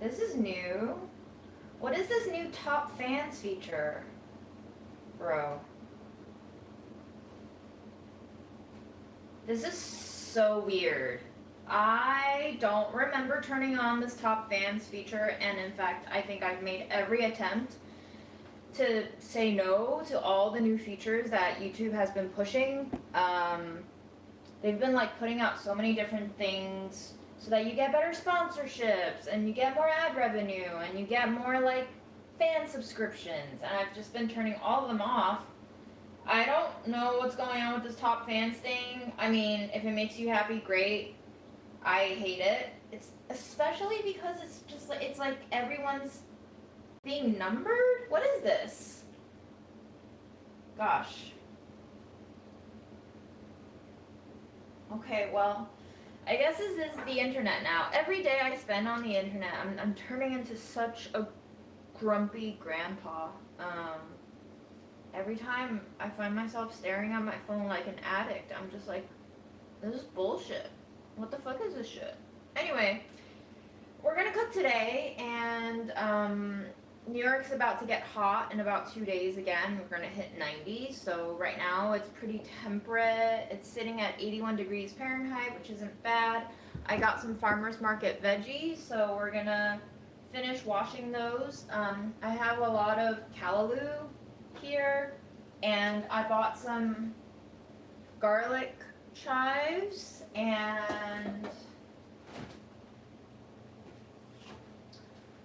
This is new. What is this new top fans feature? Bro. This is so weird. I don't remember turning on this top fans feature, and in fact, I think I've made every attempt to say no to all the new features that YouTube has been pushing. They've been like putting out so many different things so that you get better sponsorships and you get more ad revenue and you get more like fan subscriptions, and I've just been turning all of them off. I don't know what's going on with this top fans thing. I mean, if it makes you happy, great. I hate it. It's especially because it's just like it's like everyone's being numbered. What is this? Gosh. Okay, well, I guess this is the internet now. Every day I spend on the internet, I'm turning into such a grumpy grandpa. Every time I find myself staring at my phone like an addict, I'm just like, this is bullshit. What the fuck is this shit? Anyway, we're gonna cook today, and New York's about to get hot in about 2 days again. We're gonna hit 90, so right now it's pretty temperate. It's sitting at 81 degrees Fahrenheit, which isn't bad. I got some farmer's market veggies, so we're gonna finish washing those. I have a lot of callaloo here, and I bought some garlic chives, and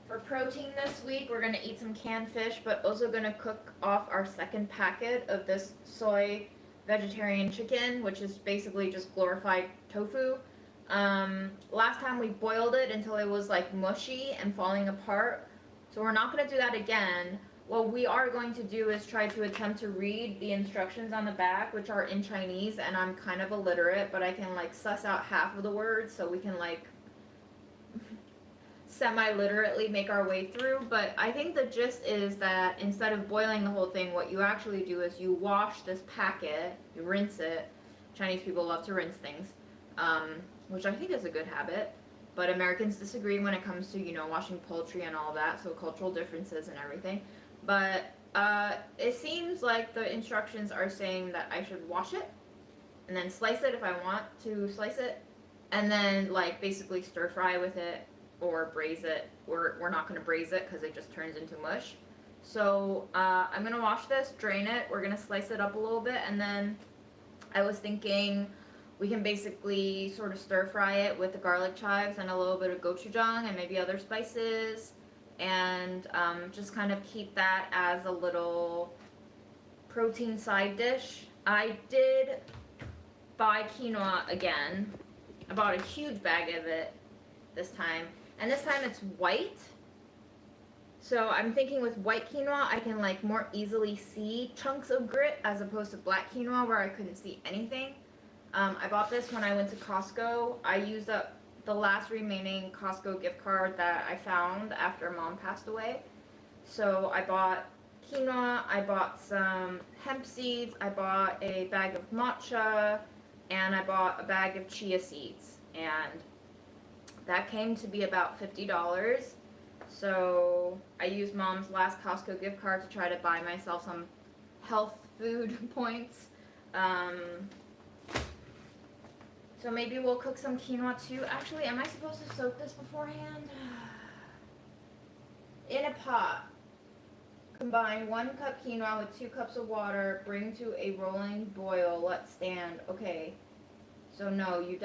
for protein this week we're going to eat some canned fish, but also going to cook off our second packet of this soy vegetarian chicken, which is basically just glorified tofu. Last time we boiled it until it was like mushy and falling apart, so we're not going to do that again. What we are going to do is try to attempt to read the instructions on the back, which are in Chinese, and I'm kind of illiterate, but I can like suss out half of the words, so we can like semi-literately make our way through. But I think the gist is that instead of boiling the whole thing, what you actually do is you wash this packet, you rinse it. Chinese people love to rinse things, which I think is a good habit. But Americans disagree when it comes to, you know, washing poultry and all that, so cultural differences and everything. But it seems like the instructions are saying that I should wash it and then slice it if I want to slice it, and then like basically stir fry with it or braise it. We're not going to braise it because it just turns into mush. So I'm going to wash this, drain it, we're going to slice it up a little bit, and then I was thinking we can basically sort of stir fry it with the garlic chives and a little bit of gochujang and maybe other spices, and just kind of keep that as a little protein side dish. I did buy quinoa again. I bought a huge bag of it this time, and this time it's white. So I'm thinking with white quinoa I can like more easily see chunks of grit as opposed to black quinoa where I couldn't see anything. I bought this when I went to Costco. I used up the last remaining Costco gift card that I found after Mom passed away. So I bought quinoa, I bought some hemp seeds, I bought a bag of matcha, and I bought a bag of chia seeds. And that came to be about $50. So I used Mom's last Costco gift card to try to buy myself some health food points. So maybe we'll cook some quinoa too. Actually, am I supposed to soak this beforehand? In a pot, combine 1 cup quinoa with 2 cups of water. Bring to a rolling boil. Let stand. Okay. So no, you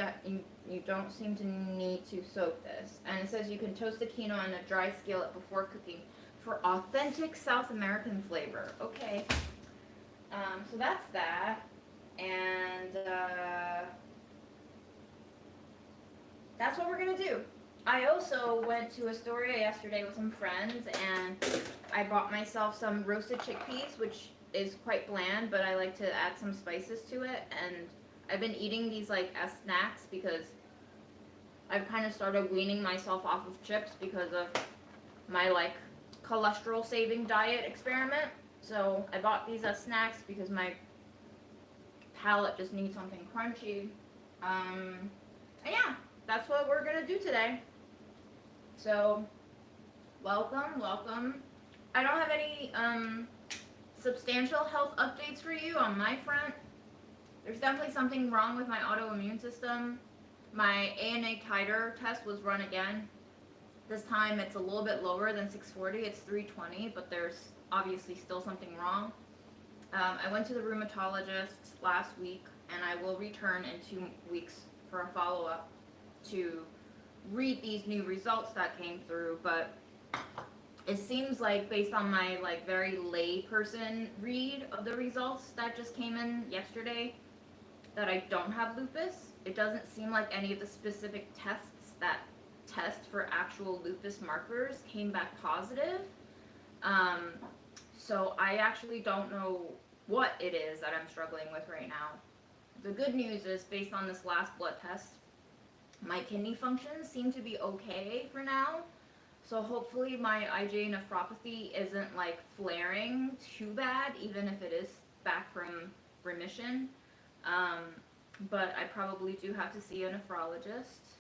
don't seem to need to soak this. And it says you can toast the quinoa in a dry skillet before cooking for authentic South American flavor. Okay. So that's that. And that's what we're gonna do. I also went to Astoria yesterday with some friends, and I bought myself some roasted chickpeas, which is quite bland, but I like to add some spices to it. And I've been eating these like as snacks because I've kind of started weaning myself off of chips because of my like cholesterol saving diet experiment. So I bought these as snacks because my palate just needs something crunchy. And yeah, that's what we're gonna do today. So Welcome, welcome. I don't have any substantial health updates for you on my front. There's definitely something wrong with my autoimmune system. My ANA titer test was run again. This time it's a little bit lower than 640, it's 320, but there's obviously still something wrong. I went to the rheumatologist last week, and I will return in 2 weeks for a follow-up to read these new results that came through, but it seems like based on my like very lay person read of the results that just came in yesterday that I don't have lupus. It doesn't seem like any of the specific tests that test for actual lupus markers came back positive. So I actually don't know what it is that I'm struggling with right now. The good news is, based on this last blood test, my kidney functions seem to be okay for now. So hopefully my IgA nephropathy isn't like flaring too bad, even if it is back from remission. But I probably do have to see a nephrologist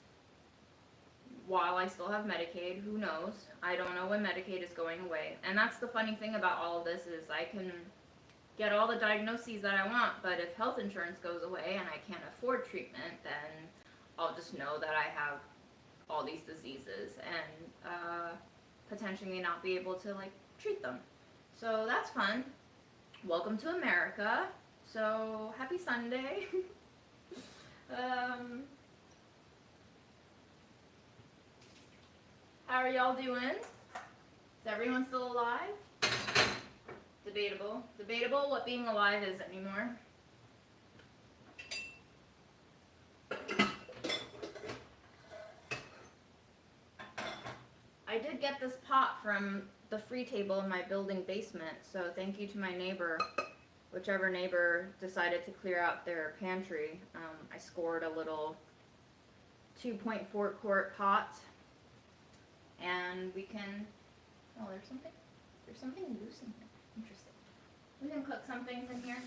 while I still have Medicaid. Who knows? I don't know when Medicaid is going away. And that's the funny thing about all of this is I can get all the diagnoses that I want, but if health insurance goes away and I can't afford treatment, then I'll just know that I have all these diseases and potentially not be able to like treat them. So that's fun. Welcome to America. So happy Sunday. How are y'all doing? Is everyone still alive? Debatable. Debatable what being alive is anymore. I did get this pot from the free table in my building basement, so thank you to my neighbor. Whichever neighbor decided to clear out their pantry. I scored a little 2.4 quart pot, and we can, oh, there's something loose in here. Interesting. We can cook some things in here.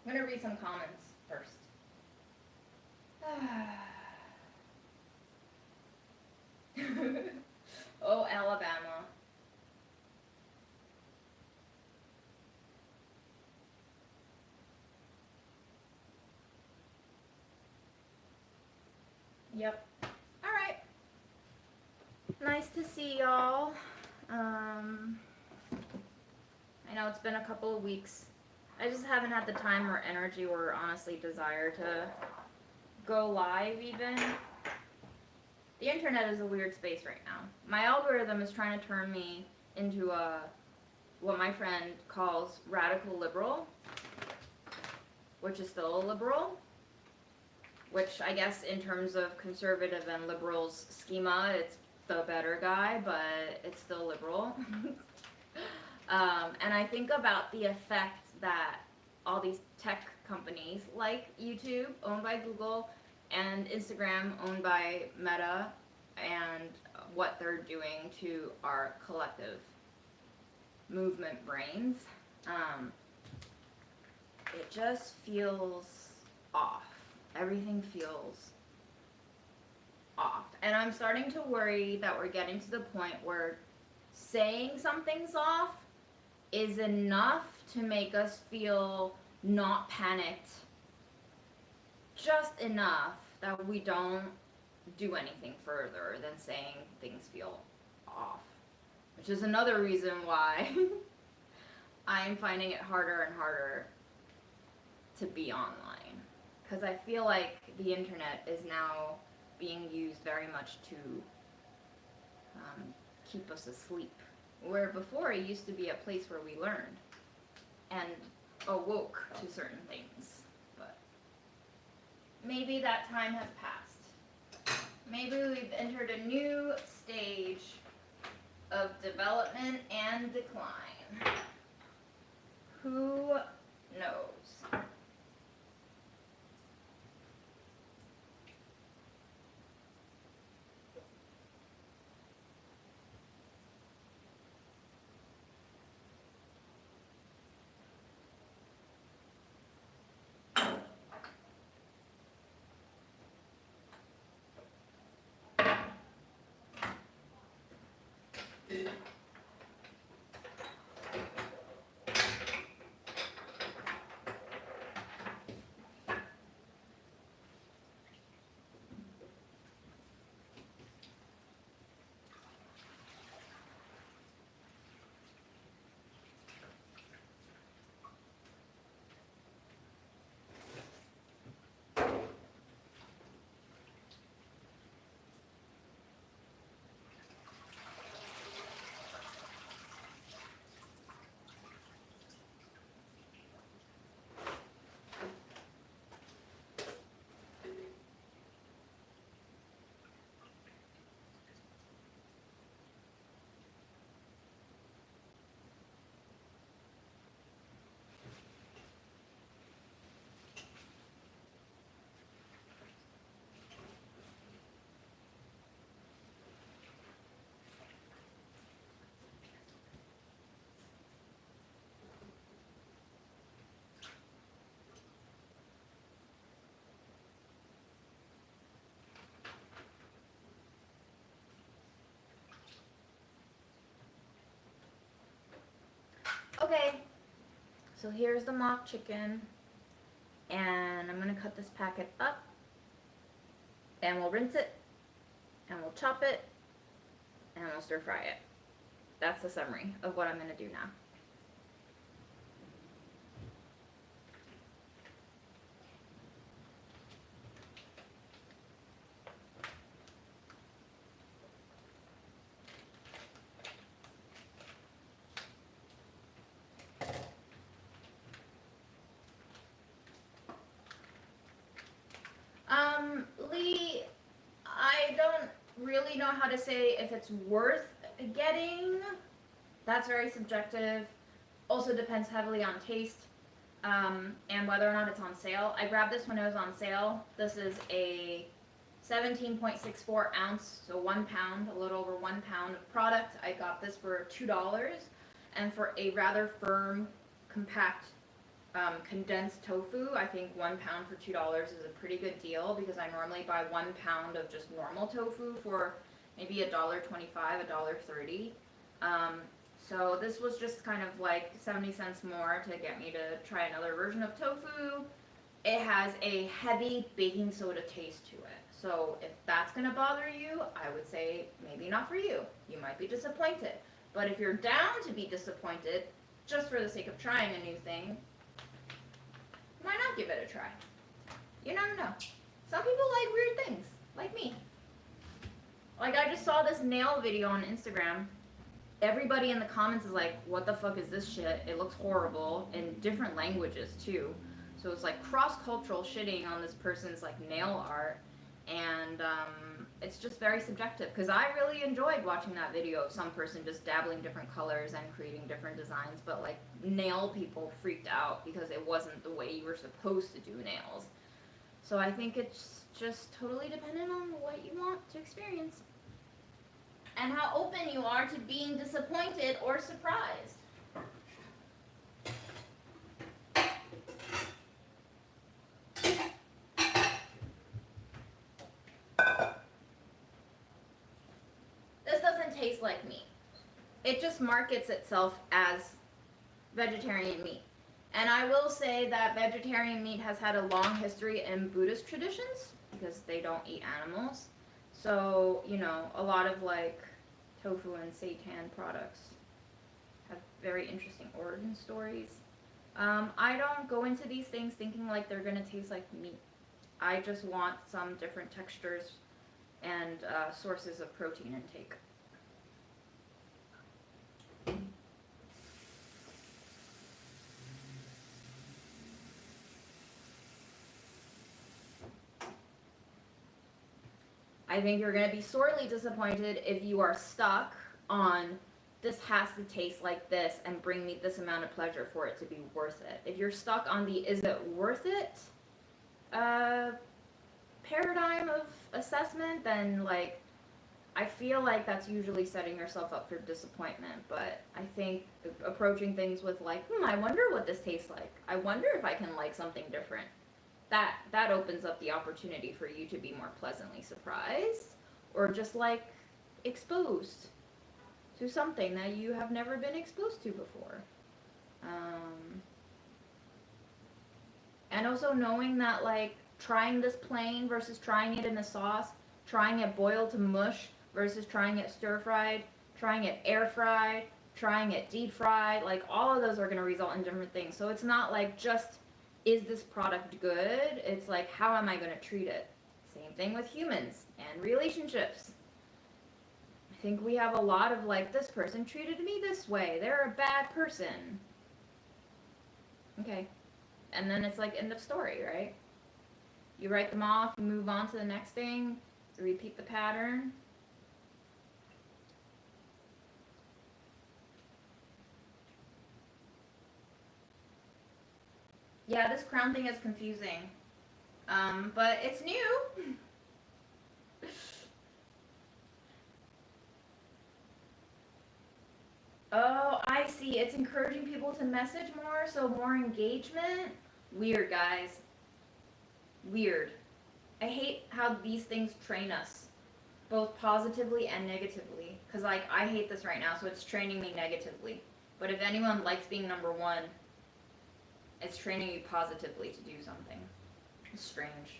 I'm going to read some comments first. Oh, Alabama. Yep. All right. Nice to see y'all. I know it's been a couple of weeks. I just haven't had the time or energy or honestly desire to go live even. The internet is a weird space right now. My algorithm is trying to turn me into a, what my friend calls radical liberal, which is still a liberal, which I guess in terms of conservative and liberals schema, it's the better guy, but it's still liberal. And I think about the effect that all these tech companies like YouTube, owned by Google, and Instagram, owned by Meta, and what they're doing to our collective movement brains. It just feels off. Everything feels off. And I'm starting to worry that we're getting to the point where saying something's off is enough to make us feel not panicked, just enough that we don't do anything further than saying things feel off, which is another reason why I'm finding it harder and harder to be online, because I feel like the internet is now being used very much to keep us asleep, where before it used to be a place where we learned and awoke to certain things. But maybe that time has passed. Maybe we've entered a new stage of development and decline. Who knows? Okay, so here's the mock chicken, and I'm gonna cut this packet up, and we'll rinse it, and we'll chop it, and we'll stir fry it. That's the summary of what I'm gonna do now. Lee, I don't really know how to say if it's worth getting. That's very subjective. Also depends heavily on taste, and whether or not it's on sale. I grabbed this when it was on sale. This is a 17.64 ounce, so 1 pound, a little over 1 pound of product. I got this for $2, and for a rather firm, compact, condensed tofu, I think 1 pound for $2 is a pretty good deal, because I normally buy 1 pound of just normal tofu for maybe $1.25, $1.30. So this was just kind of like 70 cents more to get me to try another version of tofu. It has a heavy baking soda taste to it. So if that's gonna bother you, I would say maybe not for you. You might be disappointed. But if you're down to be disappointed, just for the sake of trying a new thing, why not give it a try? You never know. Some people like weird things, like me. Like, I just saw this nail video on Instagram. Everybody in the comments is like, what the fuck is this shit? It looks horrible, in different languages too. So it's like cross-cultural shitting on this person's like nail art, and it's just very subjective, because I really enjoyed watching that video of some person just dabbling different colors and creating different designs, but like nail people freaked out because it wasn't the way you were supposed to do nails. So I think it's just totally dependent on what you want to experience and how open you are to being disappointed or surprised. This doesn't taste like meat. It just markets itself as vegetarian meat. And I will say that vegetarian meat has had a long history in Buddhist traditions, because they don't eat animals. So, you know, a lot of like tofu and seitan products have very interesting origin stories. I don't go into these things thinking like they're gonna taste like meat. I just want some different textures and sources of protein intake. I think you're going to be sorely disappointed if you are stuck on this has to taste like this and bring me this amount of pleasure for it to be worth it. If you're stuck on the is it worth it paradigm of assessment, then like I feel like that's usually setting yourself up for disappointment. But I think approaching things with like, I wonder what this tastes like. I wonder if I can like something different. That opens up the opportunity for you to be more pleasantly surprised or just like exposed to something that you have never been exposed to before. And also knowing that, like, trying this plain versus trying it in a sauce, trying it boiled to mush versus trying it stir-fried, trying it air-fried, trying it deep-fried, like, all of those are going to result in different things. So it's not like just, is this product good? It's like, how am I going to treat it? Same thing with humans and relationships. I think we have a lot of, like, this person treated me this way, they're a bad person. Okay. And then it's like, end of story, right? You write them off, you move on to the next thing, you repeat the pattern. Yeah, this crown thing is confusing. But it's new. Oh, I see. It's encouraging people to message more, so more engagement. Weird, guys. Weird. I hate how these things train us, both positively and negatively. Because, like, I hate this right now, so it's training me negatively. But if anyone likes being number one, it's training you positively to do something. It's strange.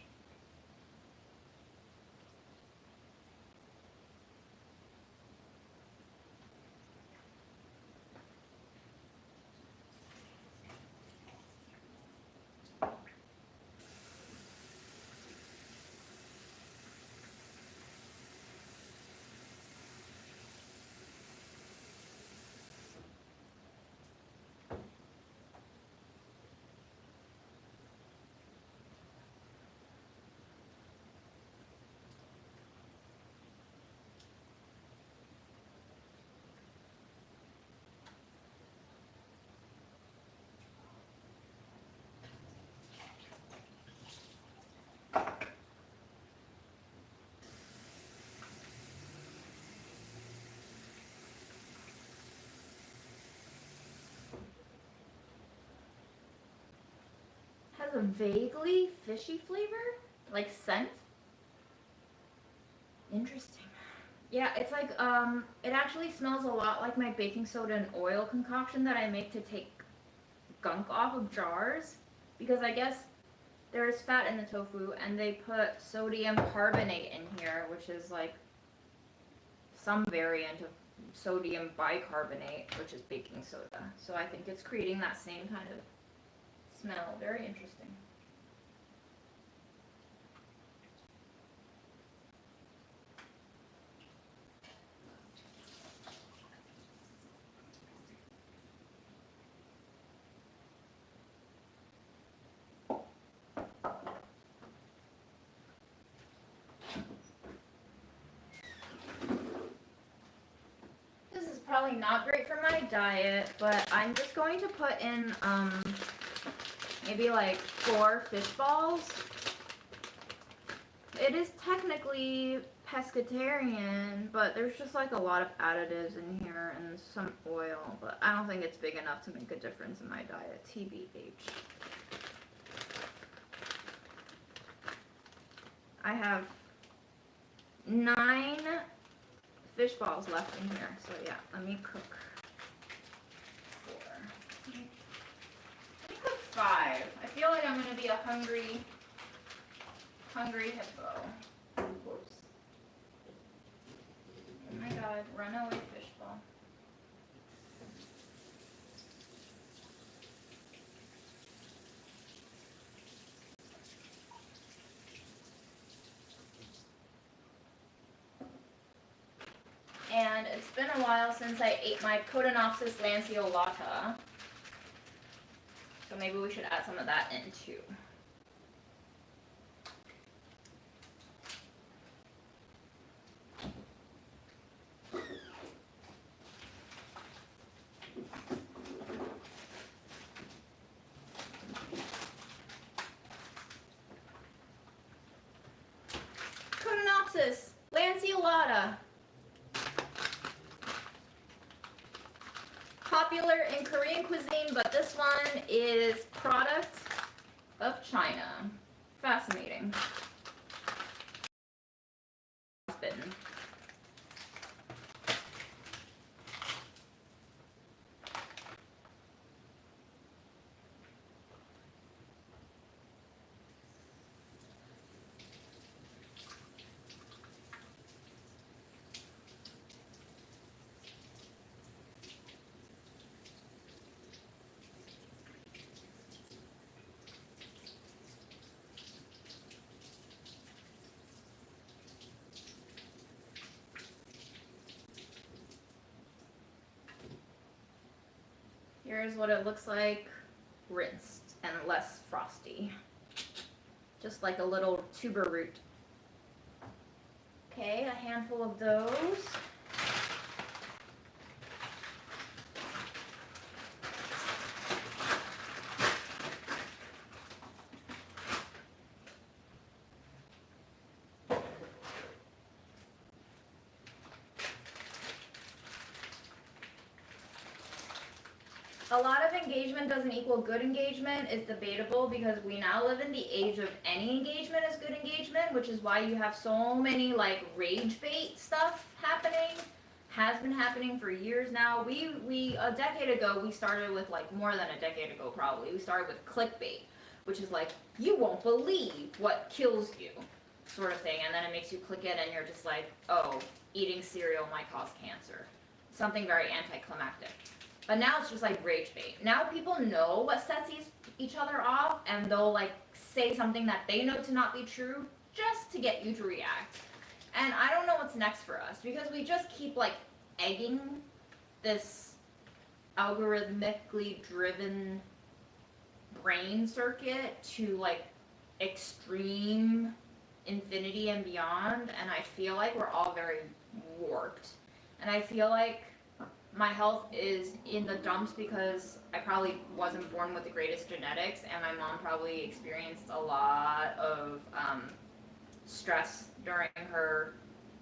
Has a vaguely fishy flavor, like scent. Interesting. Yeah, it's like, it actually smells a lot like my baking soda and oil concoction that I make to take gunk off of jars. Because I guess there's fat in the tofu, and they put sodium carbonate in here, which is like some variant of sodium bicarbonate, which is baking soda. So I think it's creating that same kind of smell. Very interesting. This is probably not great for my diet, but I'm just going to put in maybe like 4 fish balls. It is technically pescatarian, but there's just like a lot of additives in here and some oil, but I don't think it's big enough to make a difference in my diet, TBH. I have 9 fish balls left in here, so yeah, let me cook 4. Let me cook 5. I feel like I'm gonna be a hungry hippo. Whoops. Oh my god, runaway fish ball. And it's been a while since I ate my Cotinopsis lanceolata. So maybe we should add some of that in too. Cotinopsis lanceolata. Popular in Korean cuisine, but this one is product of China. Fascinating. Bitten. Here's what it looks like rinsed and less frosty. Just like a little tuber root. Okay, a handful of those. A lot of engagement doesn't equal good engagement is debatable because we now live in the age of any engagement is good engagement, which is why you have so many like rage bait stuff happening. Has been happening for years now. We a decade ago we started with like more than a decade ago probably. We started with clickbait, which is like you won't believe what kills you, sort of thing, and then it makes you click it and you're just like, oh, eating cereal might cause cancer. Something very anticlimactic. But now it's just like rage bait. Now people know what sets each other off, and they'll like say something that they know to not be true just to get you to react. And I don't know what's next for us because we just keep like egging this algorithmically driven brain circuit to like extreme infinity and beyond, and I feel like we're all very warped. And I feel like my health is in the dumps because I probably wasn't born with the greatest genetics, and my mom probably experienced a lot of stress during her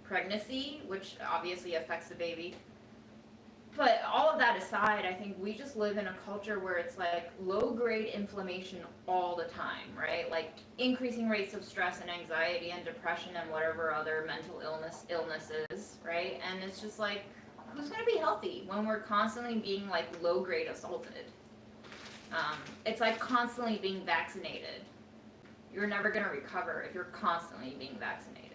pregnancy, which obviously affects the baby. But all of that aside, I think we just live in a culture where it's like low-grade inflammation all the time, right? Like increasing rates of stress and anxiety and depression and whatever other mental illnesses, right? And it's just like, who's going to be healthy when we're constantly being like low-grade assaulted? It's like constantly being vaccinated. You're never going to recover if you're constantly being vaccinated.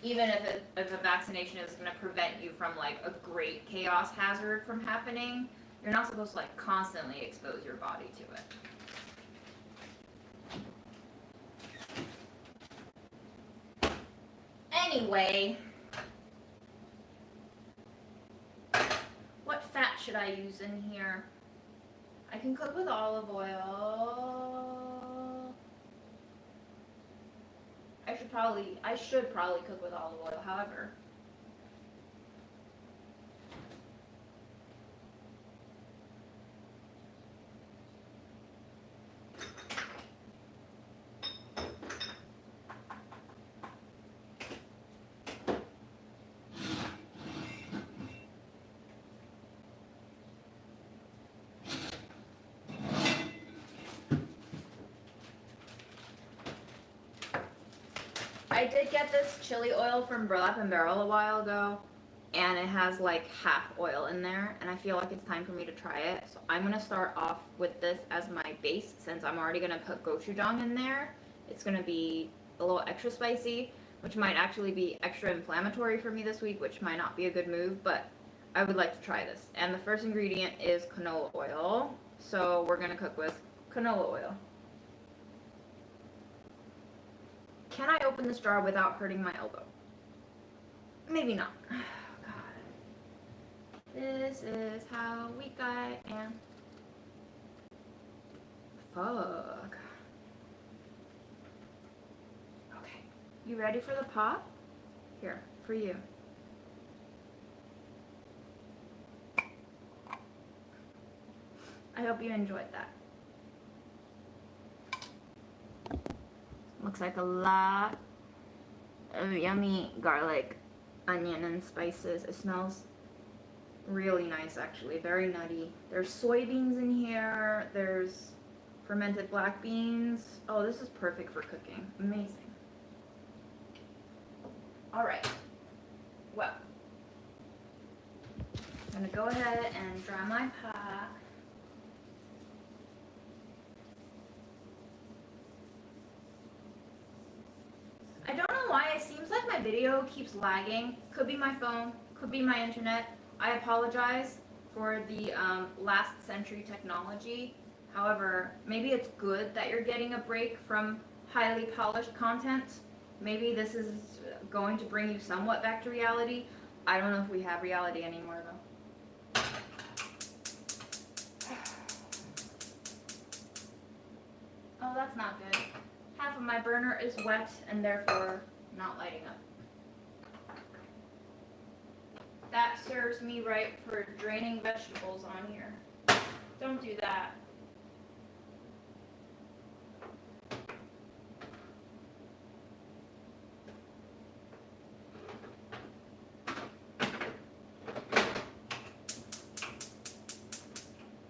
Even if a vaccination is going to prevent you from like a great chaos hazard from happening, you're not supposed to like constantly expose your body to it. Anyway, what fat should I use in here? I can cook with olive oil. I should probably cook with olive oil, however. I did get this chili oil from Burlap and Barrel a while ago, and it has like half oil in there, and I feel like it's time for me to try it. So I'm gonna start off with this as my base since I'm already gonna put gochujang in there. It's gonna be a little extra spicy, which might actually be extra inflammatory for me this week, which might not be a good move, but I would like to try this. And the first ingredient is canola oil, so we're gonna cook with canola oil. Can I open this jar without hurting my elbow? Maybe not. Oh, God. This is how weak I am. Fuck. Okay. You ready for the pop? Here, for you. I hope you enjoyed that. Looks like a lot of yummy garlic, onion, and spices. It smells really nice, actually. Very nutty. There's soybeans in here. There's fermented black beans. Oh, this is perfect for cooking. Amazing. All right. Well, I'm going to go ahead and dry my pot. I don't know why it seems like my video keeps lagging. Could be my phone, could be my internet. I apologize for the last century technology. However, maybe it's good that you're getting a break from highly polished content. Maybe this is going to bring you somewhat back to reality. I don't know if we have reality anymore though. that's not good. Half of my burner is wet and therefore not lighting up. That serves me right for draining vegetables on here. Don't do that.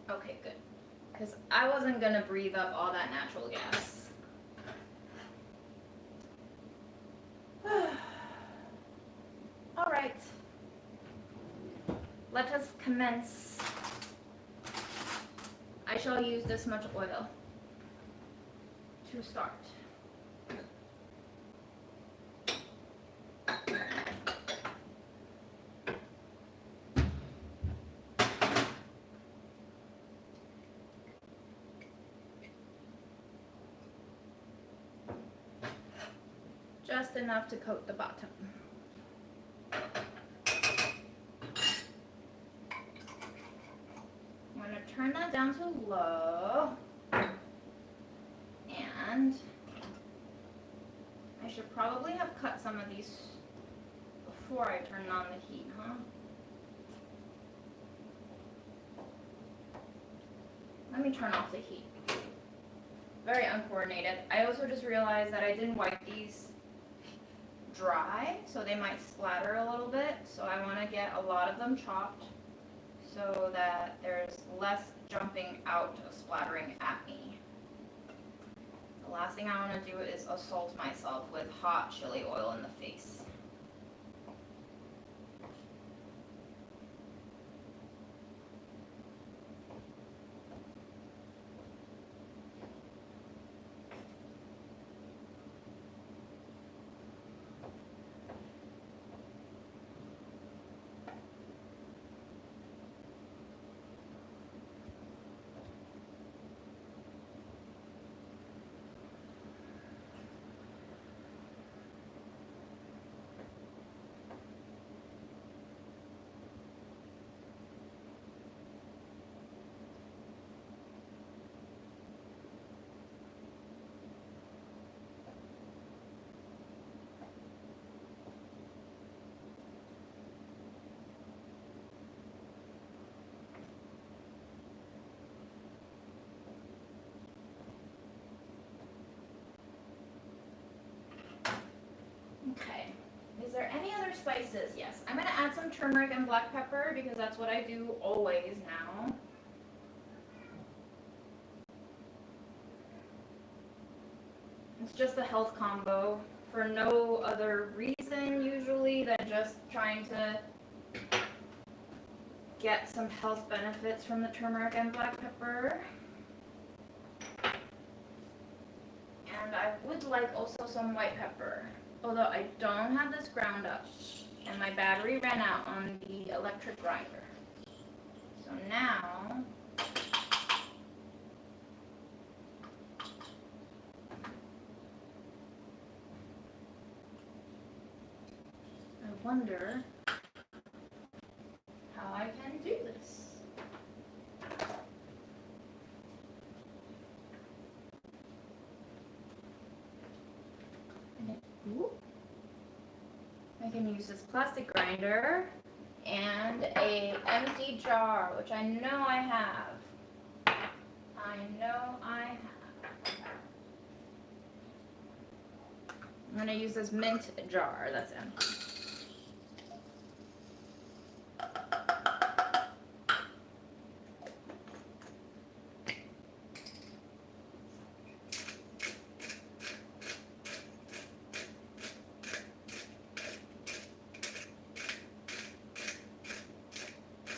Okay, good. Because I wasn't going to breathe up all that natural gas. All right. Let us commence. I shall use this much oil to start. Just enough to coat the bottom. I'm going to turn that down to low. And I should probably have cut some of these before I turn on the heat, huh? Let me turn off the heat. Very uncoordinated. I also just realized that I didn't wipe these dry, so they might splatter a little bit. So I want to get a lot of them chopped so that there's less jumping out of splattering at me. The last thing I want to do is assault myself with hot chili oil in the face. Okay, is there any other spices? Yes, I'm going to add some turmeric and black pepper because that's what I do always now. It's just a health combo for no other reason usually than just trying to get some health benefits from the turmeric and black pepper. And I would like also some white pepper. Although I don't have this ground up, and my battery ran out on the electric grinder. So now, I wonder how I can do this. I can use this plastic grinder and a empty jar, which I know I have. I'm going to use this mint jar that's empty.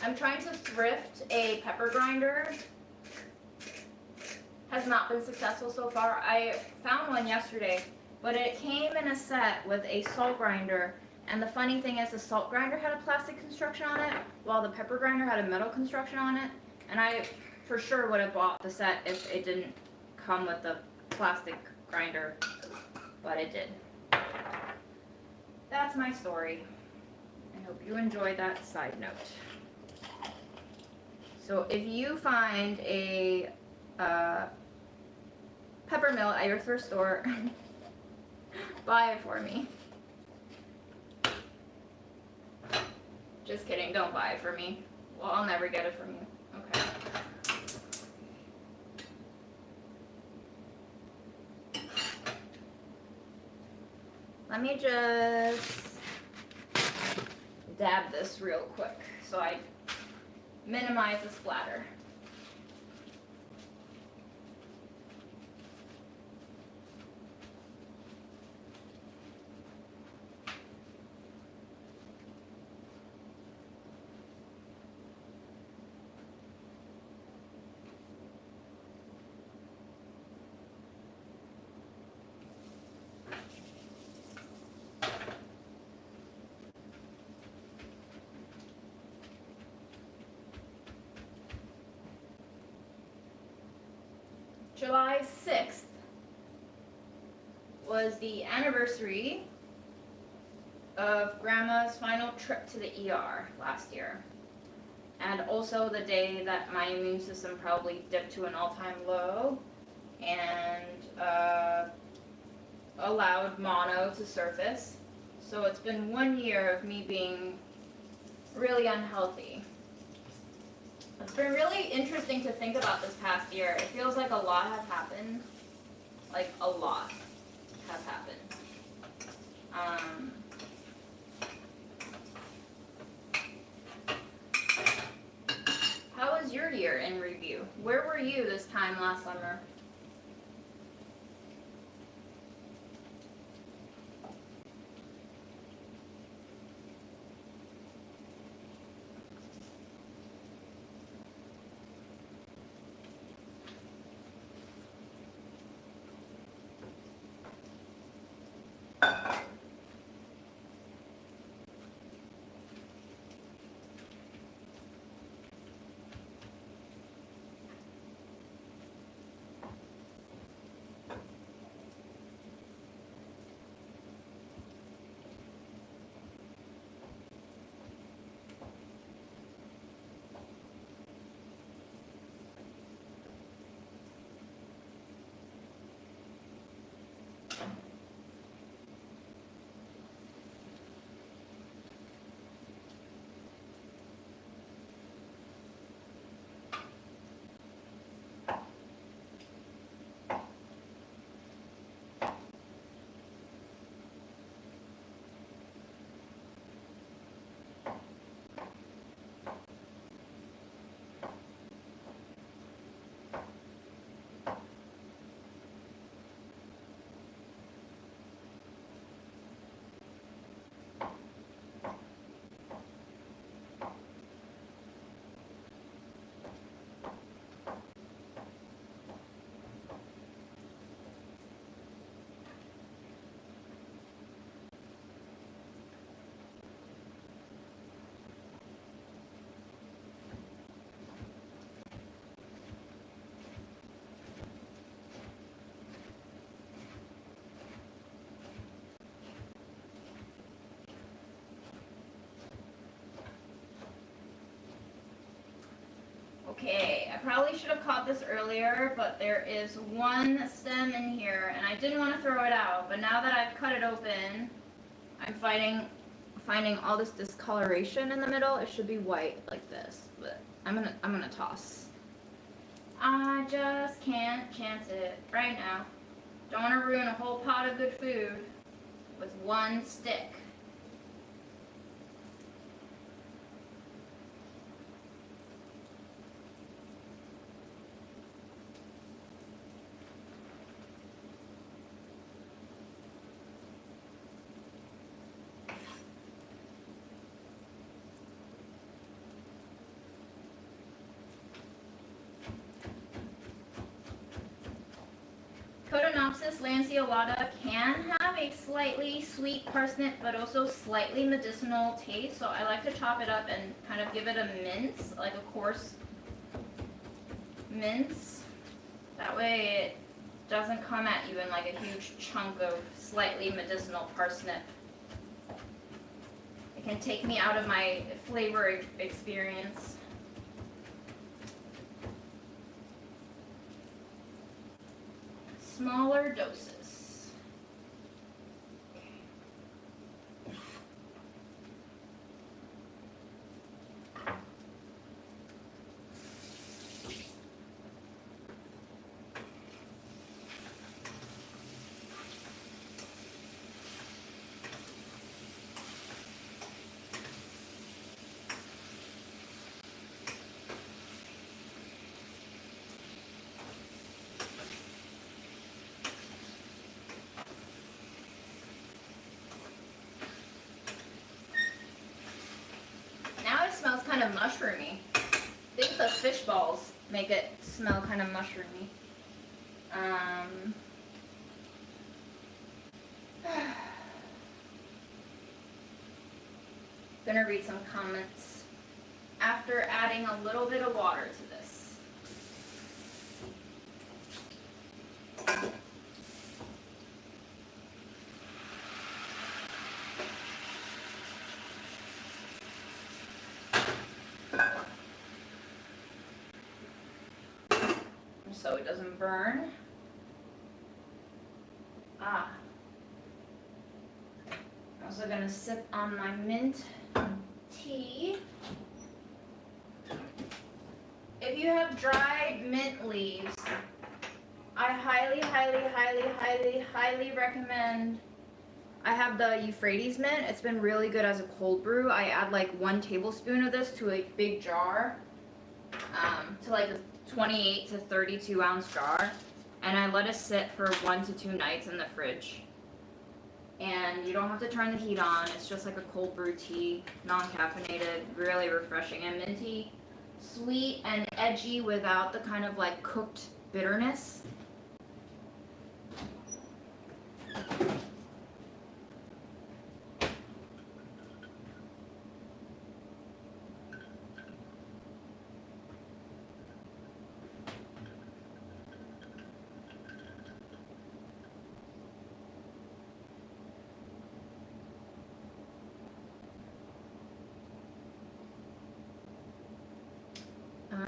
I'm trying to thrift a pepper grinder. Has not been successful so far. I found one yesterday, but it came in a set with a salt grinder. And the funny thing is the salt grinder had a plastic construction on it, while the pepper grinder had a metal construction on it. And I for sure would have bought the set if it didn't come with the plastic grinder, but it did. That's my story. I hope you enjoyed that side note. So if you find a peppermint at your thrift store. Buy it for me. Just kidding, don't buy it for me. Well, I'll never get it from you. Okay. Let me just dab this real quick so I minimize the splatter. July 6th was the anniversary of Grandma's final trip to the ER last year. And also the day that my immune system probably dipped to an all-time low and allowed mono to surface. So it's been 1 year of me being really unhealthy. It's been really interesting to think about this past year. It feels like a lot has happened. Like, a lot has happened. How was your year in review? Where were you this time last summer? Okay, I probably should have caught this earlier, but there is one stem in here, and I didn't want to throw it out, but now that I've cut it open, I'm finding all this discoloration in the middle. It should be white like this, but I'm gonna toss. I just can't chance it right now. Don't want to ruin a whole pot of good food with one stick. Cotinopsis lanceolata can have a slightly sweet parsnip, but also slightly medicinal taste. So I like to chop it up and kind of give it a mince, like a coarse mince. That way it doesn't come at you in like a huge chunk of slightly medicinal parsnip. It can take me out of my flavor experience. smaller doses. Now it smells kind of mushroomy. I think the fish balls make it smell kind of mushroomy. Gonna read some comments after adding a little bit of water to this. So it doesn't burn. I'm also gonna sip on my mint tea. If you have dried mint leaves, I highly, highly, highly, highly, highly recommend. I have the Euphrates mint. It's been really good as a cold brew. I add like 1 tablespoon of this to a big jar, to like a 28 to 32 ounce jar, and I let it sit for 1 to 2 nights in the fridge. And you don't have to turn the heat on. It's just like a cold brew tea, non-caffeinated, really refreshing and minty, sweet and edgy without the kind of like cooked bitterness.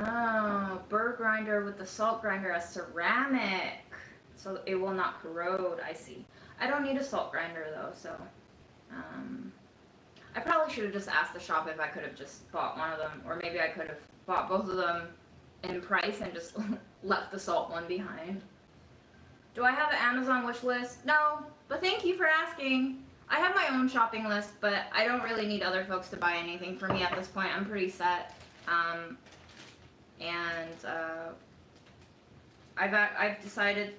Oh, burr grinder with the salt grinder as ceramic, so it will not corrode. I see. I don't need a salt grinder though, so I probably should have just asked the shop if I could have just bought one of them, or maybe I could have bought both of them in price and just left the salt one behind. Do I have an Amazon wish list? No, but thank you for asking. I have my own shopping list, but I don't really need other folks to buy anything for me at this point. I'm pretty set. I've decided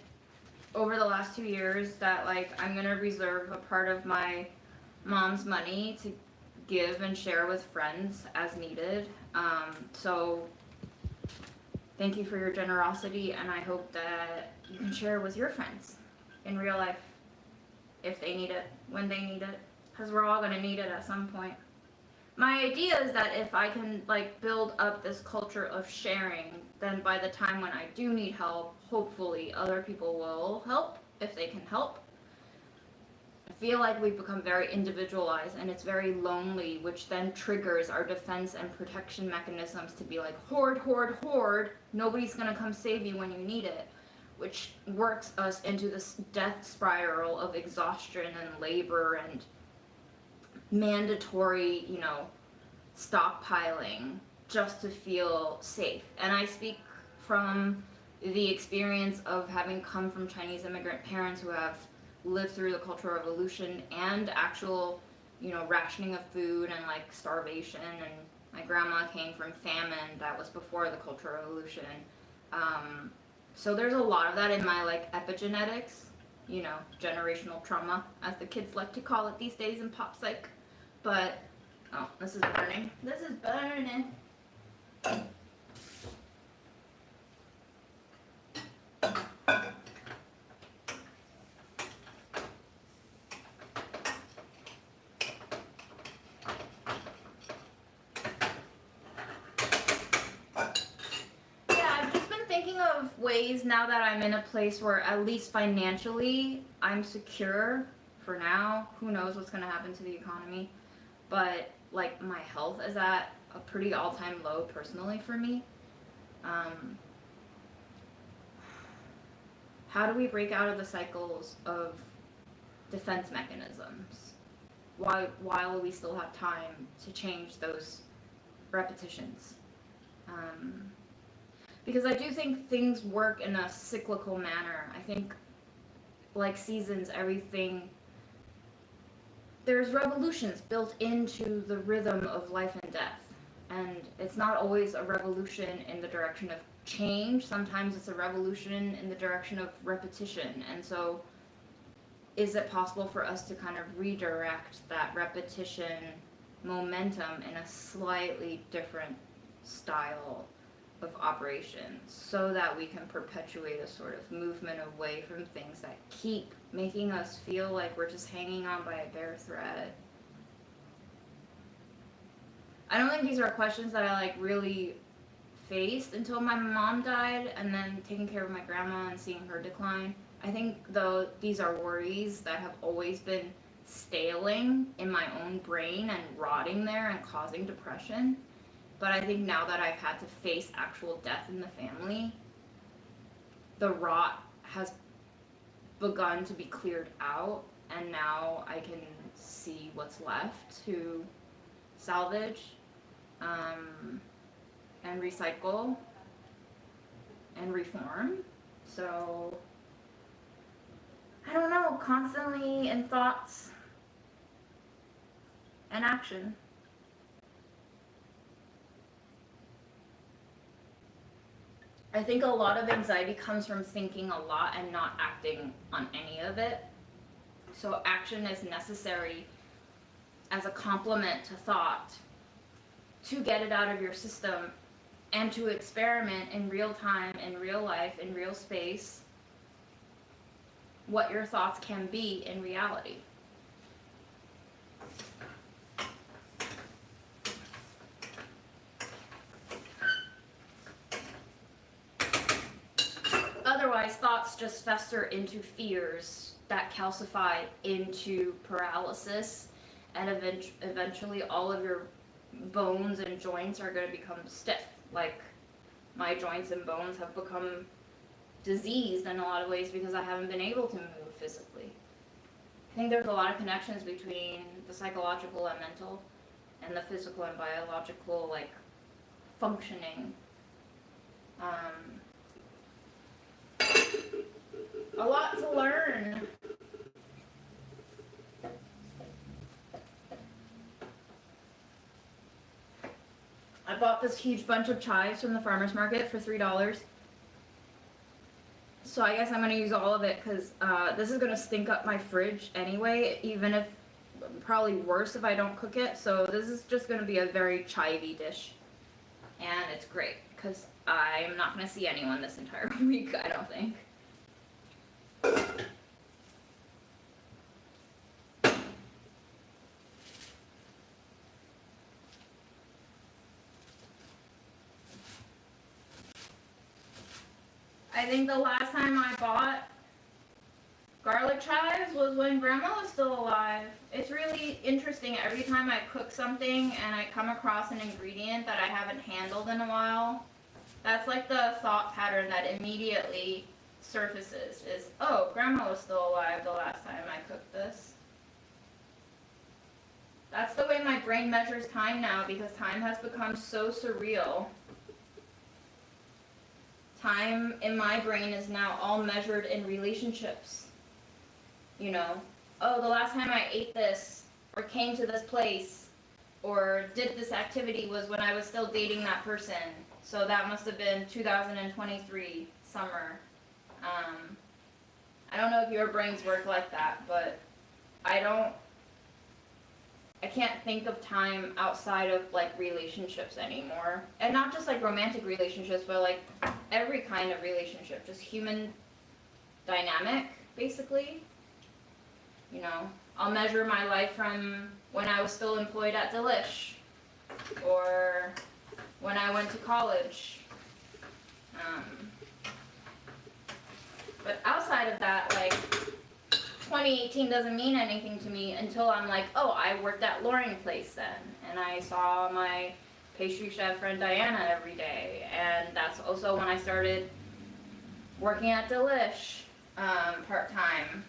over the last 2 years that like I'm gonna reserve a part of my mom's money to give and share with friends as needed. So thank you for your generosity, and I hope that you can share with your friends in real life if they need it, when they need it, because we're all gonna need it at some point. My idea is that if I can like build up this culture of sharing, then by the time when I do need help, hopefully other people will help if they can help. I feel like we've become very individualized and it's very lonely, which then triggers our defense and protection mechanisms to be like, hoard, hoard, hoard, nobody's gonna come save you when you need it, which works us into this death spiral of exhaustion and labor and mandatory, stockpiling just to feel safe. And I speak from the experience of having come from Chinese immigrant parents who have lived through the Cultural Revolution and actual, rationing of food and like starvation. And my grandma came from famine that was before the Cultural Revolution. So there's a lot of that in my like epigenetics, generational trauma, as the kids like to call it these days in pop psych. But, oh, this is burning. This is burning. I've just been thinking of ways now that I'm in a place where at least financially I'm secure for now. Who knows what's going to happen to the economy. But like my health is at a pretty all-time low personally for me. how do we break out of the cycles of defense mechanisms while we still have time to change those repetitions? Because I do think things work in a cyclical manner. I think, like seasons, everything, there's revolutions built into the rhythm of life and death. And it's not always a revolution in the direction of change. Sometimes it's a revolution in the direction of repetition. And so is it possible for us to kind of redirect that repetition momentum in a slightly different style of operation so that we can perpetuate a sort of movement away from things that keep making us feel like we're just hanging on by a bare thread? I don't think these are questions that I like really faced until my mom died, and then taking care of my grandma and seeing her decline. I think though these are worries that have always been staling in my own brain and rotting there and causing depression. But I think now that I've had to face actual death in the family, the rot has begun to be cleared out, and now I can see what's left to salvage, and recycle and reform. So I don't know, constantly in thoughts and action. I think a lot of anxiety comes from thinking a lot and not acting on any of it. So action is necessary as a complement to thought to get it out of your system and to experiment in real time, in real life, in real space, what your thoughts can be in reality. Otherwise, thoughts just fester into fears that calcify into paralysis, and eventually all of your bones and joints are going to become stiff. Like, my joints and bones have become diseased in a lot of ways because I haven't been able to move physically. I think there's a lot of connections between the psychological and mental and the physical and biological, like, functioning. A lot to learn. I bought this huge bunch of chives from the farmer's market for $3. So I guess I'm going to use all of it because this is going to stink up my fridge anyway, even if, probably worse if I don't cook it. So this is just going to be a very chivey dish. And it's great because I'm not going to see anyone this entire week, I don't think. I think the last time I bought garlic chives was when Grandma was still alive. It's really interesting. Every time I cook something and I come across an ingredient that I haven't handled in a while, that's like the thought pattern that immediately surfaces is, oh, Grandma was still alive the last time I cooked this. That's the way my brain measures time now, because time has become so surreal. Time in my brain is now all measured in relationships. You know, oh, the last time I ate this, or came to this place, or did this activity was when I was still dating that person. So that must have been 2023 summer. I don't know if your brains work like that, but I can't think of time outside of like relationships anymore. And not just like romantic relationships, but like every kind of relationship, just human dynamic, basically. You know, I'll measure my life from when I was still employed at Delish, or when I went to college. But outside of that, like, 2018 doesn't mean anything to me until I'm like, oh, I worked at Loring Place then, and I saw my pastry chef friend Diana every day, and that's also when I started working at Delish. part-time.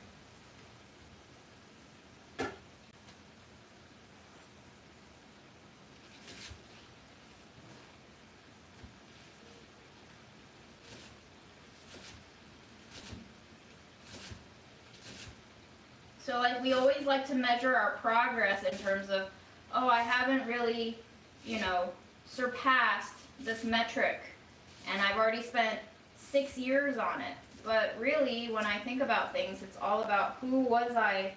So like we always like to measure our progress in terms of, oh, I haven't really, surpassed this metric, and I've already spent 6 years on it. But really, when I think about things, it's all about who was I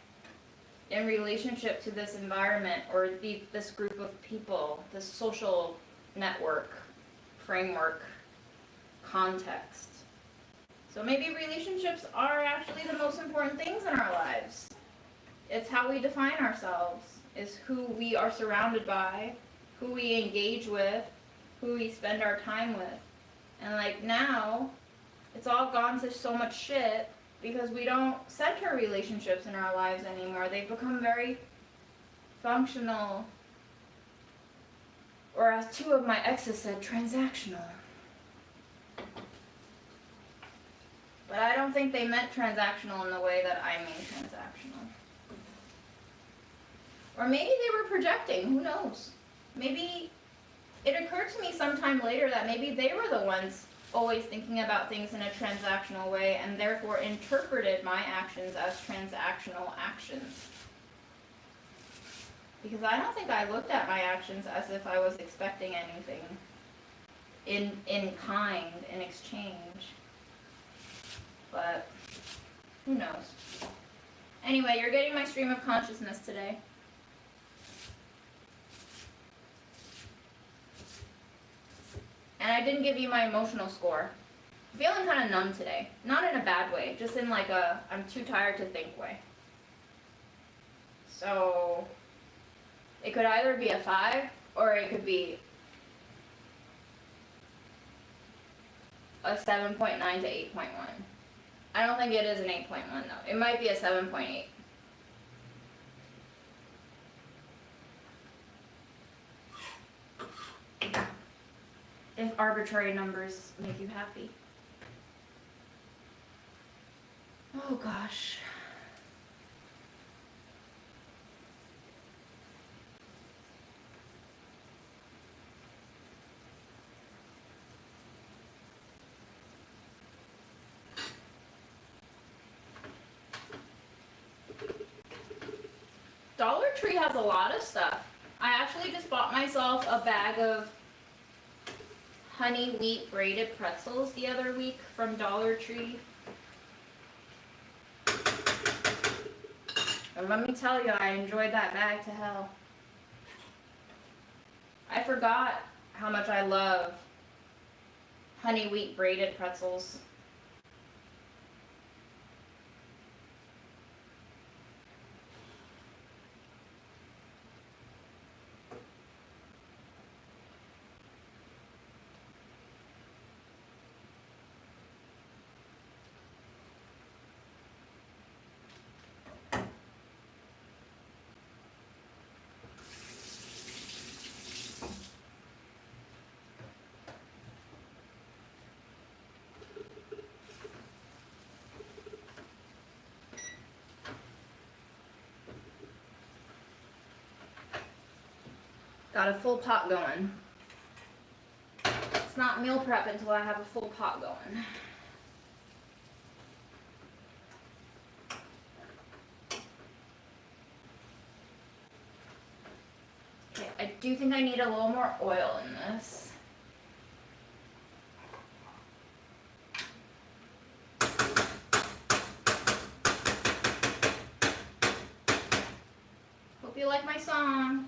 in relationship to this environment or this group of people, this social network, framework, context. So maybe relationships are actually the most important things in our lives. It's how we define ourselves, is who we are surrounded by, who we engage with, who we spend our time with. And like now, it's all gone to so much shit because we don't center relationships in our lives anymore. They've become very functional, or as 2 of my exes said, transactional. But I don't think they meant transactional in the way that I mean transactional. Or maybe they were projecting, who knows? Maybe it occurred to me sometime later that maybe they were the ones always thinking about things in a transactional way and therefore interpreted my actions as transactional actions. Because I don't think I looked at my actions as if I was expecting anything in kind, in exchange. But who knows? Anyway, you're getting my stream of consciousness today. And I didn't give you my emotional score. I'm feeling kind of numb today. Not in a bad way, just in like a I'm too tired to think way. So it could either be a 5 or it could be a 7.9 to 8.1. I don't think it is an 8.1 though. It might be a 7.8. If arbitrary numbers make you happy. Oh gosh. Dollar Tree has a lot of stuff. I actually just bought myself a bag of honey wheat braided pretzels the other week from Dollar Tree. And let me tell you, I enjoyed that bag to hell. I forgot how much I love honey wheat braided pretzels. Got a full pot going. It's not meal prep until I have a full pot going. Okay, I do think I need a little more oil in this. Hope you like my song.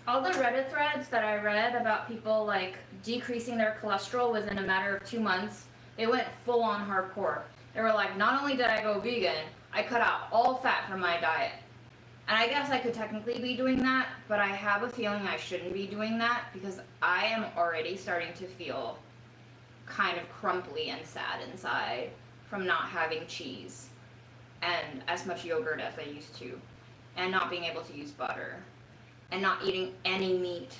All the Reddit threads that I read about people like decreasing their cholesterol within a matter of 2 months, they went full on hardcore. They were like, not only did I go vegan, I cut out all fat from my diet. And I guess I could technically be doing that, but I have a feeling I shouldn't be doing that because I am already starting to feel kind of crumply and sad inside from not having cheese and as much yogurt as I used to, and not being able to use butter, and not eating any meat.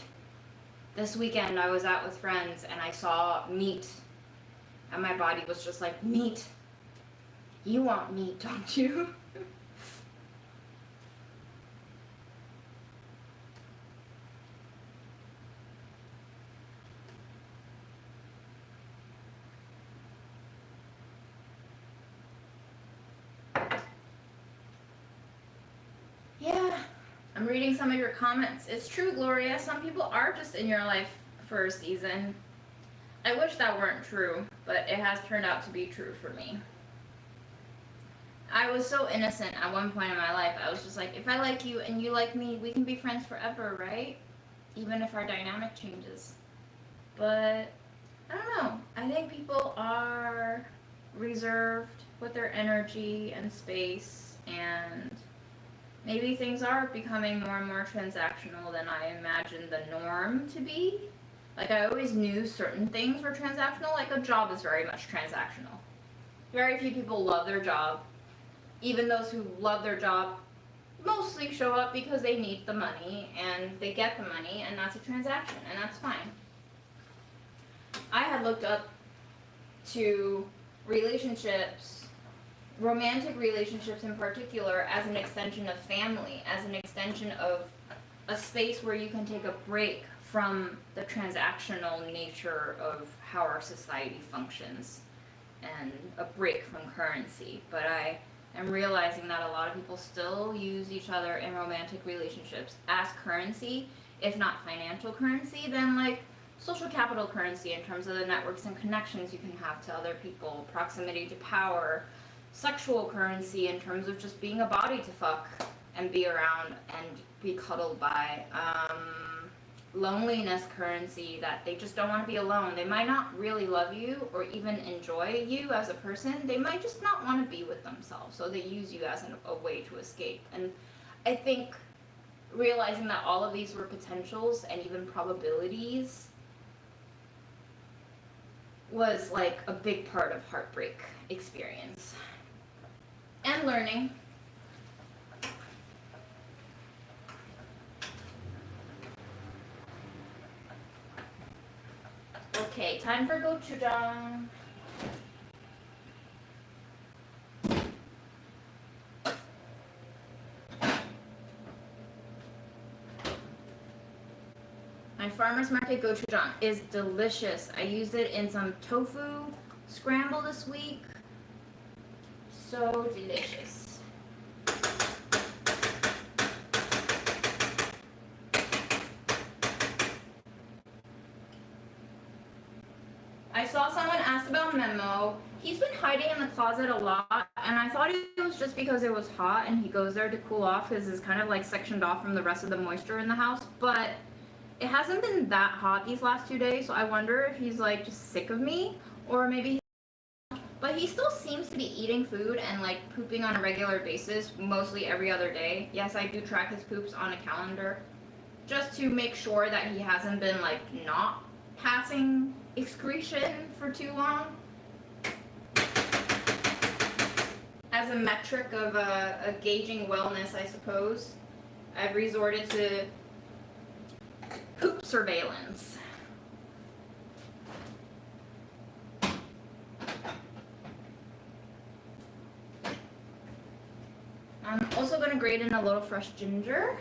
This weekend I was out with friends and I saw meat, and my body was just like, meat. You want meat, don't you? Yeah, I'm reading some of your comments. It's true, Gloria. Some people are just in your life for a season. I wish that weren't true, but it has turned out to be true for me. I was so innocent at one point in my life. I was just like, if I like you and you like me, we can be friends forever, right? Even if our dynamic changes. But I don't know. I think people are reserved with their energy and space, and maybe things are becoming more and more transactional than I imagined the norm to be. Like, I always knew certain things were transactional. Like, a job is very much transactional. Very few people love their job. Even those who love their job mostly show up because they need the money, and they get the money, and that's a transaction, and that's fine. I had looked up to relationships, romantic relationships in particular, as an extension of family, as an extension of a space where you can take a break from the transactional nature of how our society functions, and a break from currency. But I am realizing that a lot of people still use each other in romantic relationships as currency, if not financial currency, then like social capital currency in terms of the networks and connections you can have to other people, proximity to power, sexual currency in terms of just being a body to fuck and be around and be cuddled by, loneliness currency, that they just don't want to be alone. They might not really love you or even enjoy you as a person. They might just not want to be with themselves, so they use you as a way to escape. And I think realizing that all of these were potentials and even probabilities was like a big part of heartbreak experience and learning. Okay, time for gochujang. My farmer's market gochujang is delicious. I used it in some tofu scramble this week. So delicious. I saw someone ask about Memo. He's been hiding in the closet a lot, and I thought it was just because it was hot and he goes there to cool off because it's kind of like sectioned off from the rest of the moisture in the house. But it hasn't been that hot these last 2 days, so I wonder if he's like just sick of me, or maybe. But he still seems to be eating food and like pooping on a regular basis, mostly every other day. Yes, I do track his poops on a calendar, just to make sure that he hasn't been like not passing excretion for too long. As a metric of a gauging wellness, I suppose, I've resorted to poop surveillance. I'm also going to grate in a little fresh ginger.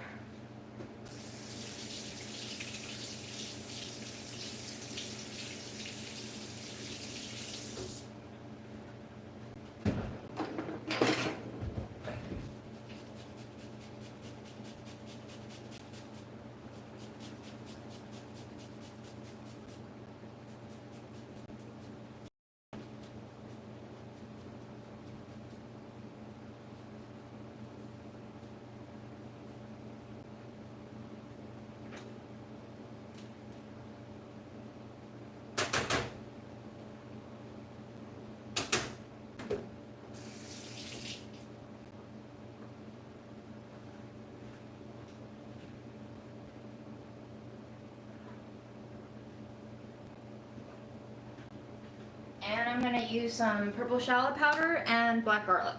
I'm going to use some purple shallot powder and black garlic.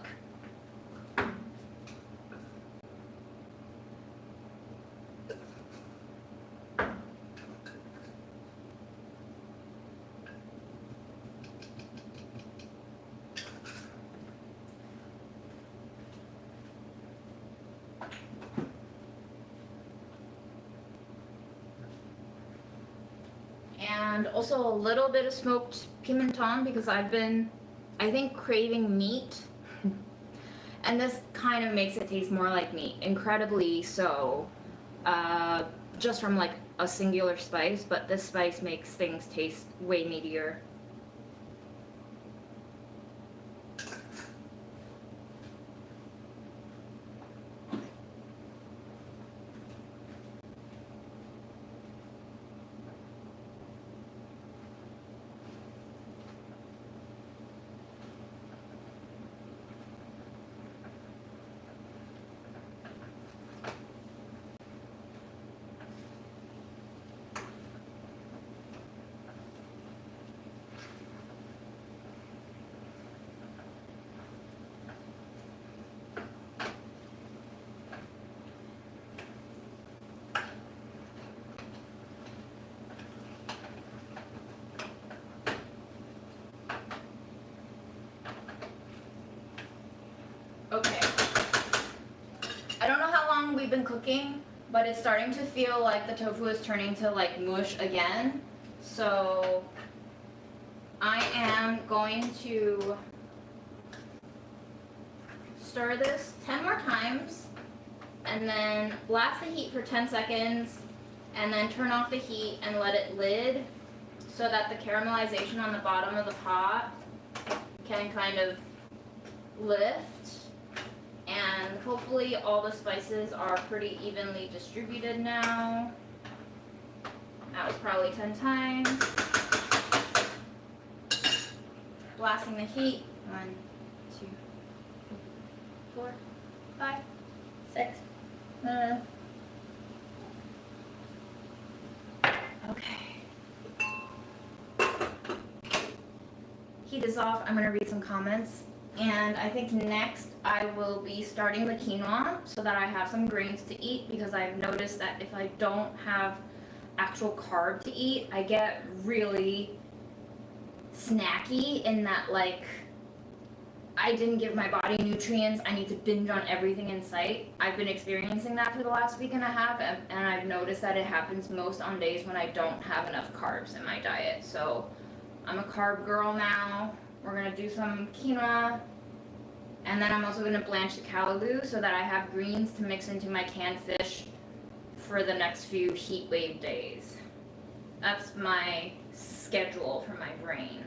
And also a little bit of smoked pimenton because I've been, I think, craving meat. And this kind of makes it taste more like meat, incredibly so, just from like a singular spice, but this spice makes things taste way meatier. Okay. I don't know how long we've been cooking, but it's starting to feel like the tofu is turning to like mush again. So I am going to stir this 10 more times and then blast the heat for 10 seconds and then turn off the heat and let it lid so that the caramelization on the bottom of the pot can kind of lift. And hopefully all the spices are pretty evenly distributed now. That was probably 10 times. Blasting the heat. 1, 2, 3, 4, 5, 6. Okay. Heat is off. I'm going to read some comments. And I think next I will be starting the quinoa so that I have some grains to eat, because I've noticed that if I don't have actual carb to eat, I get really snacky in that, like, I didn't give my body nutrients, I need to binge on everything in sight. I've been experiencing that for the last week and a half, and I've noticed that it happens most on days when I don't have enough carbs in my diet. So I'm a carb girl now. We're gonna do some quinoa, and then I'm also gonna blanch the callaloo so that I have greens to mix into my canned fish for the next few heat wave days. That's my schedule for my brain.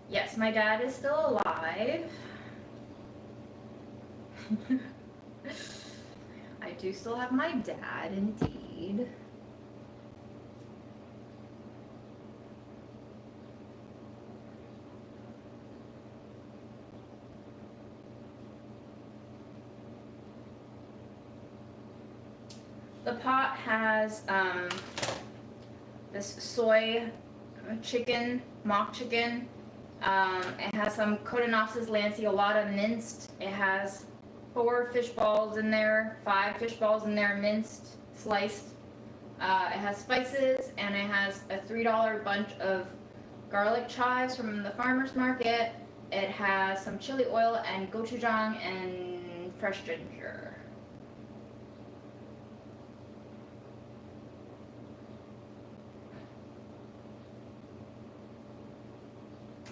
Yes, my dad is still alive. I do still have my dad, indeed. The pot has this soy chicken, mock chicken. It has some Codonopsis lanceolata minced. It has 4 fish balls in there, 5 fish balls in there minced, sliced. It has spices, and it has a $3 bunch of garlic chives from the farmer's market. It has some chili oil and gochujang and fresh ginger.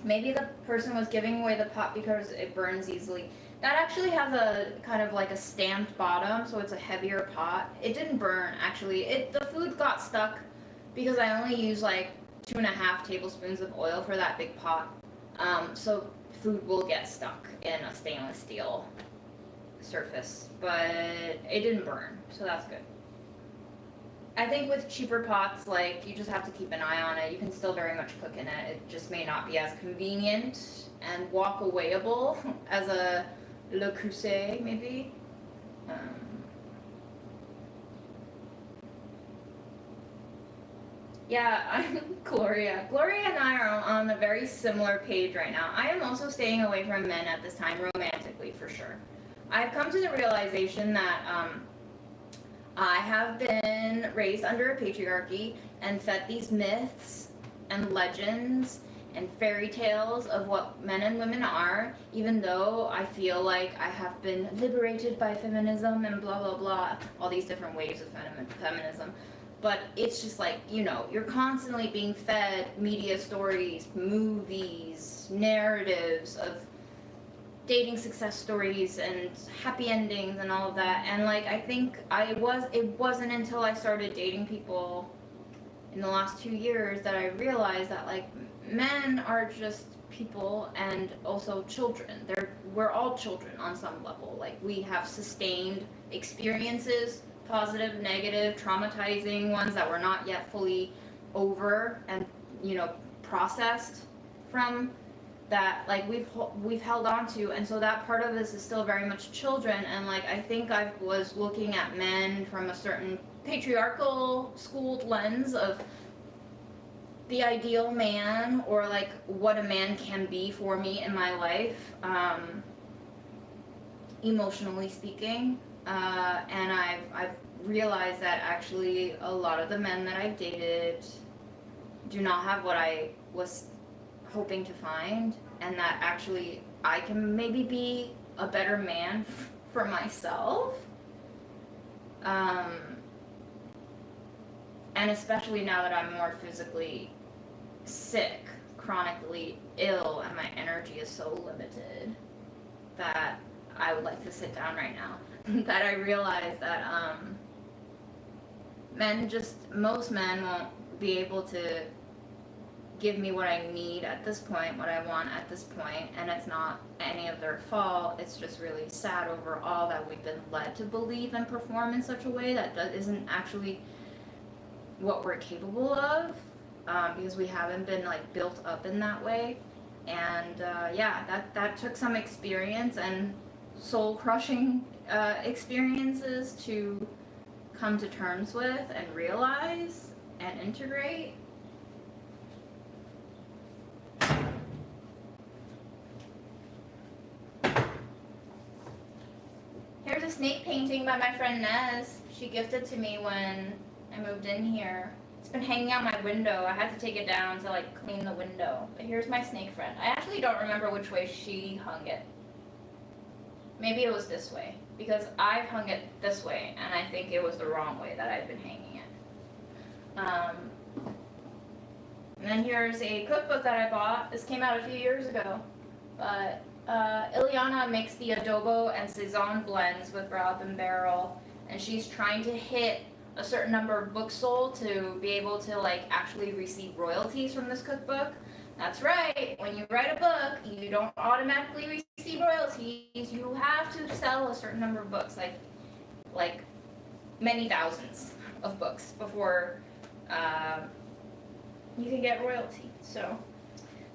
Maybe the person was giving away the pot because it burns easily. That actually has a kind of like a stamped bottom, so it's a heavier pot. It didn't burn, actually. The food got stuck because I only used like 2.5 tablespoons of oil for that big pot. So food will get stuck in a stainless steel surface, but it didn't burn, so that's good. I think with cheaper pots, like, you just have to keep an eye on it. You can still very much cook in it. It just may not be as convenient and walk-awayable as a Le Creuset, maybe. Yeah, I'm Gloria. Gloria and I are on a very similar page right now. I am also staying away from men at this time, romantically for sure. I've come to the realization that I have been raised under a patriarchy and fed these myths and legends and fairy tales of what men and women are, even though I feel like I have been liberated by feminism and blah blah blah, all these different waves of feminism. But it's just like, you know, you're constantly being fed media stories, movies, narratives of dating success stories and happy endings and all of that. And like, I think it wasn't until I started dating people in the last 2 years that I realized that like men are just people and also children. We're all children on some level. Like, we have sustained experiences, positive, negative, traumatizing ones that we're not yet fully over and, you know, processed from, that like we've held on to. And so that part of us is still very much children. And like, I think I was looking at men from a certain patriarchal schooled lens of the ideal man, or like what a man can be for me in my life, emotionally speaking. And I've realized that actually a lot of the men that I've dated do not have what I was hoping to find, and that actually I can maybe be a better man for myself. And especially now that I'm more physically sick, chronically ill, and my energy is so limited, that I would like to sit down right now. That I realize that most men won't be able to give me what I need at this point, what I want at this point, and it's not any of their fault. It's just really sad overall that we've been led to believe and perform in such a way that isn't actually what we're capable of, because we haven't been like built up in that way. And yeah, that took some experience and soul crushing experiences to come to terms with and realize and integrate. Here's a snake painting by my friend Nez. She gifted to me when I moved in here. It's been hanging out my window. I had to take it down to like clean the window. But here's my snake friend. I actually don't remember which way she hung it. Maybe it was this way, because I hung it this way, and I think it was the wrong way that I've been hanging it. And then here's a cookbook that I bought. This came out a few years ago, but Ileana makes the adobo and saison blends with Broth and Barrel, and she's trying to hit a certain number of books sold to be able to like actually receive royalties from this cookbook. That's right, when you write a book, you don't automatically receive royalties. You have to sell a certain number of books, like many thousands of books before you can get royalty. So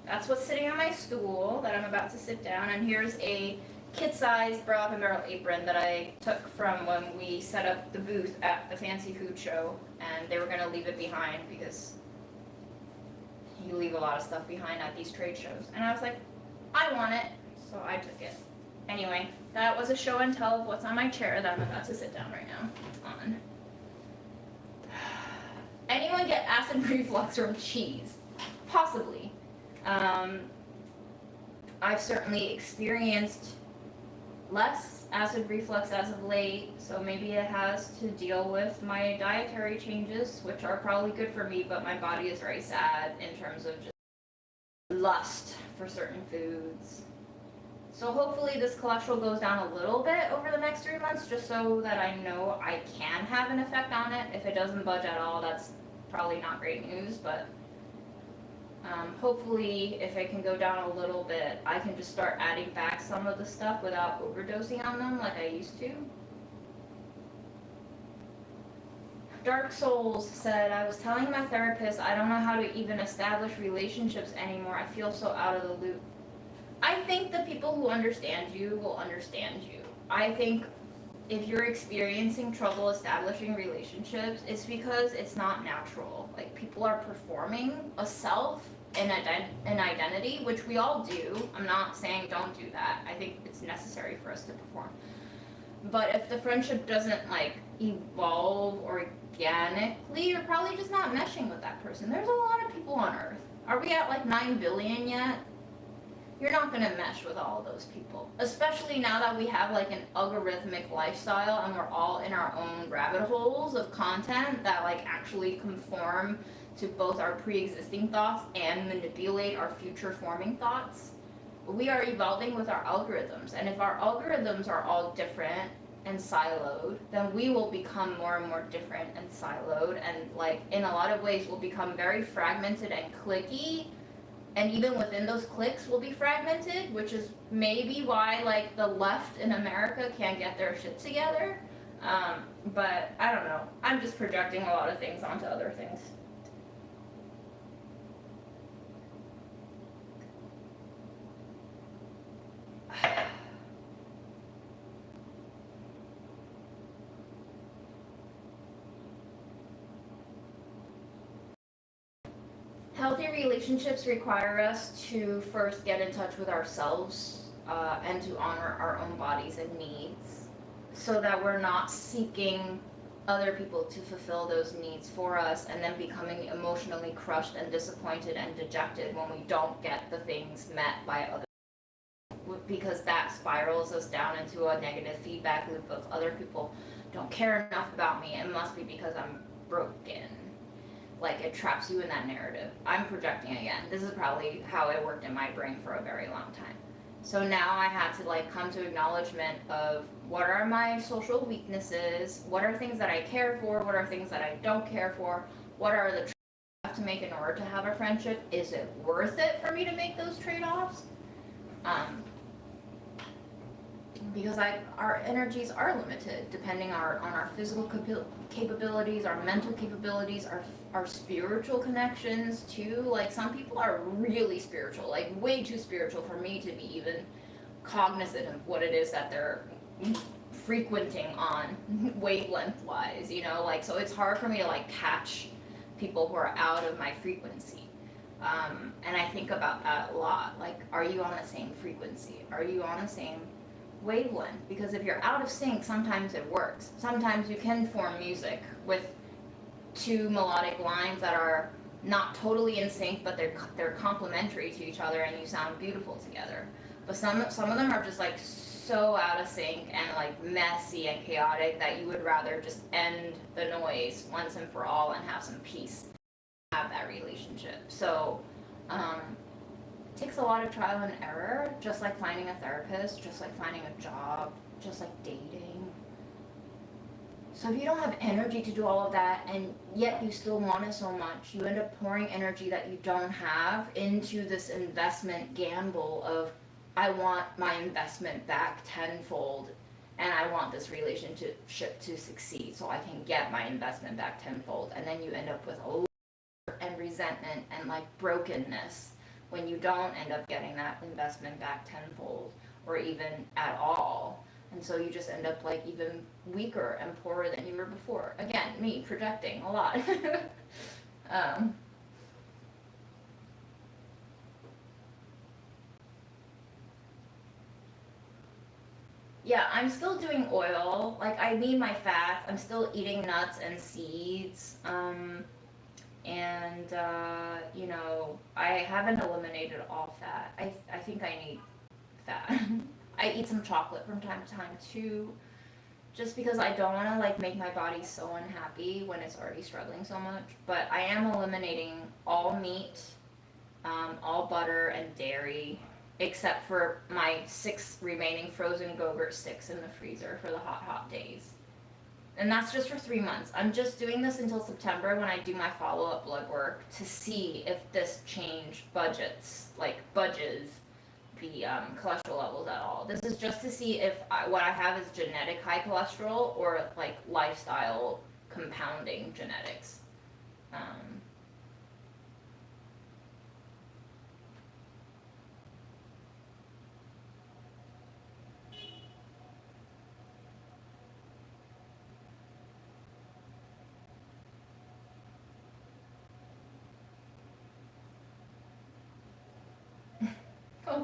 that's what's sitting on my stool that I'm about to sit down. And here's a kid-sized Broth and Barrel apron that I took from when we set up the booth at the fancy food show, and they were going to leave it behind because you leave a lot of stuff behind at these trade shows. And I was like, I want it, so I took it. Anyway, that was a show and tell of what's on my chair that I'm about to sit down right now on. Anyone get acid reflux from cheese? Possibly. I've certainly experienced less acid reflux as of late, so maybe it has to deal with my dietary changes, which are probably good for me, but my body is very sad in terms of just lust for certain foods. So hopefully this cholesterol goes down a little bit over the next 3 months, just so that I know I can have an effect on it. If it doesn't budge at all, that's probably not great news, but hopefully if it can go down a little bit, I can just start adding back some of the stuff without overdosing on them like I used to. Dark Souls said, I was telling my therapist I don't know how to even establish relationships anymore. I feel so out of the loop. I think the people who understand you will understand you. I think if you're experiencing trouble establishing relationships, it's because it's not natural. Like, people are performing a self and an identity, which we all do. I'm not saying don't do that. I think it's necessary for us to perform. But if the friendship doesn't like evolve organically, you're probably just not meshing with that person. There's a lot of people on Earth. Are we at like 9 billion yet? You're not gonna mesh with all of those people. Especially now that we have like an algorithmic lifestyle and we're all in our own rabbit holes of content that like actually conform to both our pre-existing thoughts and manipulate our future forming thoughts. We are evolving with our algorithms, and if our algorithms are all different and siloed, then we will become more and more different and siloed, and like in a lot of ways we'll become very fragmented and cliquey, and even within those cliques will be fragmented, which is maybe why like the left in America can't get their shit together. But I don't know, I'm just projecting a lot of things onto other things. Healthy relationships require us to first get in touch with ourselves and to honor our own bodies and needs, so that we're not seeking other people to fulfill those needs for us and then becoming emotionally crushed and disappointed and dejected when we don't get the things met by other people, because that spirals us down into a negative feedback loop of other people don't care enough about me, it must be because I'm broken. Like, it traps you in that narrative. I'm projecting again. This is probably how it worked in my brain for a very long time. So now I had to like come to acknowledgement of what are my social weaknesses, what are things that I care for, what are things that I don't care for, what are the trade-offs I have to make in order to have a friendship, is it worth it for me to make those trade-offs? Because our energies are limited depending on our physical capabilities, our mental capabilities, our spiritual connections too. Like, some people are really spiritual, like way too spiritual for me to be even cognizant of what it is that they're frequenting on wavelength wise, you know, like, so it's hard for me to like catch people who are out of my frequency. And I think about that a lot. Like, are you on the same frequency? Are you on the same wavelength? Because if you're out of sync, sometimes it works. Sometimes you can form music with two melodic lines that are not totally in sync, but they're complementary to each other and you sound beautiful together. But some of them are just like so out of sync and like messy and chaotic that you would rather just end the noise once and for all and have some peace, have that relationship. So it takes a lot of trial and error, just like finding a therapist, just like finding a job, just like dating. So if you don't have energy to do all of that, and yet you still want it so much, you end up pouring energy that you don't have into this investment gamble of, I want my investment back tenfold, and I want this relationship to succeed so I can get my investment back tenfold. And then you end up with a lot and resentment and like brokenness when you don't end up getting that investment back tenfold or even at all. And so you just end up like even weaker and poorer than you were before. Again, me projecting a lot. Yeah, I'm still doing oil. Like, I need my fats. I'm still eating nuts and seeds. And you know, I haven't eliminated all fat. I think I need fat. I eat some chocolate from time to time too, just because I don't want to like make my body so unhappy when it's already struggling so much. But I am eliminating all meat, all butter and dairy, except for my 6 remaining frozen Go-Gurt sticks in the freezer for the hot days. And that's just for 3 months. I'm just doing this until September when I do my follow-up blood work to see if this change budgets the cholesterol levels at all. This is just to see if what I have is genetic high cholesterol or like lifestyle compounding genetics.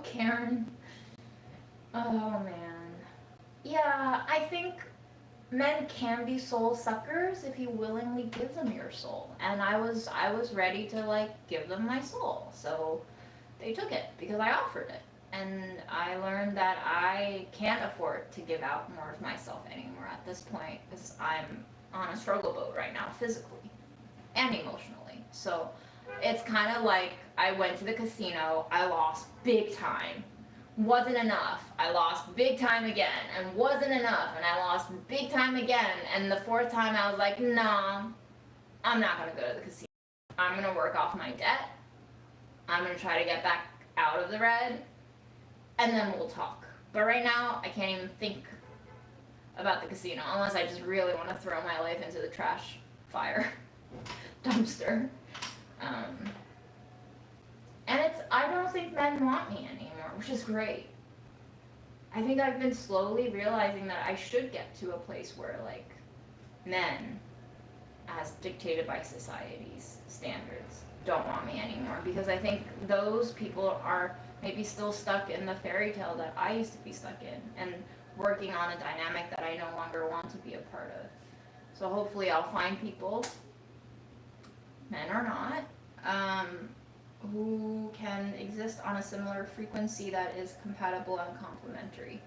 Karen. Oh man. Yeah, I think men can be soul suckers if you willingly give them your soul. And I was ready to like give them my soul. So they took it because I offered it. And I learned that I can't afford to give out more of myself anymore at this point because I'm on a struggle boat right now, physically and emotionally. So it's kind of like I went to the casino, I lost big time, wasn't enough, I lost big time again, and wasn't enough, and I lost big time again, and the fourth time I was like, nah, I'm not gonna go to the casino. I'm gonna work off my debt, I'm gonna try to get back out of the red, and then we'll talk. But right now, I can't even think about the casino unless I just really want to throw my life into the trash fire dumpster. And I don't think men want me anymore, which is great. I think I've been slowly realizing that I should get to a place where like men, as dictated by society's standards, don't want me anymore, because I think those people are maybe still stuck in the fairy tale that I used to be stuck in and working on a dynamic that I no longer want to be a part of. So hopefully I'll find people, men or not, who can exist on a similar frequency that is compatible and complementary.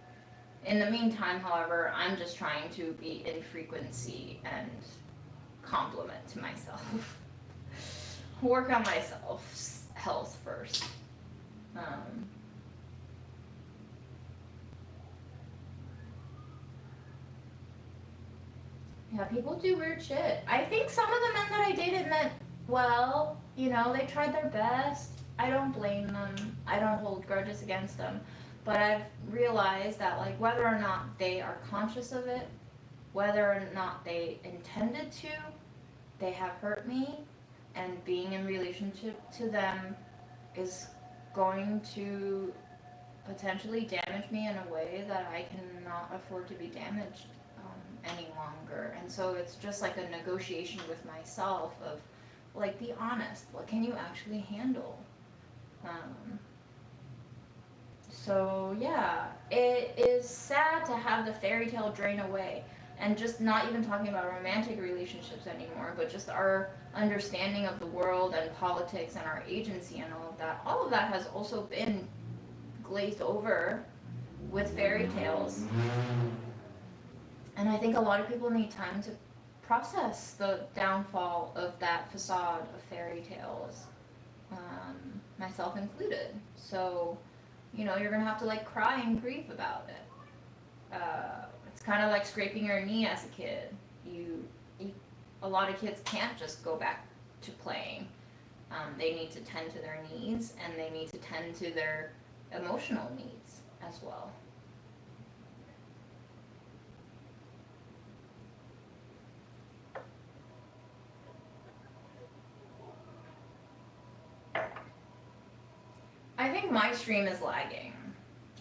In the meantime, however, I'm just trying to be in frequency and complement to myself. Work on myself, health first. Yeah, people do weird shit. I think some of the men that I dated meant well, you know, they tried their best. I don't blame them. I don't hold grudges against them. But I've realized that, like, whether or not they are conscious of it, whether or not they intended to, they have hurt me, and being in relationship to them is going to potentially damage me in a way that I cannot afford to be damaged any longer. And so it's just like a negotiation with myself of, like, be honest. What can you actually handle? So yeah, it is sad to have the fairy tale drain away, and just not even talking about romantic relationships anymore, but just our understanding of the world and politics and our agency and all of that. All of that has also been glazed over with fairy tales. And I think a lot of people need time to process the downfall of that facade of fairy tales, myself included. So, you know, you're gonna have to like cry and grieve about it. It's kind of like scraping your knee as a kid. A lot of kids can't just go back to playing. They need to tend to their needs, and they need to tend to their emotional needs as well. I think my stream is lagging.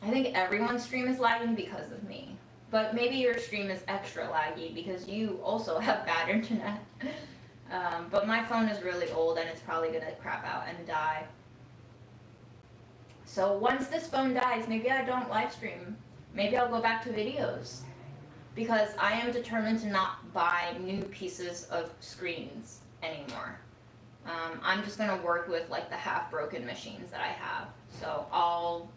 I think everyone's stream is lagging because of me. But maybe your stream is extra laggy because you also have bad internet. But my phone is really old and it's probably gonna crap out and die. So once this phone dies, maybe I don't live stream. Maybe I'll go back to videos. Because I am determined to not buy new pieces of screens anymore. I'm just gonna work with like the half-broken machines that I have. So I'll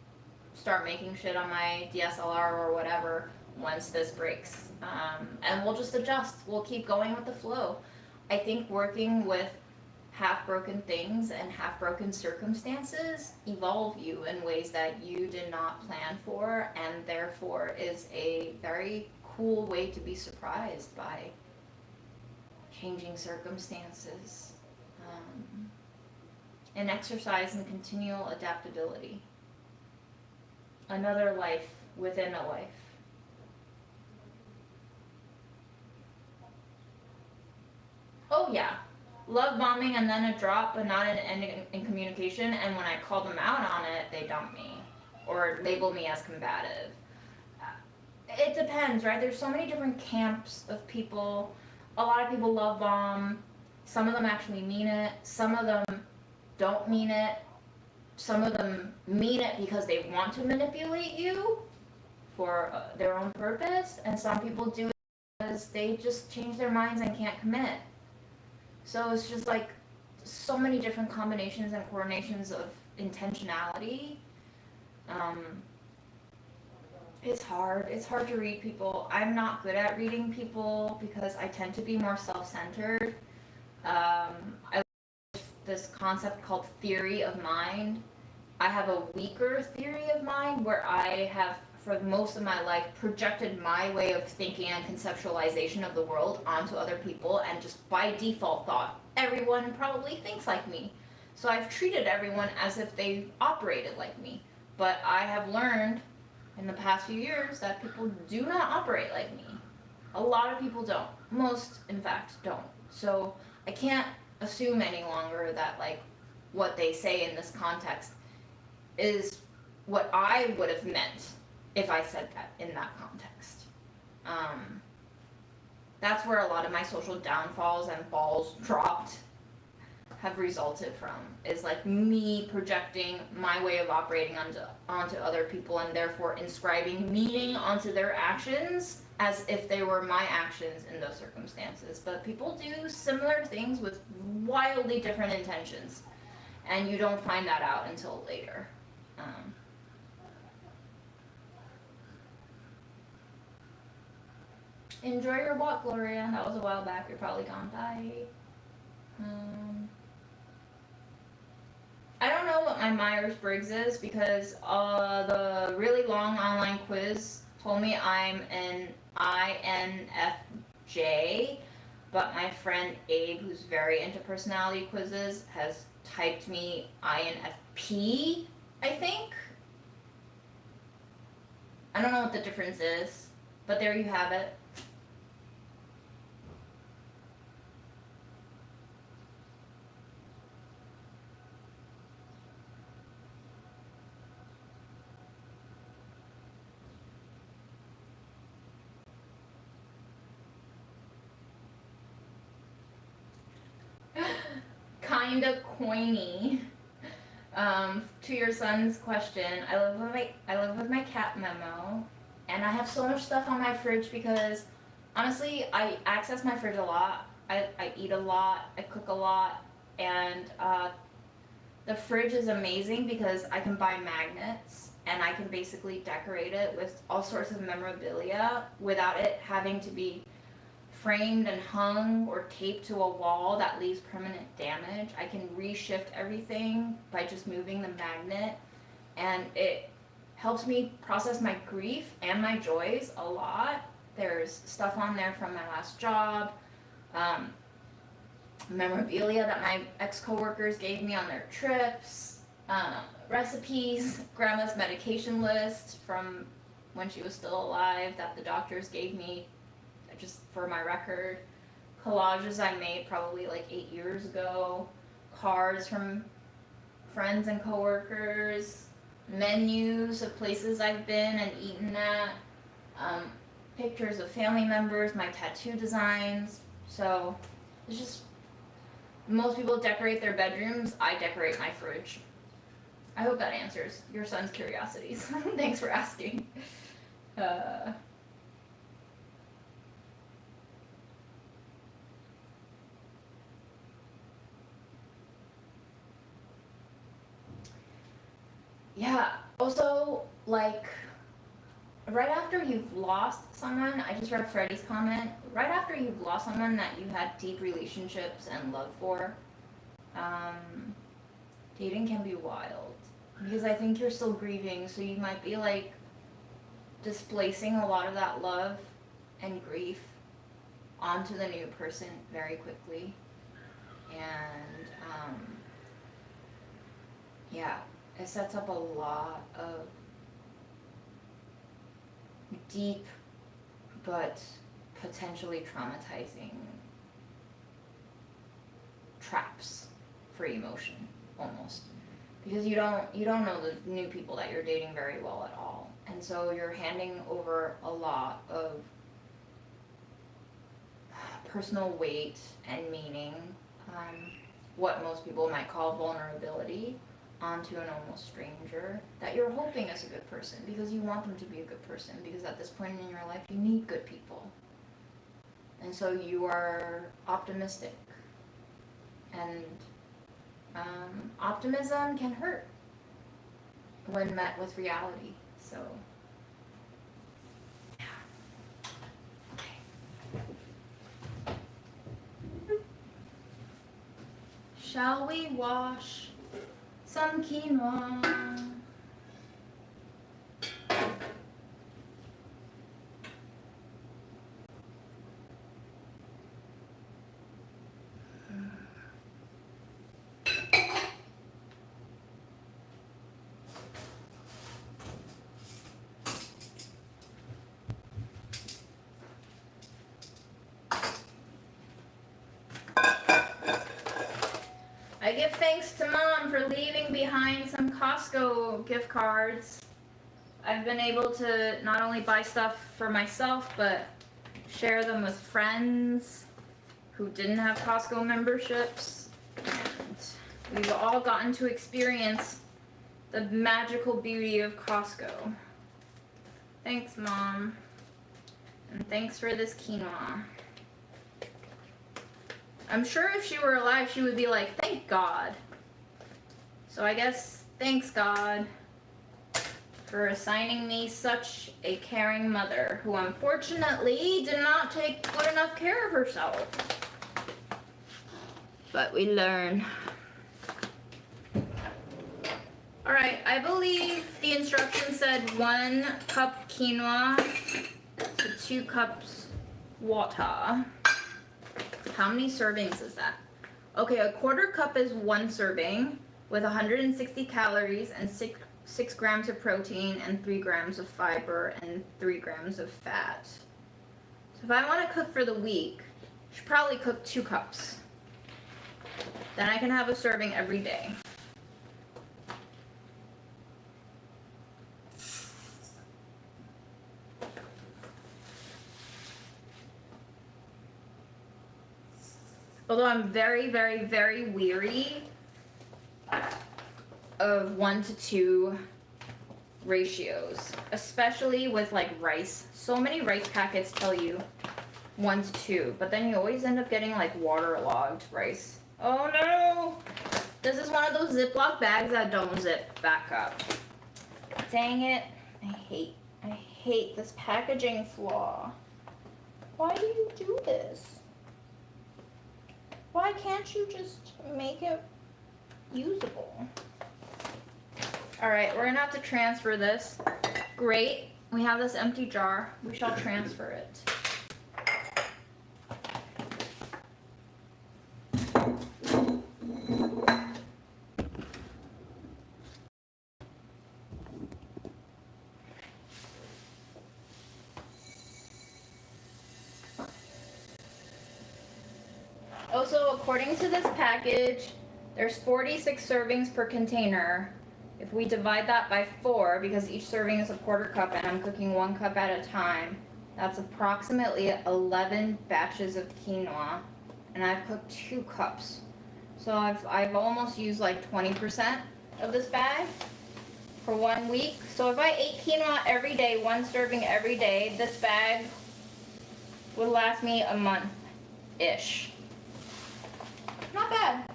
start making shit on my DSLR or whatever once this breaks. And we'll just adjust. We'll keep going with the flow. I think working with half-broken things and half-broken circumstances evolve you in ways that you did not plan for, and therefore is a very cool way to be surprised by changing circumstances. An exercise in continual adaptability. Another life within a life. Oh yeah, love bombing and then a drop, but not an end in communication, and when I call them out on it, they dump me or label me as combative. It depends, right? There's so many different camps of people. A lot of people love bomb. Some of them actually mean it. Some of them don't mean it. some of them mean it because they want to manipulate you for their own purpose, and some people do it because they just change their minds and can't commit. So it's just like so many different combinations and coordinations of intentionality. It's hard. It's hard to read people. I'm not good at reading people because I tend to be more self-centered. I love this concept called theory of mind. I have a weaker theory of mind where I have, for most of my life, projected my way of thinking and conceptualization of the world onto other people, and just by default thought, everyone probably thinks like me. So I've treated everyone as if they operated like me. But I have learned in the past few years that people do not operate like me. A lot of people don't. Most, in fact, don't. So I can't assume any longer that like what they say in this context is what I would have meant if I said that in that context. That's where a lot of my social downfalls and balls dropped have resulted from, is like me projecting my way of operating onto other people, and therefore inscribing meaning onto their actions as if they were my actions in those circumstances. But people do similar things with wildly different intentions, and you don't find that out until later. Enjoy your walk, Gloria. That was a while back. You're probably gone. Bye. I don't know what my Myers-Briggs is because the really long online quiz told me I'm an INFJ, but my friend Abe, who's very into personality quizzes, has typed me INFP, I think. I don't know what the difference is, but there you have it. Kinda coiny. To your son's question, I live with my cat Memo, and I have so much stuff on my fridge because honestly, I access my fridge a lot. I eat a lot, I cook a lot, and the fridge is amazing because I can buy magnets and I can basically decorate it with all sorts of memorabilia without it having to be framed and hung or taped to a wall that leaves permanent damage. I can reshift everything by just moving the magnet, and it helps me process my grief and my joys a lot. There's stuff on there from my last job, memorabilia that my ex-coworkers gave me on their trips, recipes, grandma's medication list from when she was still alive that the doctors gave me just for my record, collages I made probably like 8 years ago, cards from friends and coworkers, menus of places I've been and eaten at, pictures of family members, my tattoo designs. So it's just, most people decorate their bedrooms, I decorate my fridge. I hope that answers your son's curiosities. Thanks for asking. Yeah, also, like, right after you've lost someone, I just read Freddie's comment, right after you've lost someone that you had deep relationships and love for, dating can be wild. Because I think you're still grieving, so you might be, like, displacing a lot of that love and grief onto the new person very quickly. And, yeah. It sets up a lot of deep but potentially traumatizing traps for emotion, almost, because you don't know the new people that you're dating very well at all, and so you're handing over a lot of personal weight and meaning, what most people might call vulnerability, onto an almost stranger that you're hoping is a good person because you want them to be a good person, because at this point in your life you need good people. And so you are optimistic. And optimism can hurt when met with reality. So, yeah. Okay. Shall we wash some quinoa? I give thanks to Mom for leaving behind some Costco gift cards. I've been able to not only buy stuff for myself, but share them with friends who didn't have Costco memberships. And we've all gotten to experience the magical beauty of Costco. Thanks, Mom. And thanks for this quinoa. I'm sure if she were alive, she would be like, thank God. So I guess, thanks God for assigning me such a caring mother who unfortunately did not take good enough care of herself. But we learn. Alright, I believe the instructions said 1 cup quinoa to 2 cups water. How many servings is that? Okay, a quarter cup is 1 serving with 160 calories and 6 grams of protein and 3 grams of fiber and 3 grams of fat. So if I want to cook for the week, I should probably cook 2 cups. Then I can have a serving every day. Although I'm very, very, very weary of 1 to 2 ratios, especially with like rice. So many rice packets tell you 1 to 2, but then you always end up getting like waterlogged rice. Oh no! This is one of those Ziploc bags that don't zip back up. Dang it. I hate this packaging flaw. Why do you do this? Why can't you just make it usable? Alright, we're gonna have to transfer this. Great, we have this empty jar. We shall transfer it. Also, according to this package, there's 46 servings per container. If we divide that by 4, because each serving is a quarter cup and I'm cooking 1 cup at a time, that's approximately 11 batches of quinoa, and I've cooked 2 cups. So I've almost used like 20% of this bag for 1 week. So if I ate quinoa every day, 1 serving every day, this bag would last me a month-ish. Not bad.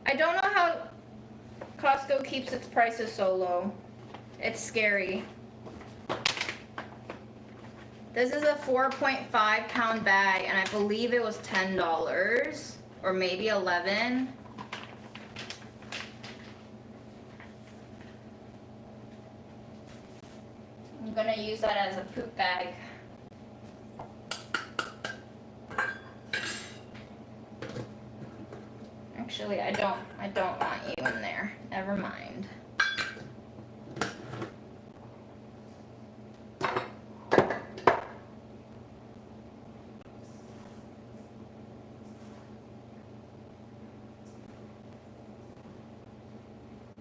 I don't know how Costco keeps its prices so low. It's scary. This is a 4.5 pound bag, and I believe it was $10 or maybe $11. I'm gonna use that as a poop bag. Actually, I don't want you in there. Never mind.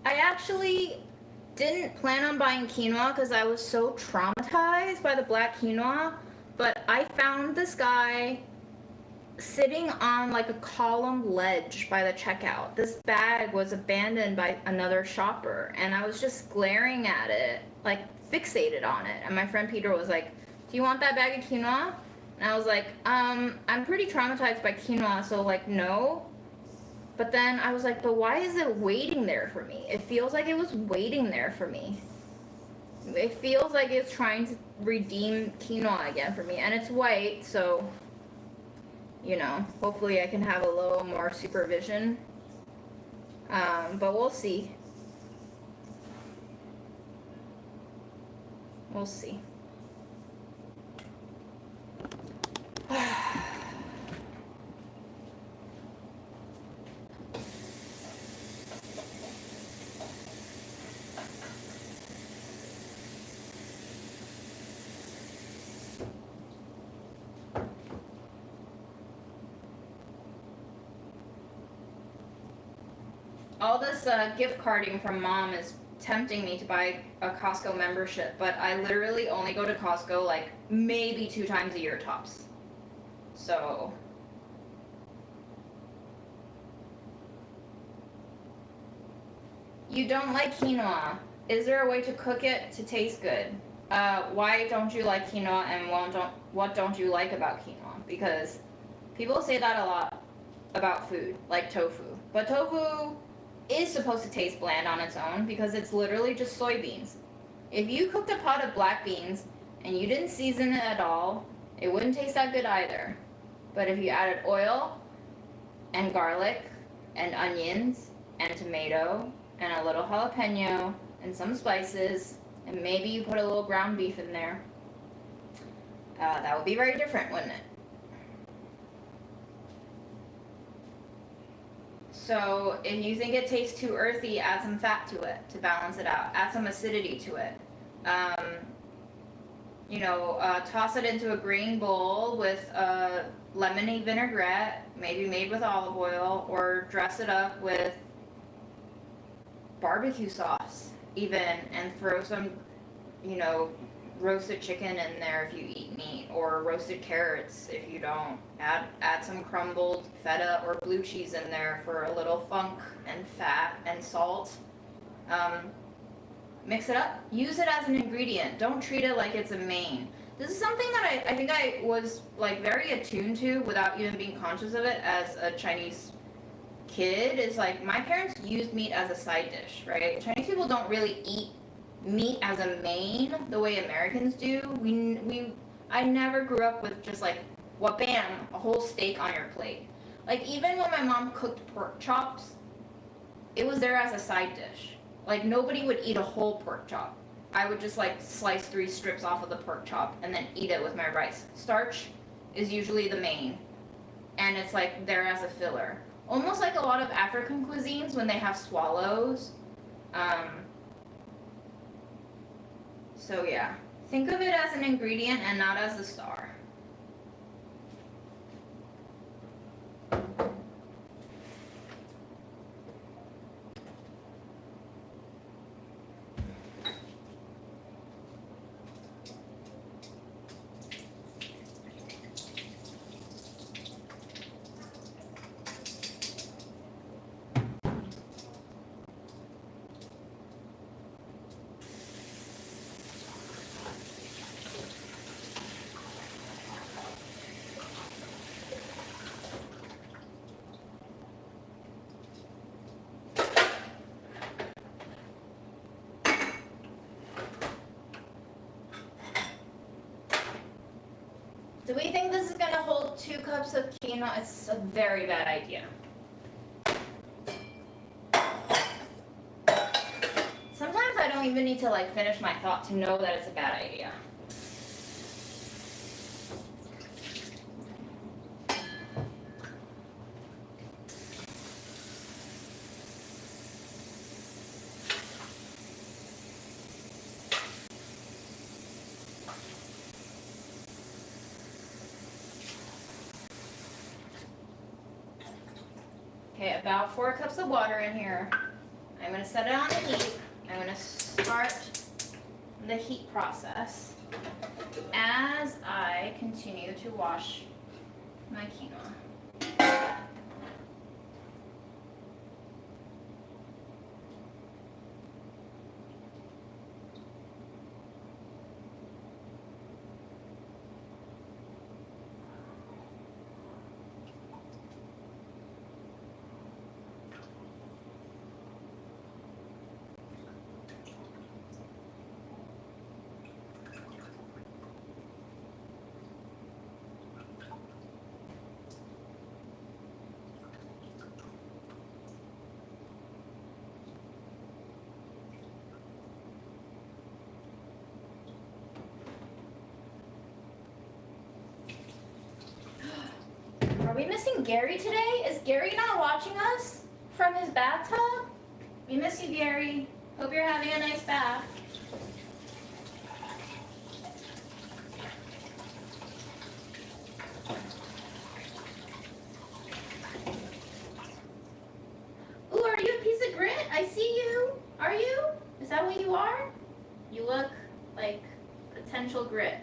I actually didn't plan on buying quinoa because I was so traumatized by the black quinoa. But I found this guy sitting on like a column ledge by the checkout. This bag was abandoned by another shopper, and I was just glaring at it, like fixated on it. And my friend Peter was like, "Do you want that bag of quinoa?" And I was like, I'm pretty traumatized by quinoa, so like, no. But then I was like, but why is it waiting there for me? It feels like it was waiting there for me. It feels like it's trying to redeem quinoa again for me. And it's white, so, you know, hopefully I can have a little more supervision. But we'll see. We'll see. All this gift carding from mom is tempting me to buy a Costco membership, but I literally only go to Costco like maybe 2 times a year tops. So you don't like quinoa. Is there a way to cook it to taste good? Why don't you like quinoa, and what don't you like about quinoa? Because people say that a lot about food, like tofu. But tofu is supposed to taste bland on its own because it's literally just soybeans. If you cooked a pot of black beans and you didn't season it at all, it wouldn't taste that good either. But if you added oil and garlic and onions and tomato and a little jalapeno and some spices, and maybe you put a little ground beef in there, that would be very different, wouldn't it? So if you think it tastes too earthy, add some fat to it to balance it out. Add some acidity to it. Toss it into a green bowl with a lemony vinaigrette, maybe made with olive oil, or dress it up with barbecue sauce even, and throw some, roasted chicken in there if you eat meat, or roasted carrots if you don't. Add some crumbled feta or blue cheese in there for a little funk and fat and salt. Mix it up. Use it as an ingredient. Don't treat it like it's a main. This is something that I think I was like very attuned to without even being conscious of it as a Chinese kid. Is like my parents used meat as a side dish, right? Chinese people don't really eat meat as a main the way Americans do. I never grew up with just like, bam, a whole steak on your plate. Like even when my mom cooked pork chops, it was there as a side dish. Like nobody would eat a whole pork chop. I would just like slice 3 strips off of the pork chop and then eat it with my rice. Starch is usually the main, and it's like there as a filler. Almost like a lot of African cuisines when they have swallows. So yeah, think of it as an ingredient and not as the star. Do we think this is going to hold 2 cups of quinoa? It's a very bad idea. Sometimes I don't even need to like finish my thought to know that it's a bad idea. Okay, about 4 cups of water in here. I'm going to set it on the heat. I'm going to start the heat process. as I continue to wash my quinoa. Are we missing Gary today? Is Gary not watching us from his bathtub? We miss you, Gary. Hope you're having a nice bath. Ooh, are you a piece of grit? I see you. Are you? Is that what you are? You look like potential grit.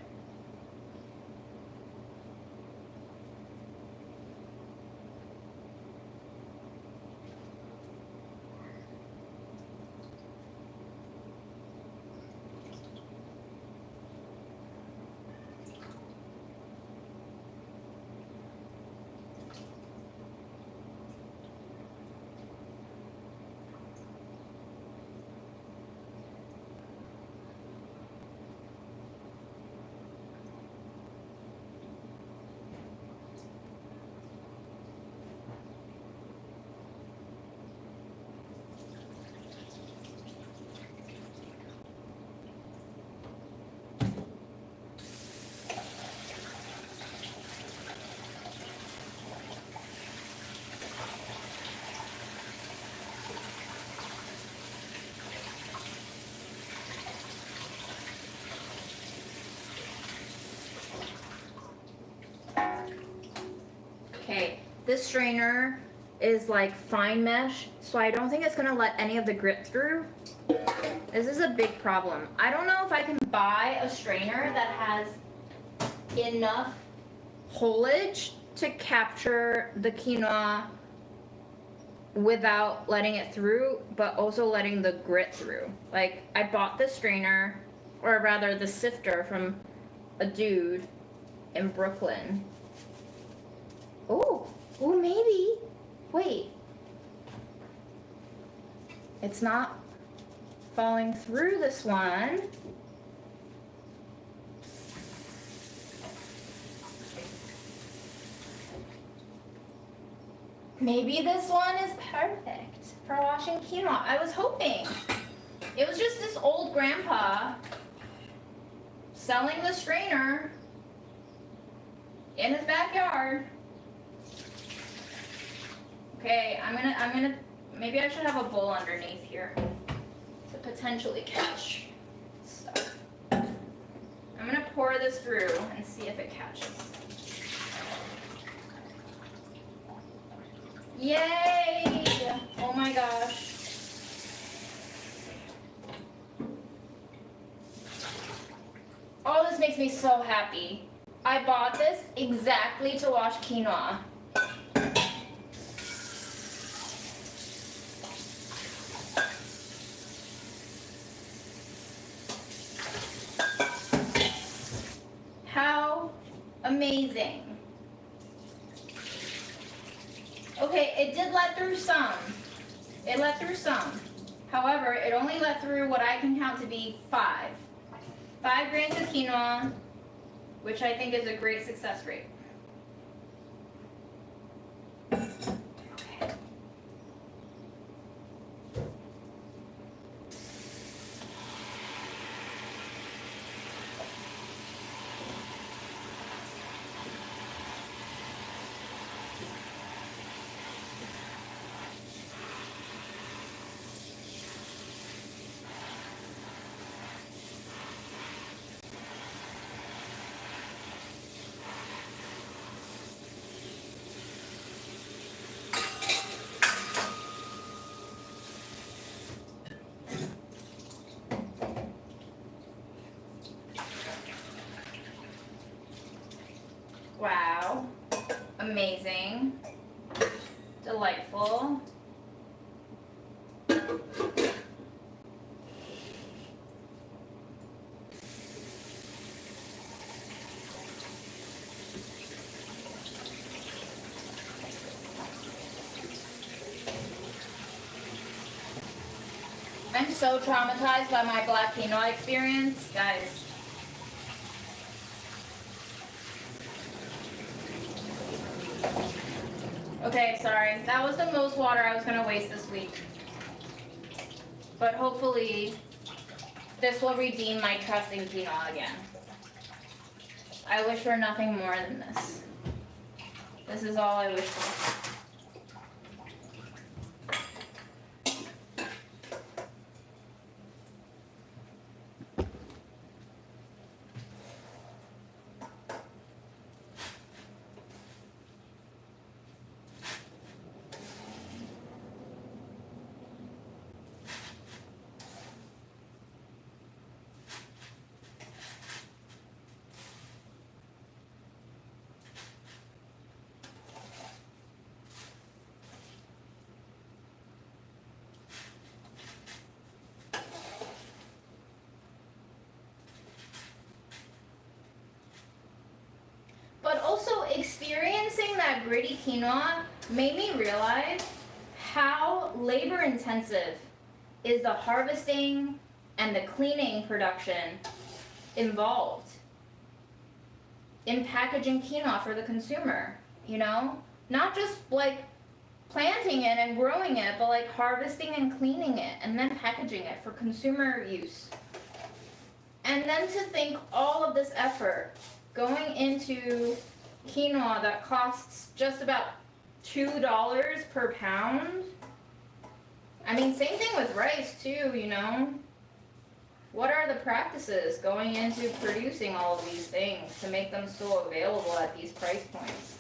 Okay, this strainer is like fine mesh, so I don't think it's gonna let any of the grit through. This is a big problem. I don't know if I can buy a strainer that has enough holage to capture the quinoa without letting it through, but also letting the grit through. Like, I bought this strainer, or rather the sifter from a dude in Brooklyn. Oh, maybe. Wait. It's not falling through this one. Maybe this one is perfect for washing quinoa. I was hoping. It was just this old grandpa selling the strainer in his backyard. Okay, I'm gonna, maybe I should have a bowl underneath here to potentially catch stuff. I'm gonna pour this through and see if it catches. Yay! Oh my gosh. Oh, this makes me so happy. I bought this exactly to wash quinoa. How amazing. Okay, it did let through some. It let through some. However, it only let through what I can count to be 5. 5 grains of quinoa, which I think is a great success rate. refreshing, delightful. I'm so traumatized by my black quinoa experience, guys. Okay, sorry. That was the most water I was gonna waste this week. But hopefully, this will redeem my trust in quinoa again. I wish for nothing more than this. This is all I wish for. But also experiencing that gritty quinoa made me realize how labor intensive is the harvesting and the cleaning production involved in packaging quinoa for the consumer, you know? Not just like planting it and growing it, but like harvesting and cleaning it and then packaging it for consumer use. And then to think all of this effort going into quinoa that costs just about $2 per pound. I mean, same thing with rice too, you know? What are the practices going into producing all of these things to make them so available at these price points?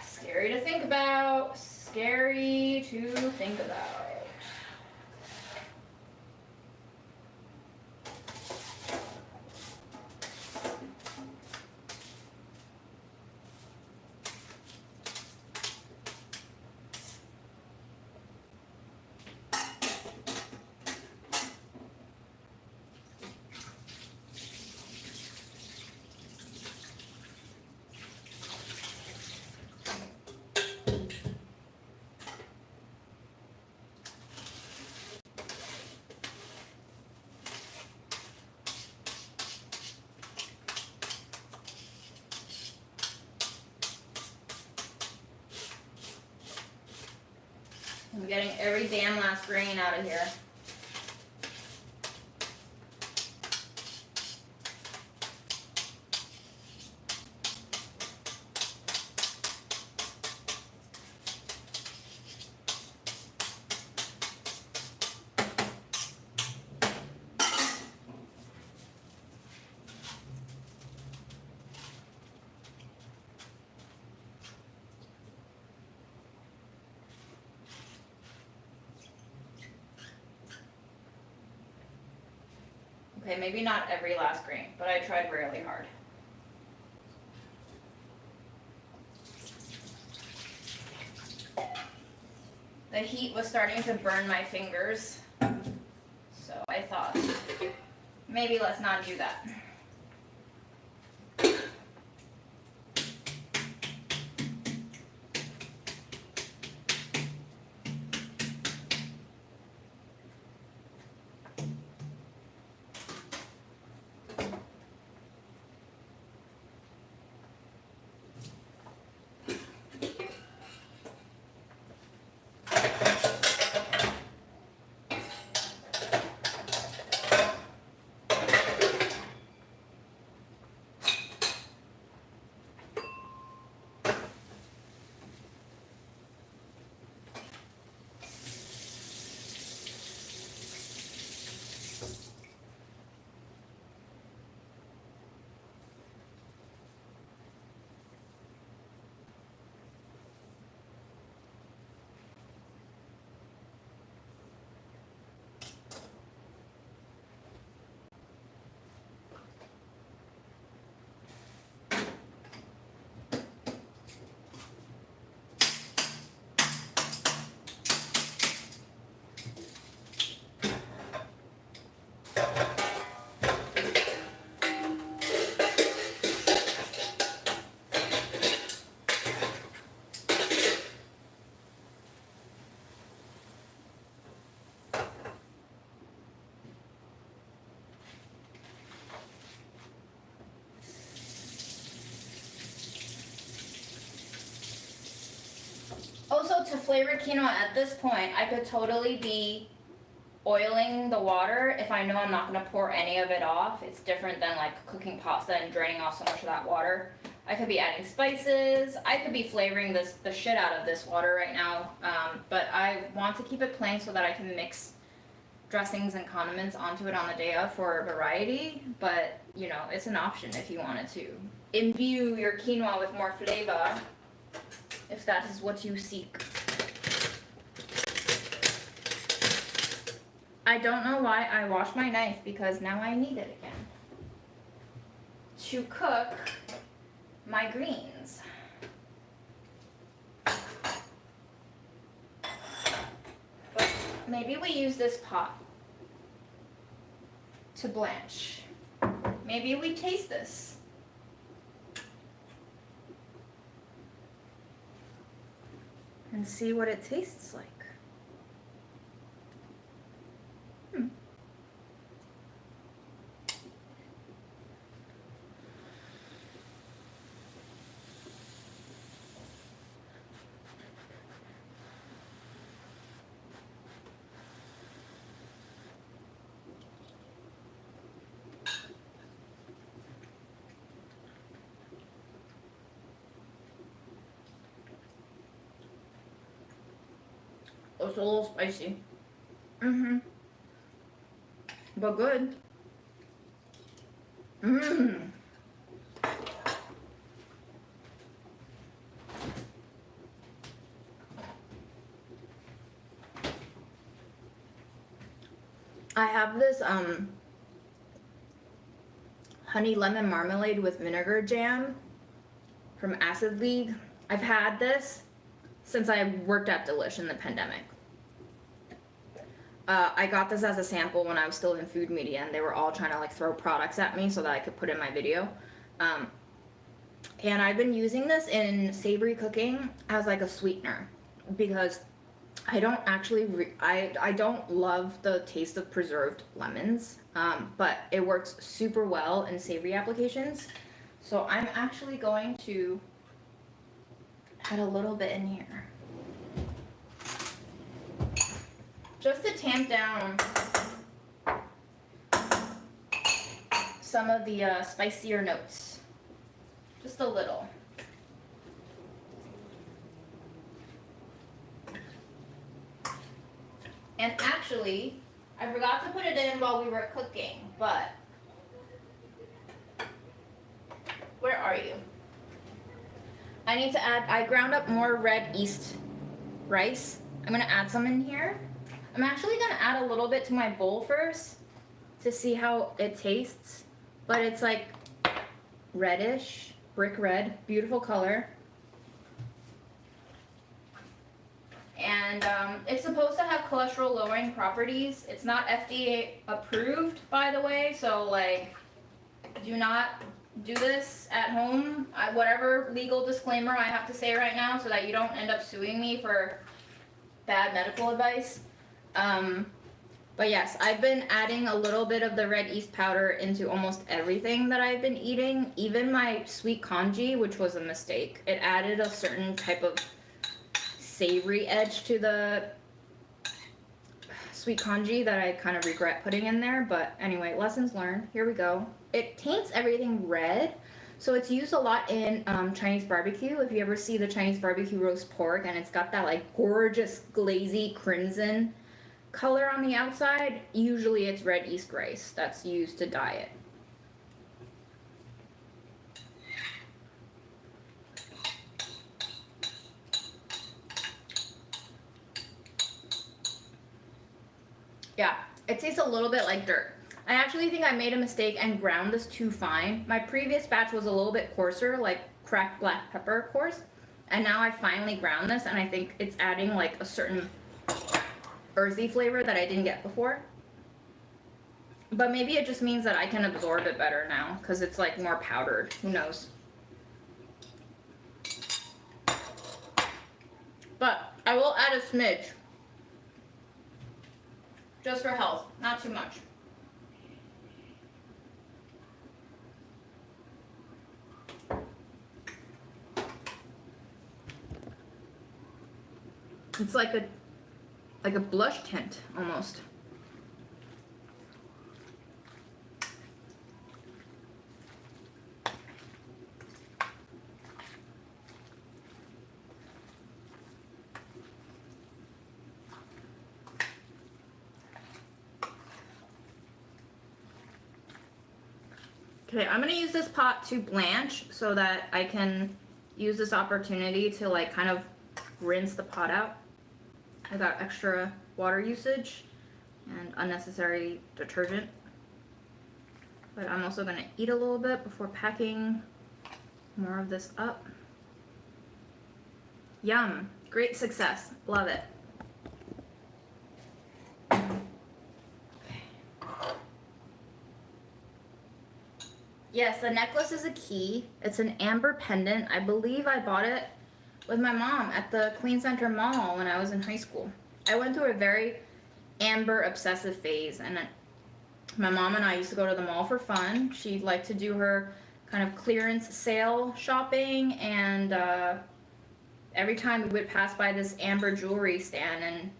Scary to think about. Scary to think about. I'm getting every damn last grain out of here. Okay, maybe not every last grain, but I tried really hard. The heat was starting to burn my fingers, so I thought, maybe let's not do that. Also, to flavor quinoa at this point, I could totally be oiling the water if I know I'm not going to pour any of it off. It's different than like cooking pasta and draining off so much of that water. I could be adding spices. I could be flavoring the shit out of this water right now. But I want to keep it plain so that I can mix dressings and condiments onto it on the day of for variety. But, you know, it's an option if you wanted to imbue your quinoa with more flavor, if that is what you seek. I don't know why I washed my knife, because now I need it again to cook my greens. But maybe we use this pot to blanch. Maybe we taste this. And see what it tastes like. It's a little spicy. But good. I have this honey lemon marmalade with vinegar jam from Acid League. I've had this since I worked at Delish in the pandemic. I got this as a sample when I was still in food media, and they were all trying to like throw products at me so that I could put in my video. And I've been using this in savory cooking as like a sweetener, because I don't actually, I don't love the taste of preserved lemons, but it works super well in savory applications. So I'm actually going to add a little bit in here, just to tamp down some of the spicier notes, just a little. And actually, I forgot to put it in while we were cooking, but where are you? I need to add, I ground up more red yeast rice. I'm gonna add some in here. I'm actually gonna add a little bit to my bowl first to see how it tastes, but it's like reddish, brick red, beautiful color. And it's supposed to have cholesterol lowering properties. It's not FDA approved, by the way, so like, do not do this at home. Whatever legal disclaimer I have to say right now so that you don't end up suing me for bad medical advice. But yes, I've been adding a little bit of the red yeast powder into almost everything that I've been eating. Even my sweet congee, which was a mistake. It added a certain type of savory edge to the sweet congee that I kind of regret putting in there. But anyway, lessons learned. Here we go. It taints everything red. So it's used a lot in Chinese barbecue. If you ever see the Chinese barbecue roast pork and it's got that like gorgeous glazy crimson color on the outside, usually it's red yeast rice that's used to dye it. Yeah, it tastes a little bit like dirt. I actually think I made a mistake and ground this too fine. My previous batch was a little bit coarser, like cracked black pepper coarse, and now I finally ground this, and I think it's adding like a certain earthy flavor that I didn't get before. But maybe it just means that I can absorb it better now because it's like more powdered. Who knows? But I will add a smidge just for health, not too much. It's like a blush tint almost. Okay, I'm gonna use this pot to blanch so that I can use this opportunity to like kind of rinse the pot out. I got extra water usage and unnecessary detergent. But I'm also gonna eat a little bit before packing more of this up. Yum, great success, love it. Yes, the necklace is a key. It's an amber pendant. I believe I bought it with my mom at the Queen Center Mall when I was in high school. I went through a very amber obsessive phase, and my mom and I used to go to the mall for fun. She'd like to do her kind of clearance sale shopping, and every time we would pass by this amber jewelry stand, and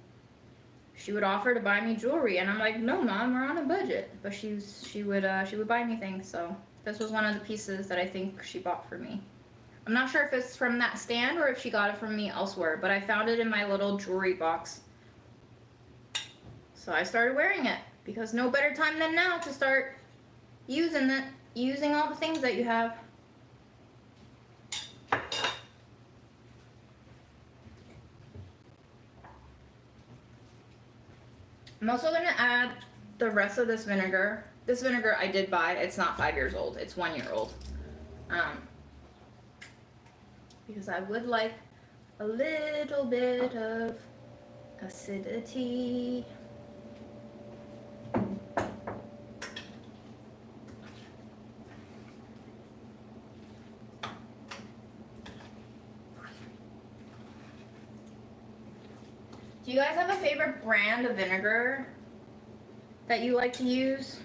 she would offer to buy me jewelry, and I'm like, no, Mom, we're on a budget. But she would buy me things, so this was one of the pieces that I think she bought for me. I'm not sure if it's from that stand or if she got it from me elsewhere, but I found it in my little jewelry box. So I started wearing it, because no better time than now to start using all the things that you have. I'm also gonna add the rest of this vinegar. This vinegar I did buy, it's not 5 years old, it's 1 year old. Because I would like a little bit of acidity. Do you guys have a favorite brand of vinegar that you like to use?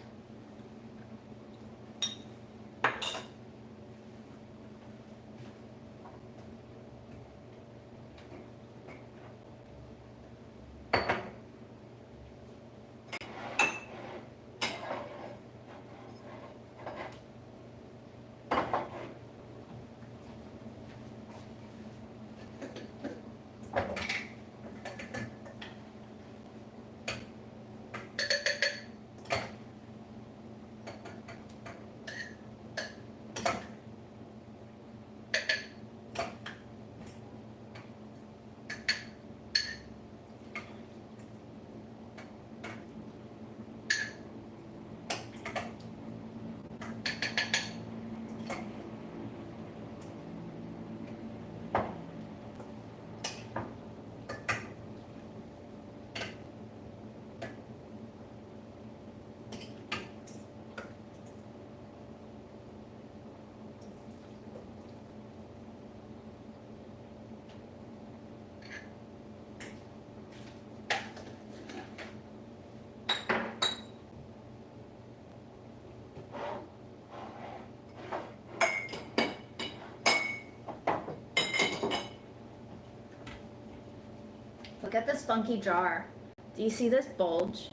Look at this funky jar. Do you see this bulge?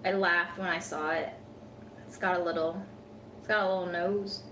I laughed when I saw it. It's got a little nose.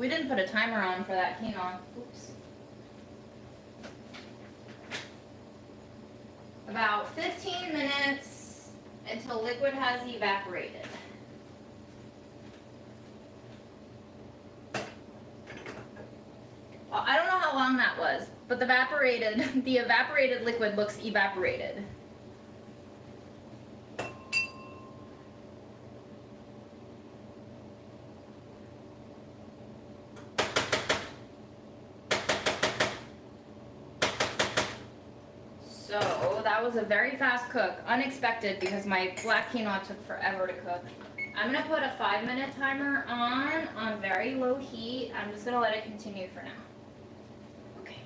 We didn't put a timer on for that quinoa. Oops. About 15 minutes until liquid has evaporated. Well, I don't know how long that was, but the evaporated liquid looks evaporated. So that was a very fast cook, unexpected because my black quinoa took forever to cook. I'm gonna put a 5-minute timer on very low heat. I'm just gonna let it continue for now. Okay.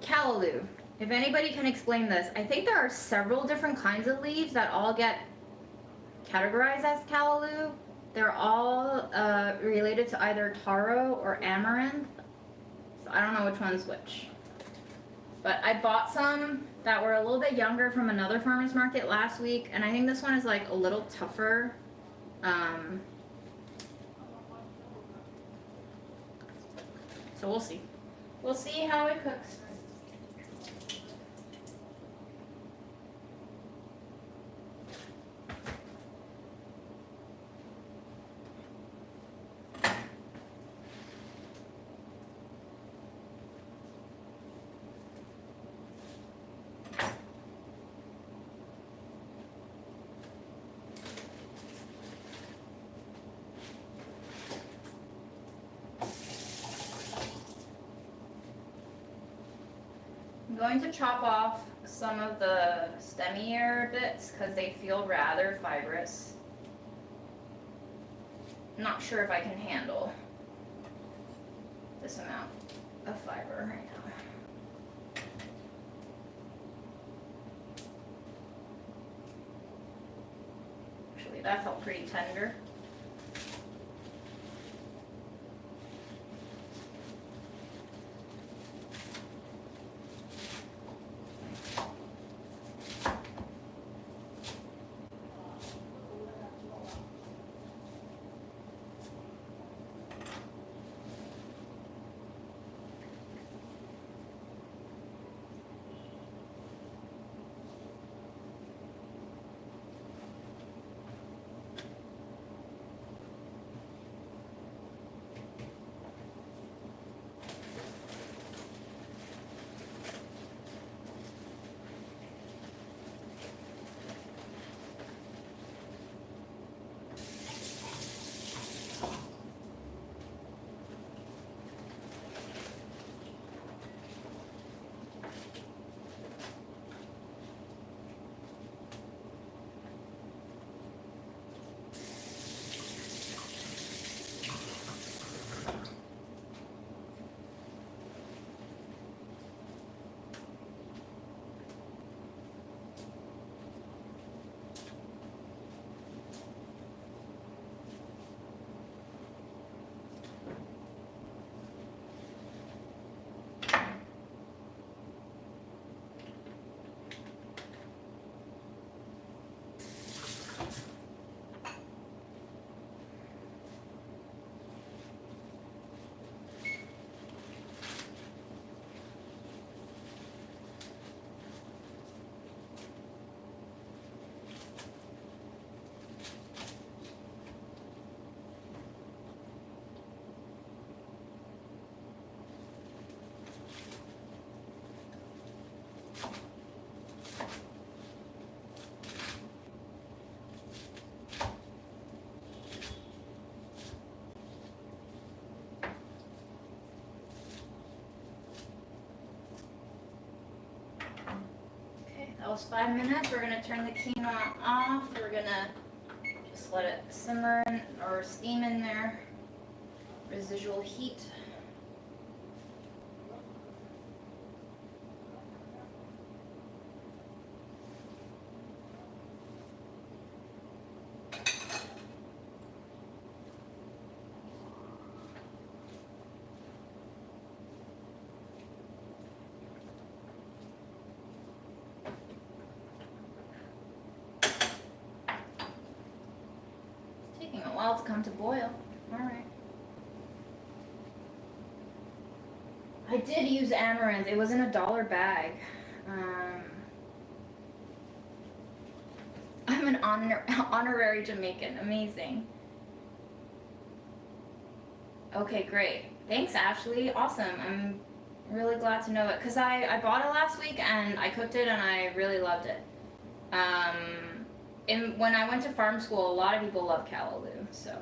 Callaloo. If anybody can explain this, I think there are several different kinds of leaves that all get categorized as callaloo. They're all related to either taro or amaranth. So I don't know which one's which. But I bought some that were a little bit younger from another farmer's market last week, and I think this one is like a little tougher. So we'll see. We'll see how it cooks. I'm going to chop off some of the stemmier bits because they feel rather fibrous. I'm not sure if I can handle this amount of fiber right now. Actually, that felt pretty tender. almost 5 minutes. We're gonna turn the quinoa off. We're gonna just let it simmer or steam in there. Residual heat. Taking a while to come to boil. Alright. I did use amaranth. It was in a $1 bag. I'm an honorary Jamaican. Amazing. Okay, great. Thanks, Ashley. Awesome. I'm really glad to know it. Because I bought it last week and I cooked it and I really loved it. When I went to farm school, a lot of people love callaloo, so.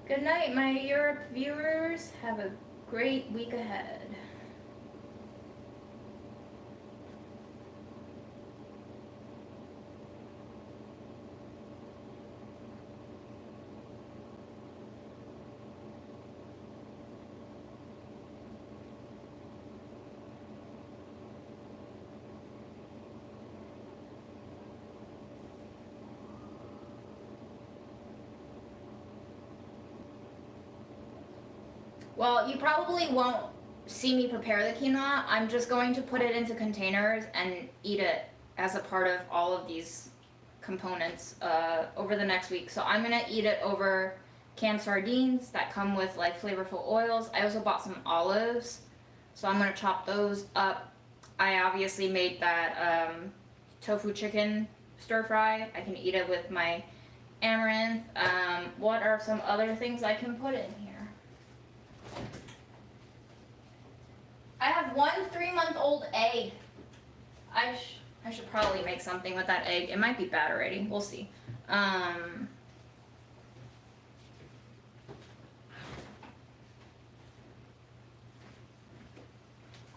Good night, my Europe viewers. Have a great week ahead. Well, you probably won't see me prepare the quinoa. I'm just going to put it into containers and eat it as a part of all of these components over the next week. So I'm gonna eat it over canned sardines that come with like flavorful oils. I also bought some olives, so I'm gonna chop those up. I obviously made that tofu chicken stir fry. I can eat it with my amaranth. What are some other things I can put in here? I have one 3-month-old egg. I should probably make something with that egg. It might be bad already. We'll see. I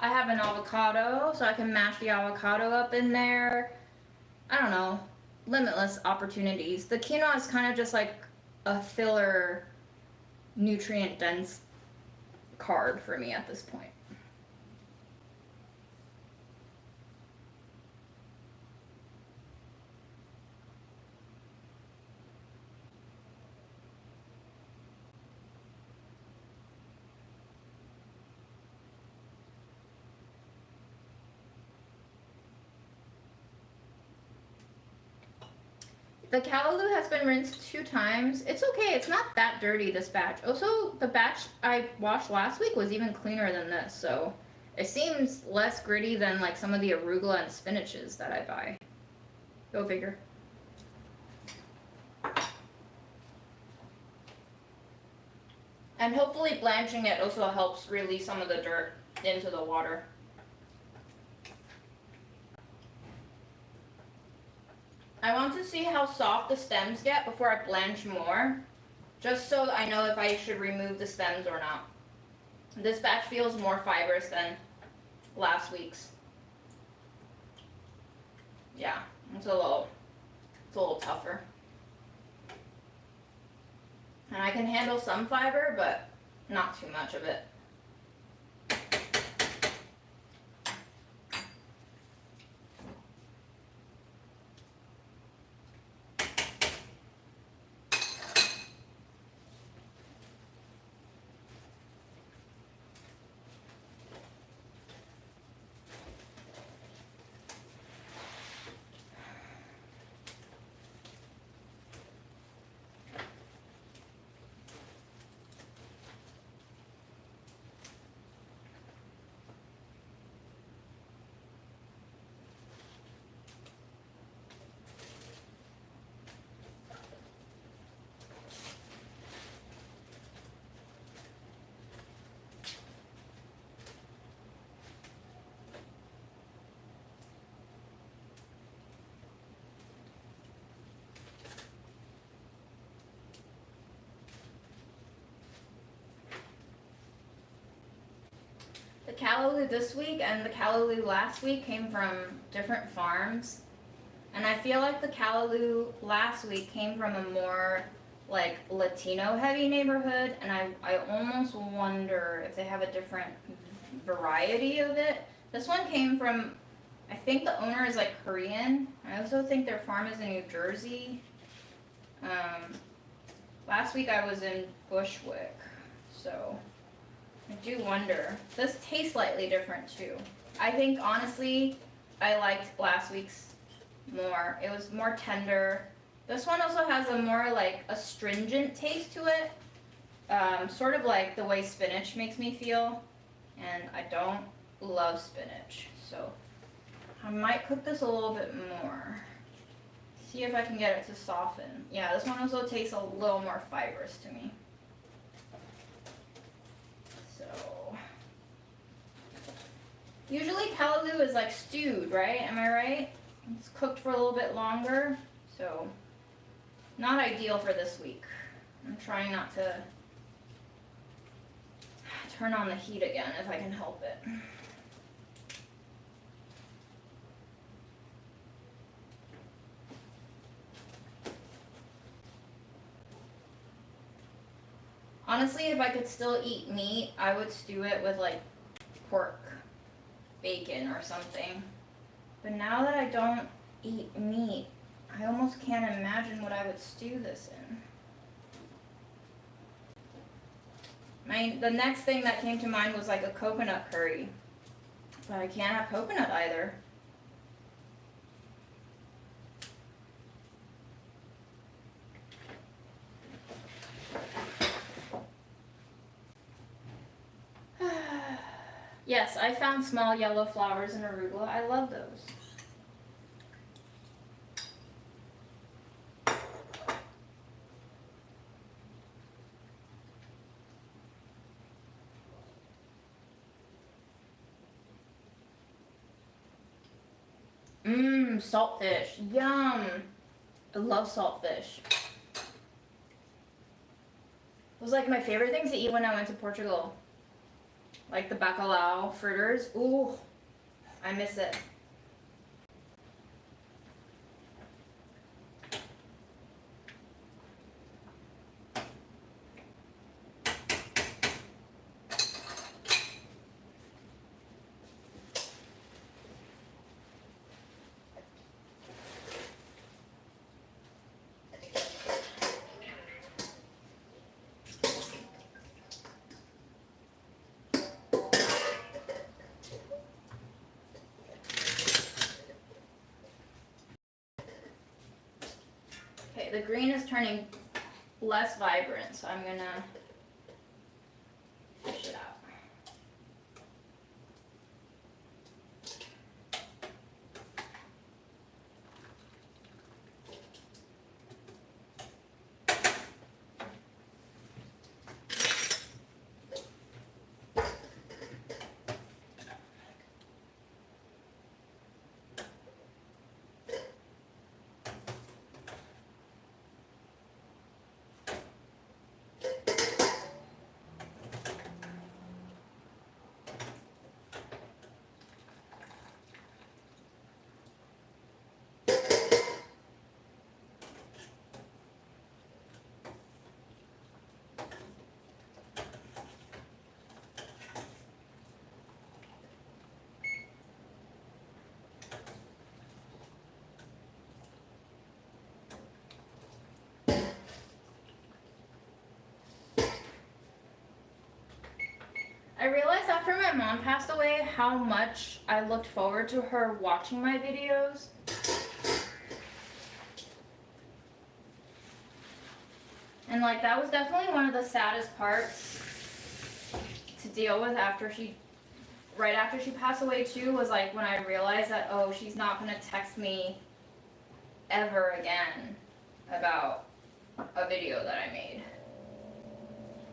have an avocado, so I can mash the avocado up in there. I don't know. Limitless opportunities. The quinoa is kind of just like a filler, nutrient-dense carb for me at this point. The callaloo has been rinsed 2 times. It's okay, it's not that dirty, this batch. Also, the batch I washed last week was even cleaner than this, so it seems less gritty than like some of the arugula and spinaches that I buy. Go figure. And hopefully blanching it also helps release some of the dirt into the water. I want to see how soft the stems get before I blanch more, just so I know if I should remove the stems or not. This batch feels more fibrous than last week's. Yeah, it's a little tougher. And I can handle some fiber, but not too much of it. callaloo this week and the callaloo last week came from different farms. And I feel like the callaloo last week came from a more like Latino heavy neighborhood, and I almost wonder if they have a different variety of it. This one came from, I think the owner is like Korean. I also think their farm is in New Jersey. Last week I was in Bushwick, so I do wonder. This tastes slightly different too. I think honestly, I liked last week's more. It was more tender. This one also has a more like astringent taste to it. Sort of like the way spinach makes me feel. And I don't love spinach, so I might cook this a little bit more. See if I can get it to soften. Yeah, this one also tastes a little more fibrous to me. So, usually callaloo is like stewed, right? Am I right? It's cooked for a little bit longer, so not ideal for this week. I'm trying not to turn on the heat again if I can help it. Honestly, if I could still eat meat, I would stew it with like pork, bacon or something. But now that I don't eat meat, I almost can't imagine what I would stew this in. The next thing that came to mind was like a coconut curry. But I can't have coconut either. Yes, I found small yellow flowers in arugula. I love those. Saltfish. Yum. I love saltfish. It was like my favorite thing to eat when I went to Portugal. Like the bacalhau fritters. Ooh, I miss it. Okay, the green is turning less vibrant, so I'm gonna fish it out. I realized after my mom passed away how much I looked forward to her watching my videos. And like that was definitely one of the saddest parts to deal with right after she passed away too, was like when I realized that, oh, she's not gonna text me ever again about a video that I made.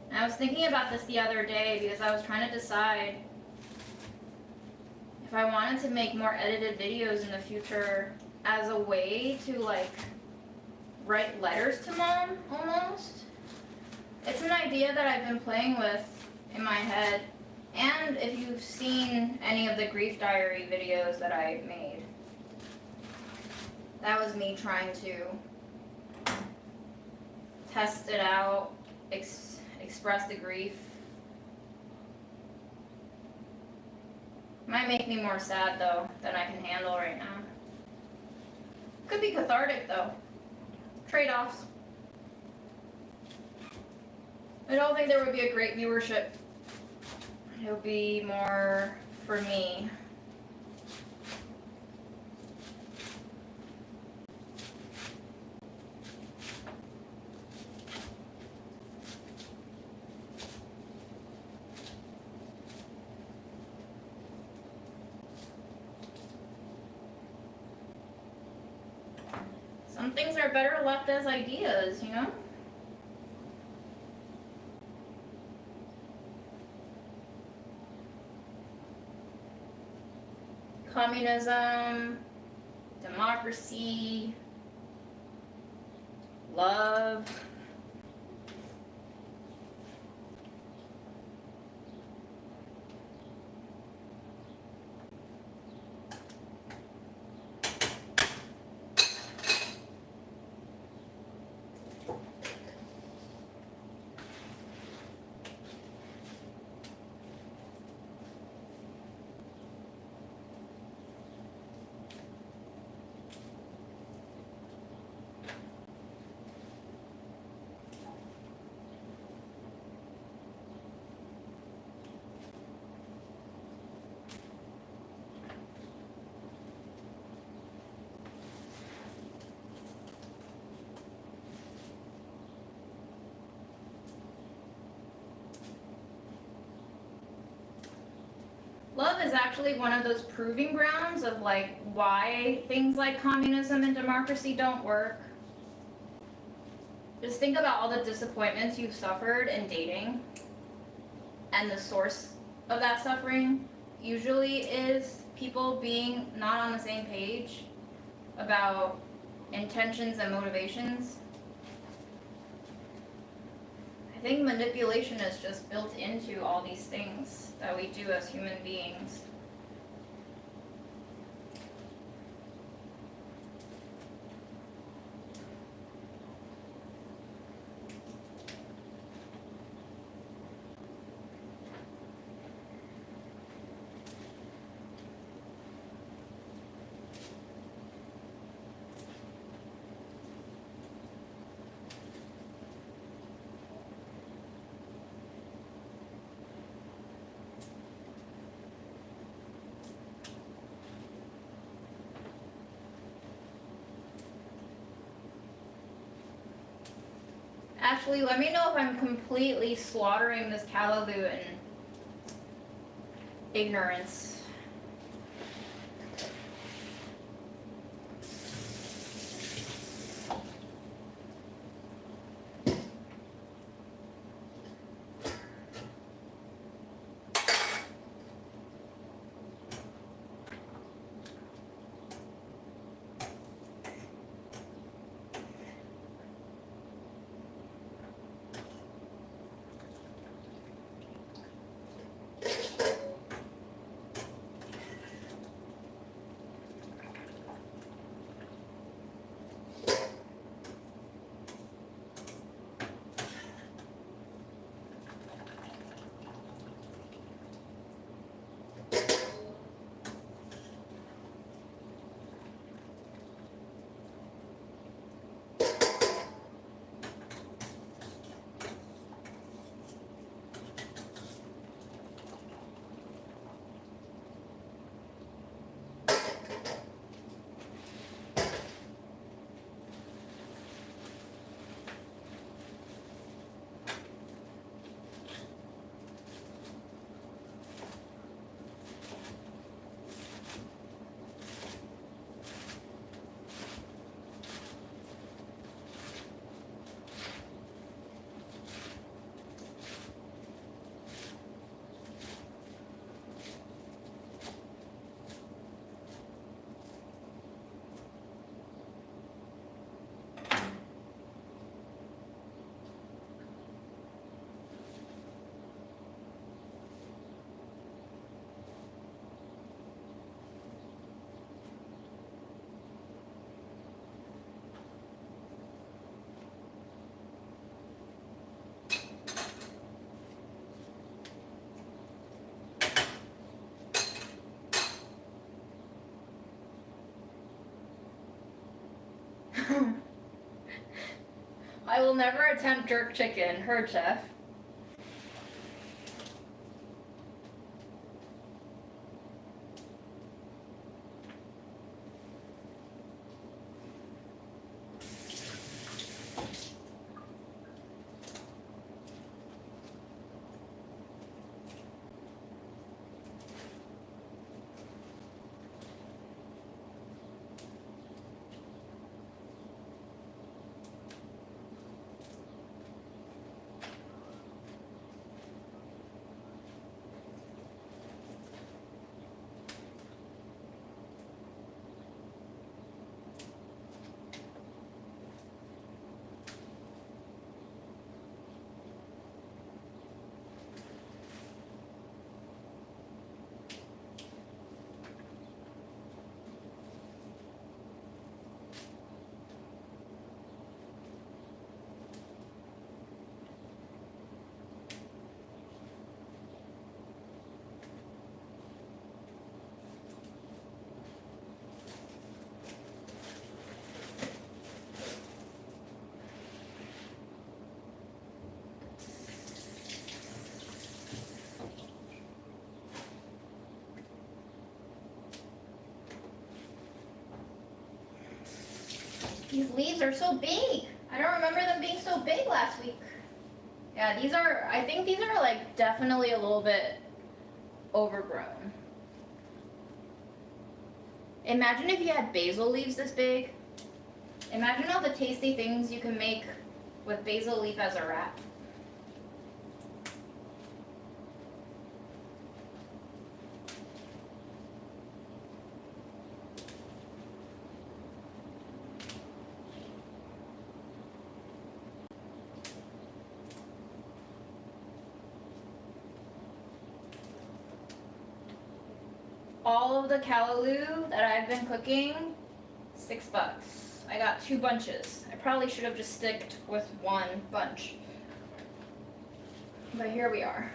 And I was thinking about this the other day because I was trying to decide if I wanted to make more edited videos in the future as a way to like write letters to mom almost. It's an idea that I've been playing with in my head And if you've seen any of the grief diary videos that I made, that was me trying to test it out, express the grief. Might make me more sad though than I can handle right now. Could be cathartic though. Trade-offs. I don't think there would be a great viewership. It would be more for me. Some things are better left as ideas, you know? Communism, democracy, love. Love is actually one of those proving grounds of like why things like communism and democracy don't work. Just think about all the disappointments you've suffered in dating, and the source of that suffering usually is people being not on the same page about intentions and motivations. I think manipulation is just built into all these things that we do as human beings. Actually, let me know if I'm completely slaughtering this callaloo in ignorance. I will never attempt jerk chicken, heard chef. These leaves are so big. I don't remember them being so big last week. Yeah, I think these are like definitely a little bit overgrown. Imagine if you had basil leaves this big. Imagine all the tasty things you can make with basil leaf as a wrap. All of the callaloo that I've been cooking, $6. I got 2 bunches. I probably should have just sticked with 1 bunch. But here we are.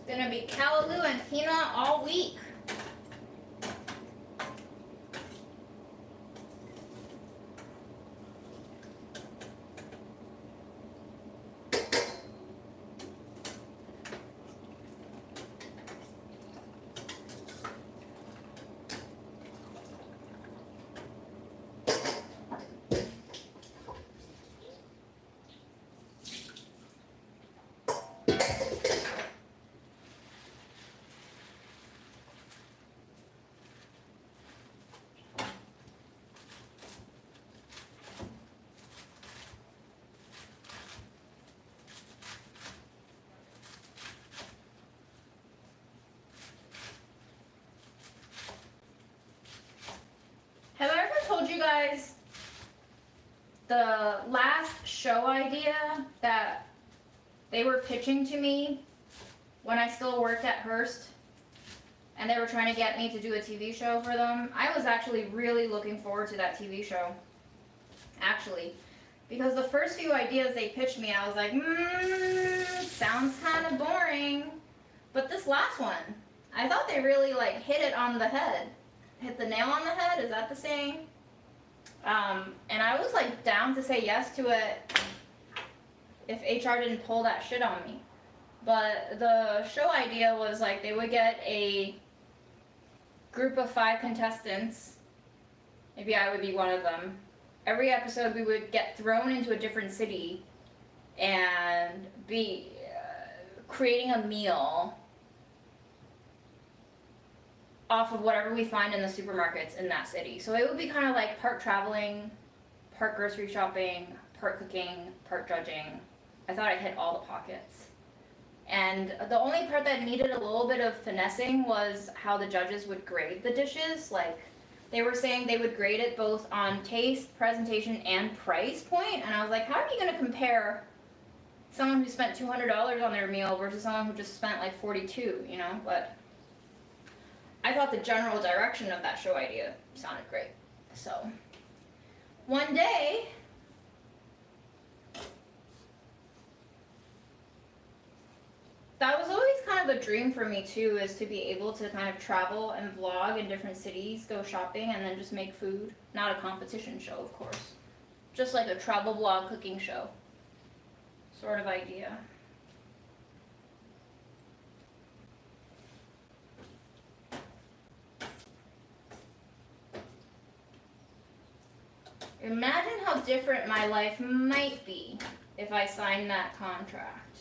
It's gonna be callaloo and quinoa all week. Have I ever told you guys the last show idea that they were pitching to me when I still worked at Hearst? And they were trying to get me to do a TV show for them. I was actually really looking forward to that TV show. Actually. Because the first few ideas they pitched me, I was like, sounds kind of boring. But this last one, I thought they really like hit it on the head. Hit the nail on the head, is that the saying? And I was like down to say yes to it if HR didn't pull that shit on me. But the show idea was like they would get a group of 5 contestants. Maybe I would be one of them. Every episode we would get thrown into a different city and be creating a meal off of whatever we find in the supermarkets in that city. So it would be kind of like part traveling, part grocery shopping, part cooking, part judging. I thought I hit all the pockets. And the only part that needed a little bit of finessing was how the judges would grade the dishes. Like, they were saying they would grade it both on taste, presentation, and price point. And I was like, how are you going to compare someone who spent $200 on their meal versus someone who just spent like $42, you know? But I thought the general direction of that show idea sounded great. So, one day, that was always kind of a dream for me too, is to be able to kind of travel and vlog in different cities, go shopping, and then just make food. Not a competition show, of course. Just like a travel vlog cooking show sort of idea. Imagine how different my life might be if I signed that contract.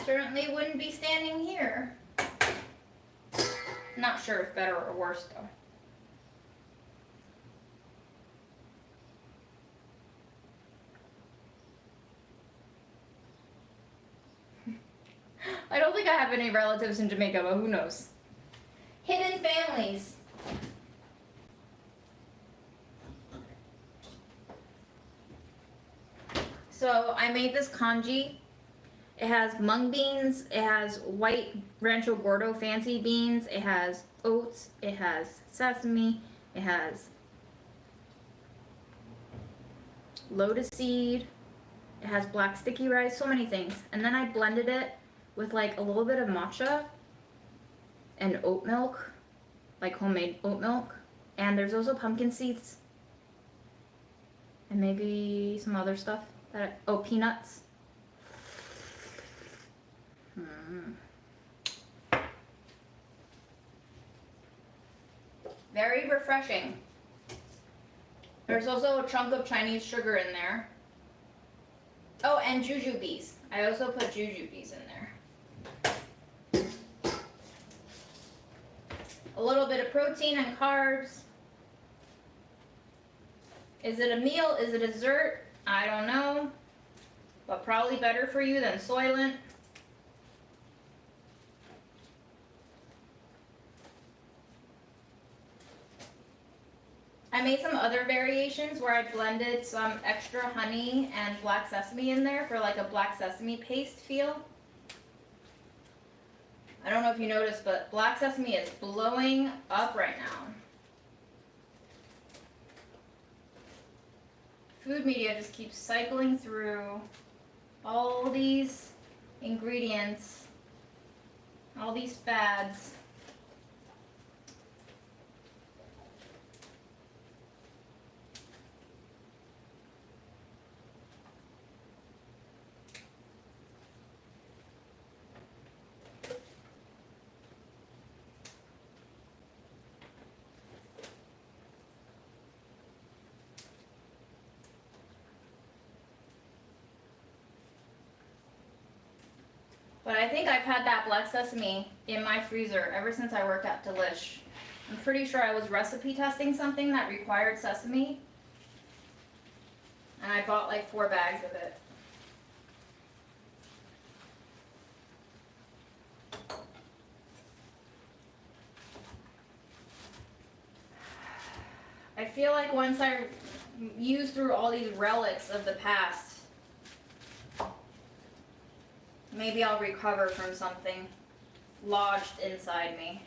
Certainly wouldn't be standing here. Not sure if better or worse though. I don't think I have any relatives in Jamaica, but who knows? Hidden families. So I made this congee. It has mung beans, it has white Rancho Gordo fancy beans, it has oats, it has sesame, it has lotus seed, it has black sticky rice, so many things. And then I blended it with like a little bit of matcha and oat milk, like homemade oat milk. And there's also pumpkin seeds and maybe some other stuff. Peanuts. Very refreshing. There's also a chunk of Chinese sugar in there. Oh, and jujubes. I also put jujubes in there. A little bit of protein and carbs. Is it a meal? Is it a dessert? I don't know. But probably better for you than Soylent. I made some other variations where I blended some extra honey and black sesame in there for like a black sesame paste feel. I don't know if you noticed, but black sesame is blowing up right now. Food media just keeps cycling through all these ingredients, all these fads. But I think I've had that black sesame in my freezer ever since I worked at Delish. I'm pretty sure I was recipe testing something that required sesame. And I bought like 4 bags of it. I feel like once I use through all these relics of the past, maybe I'll recover from something lodged inside me.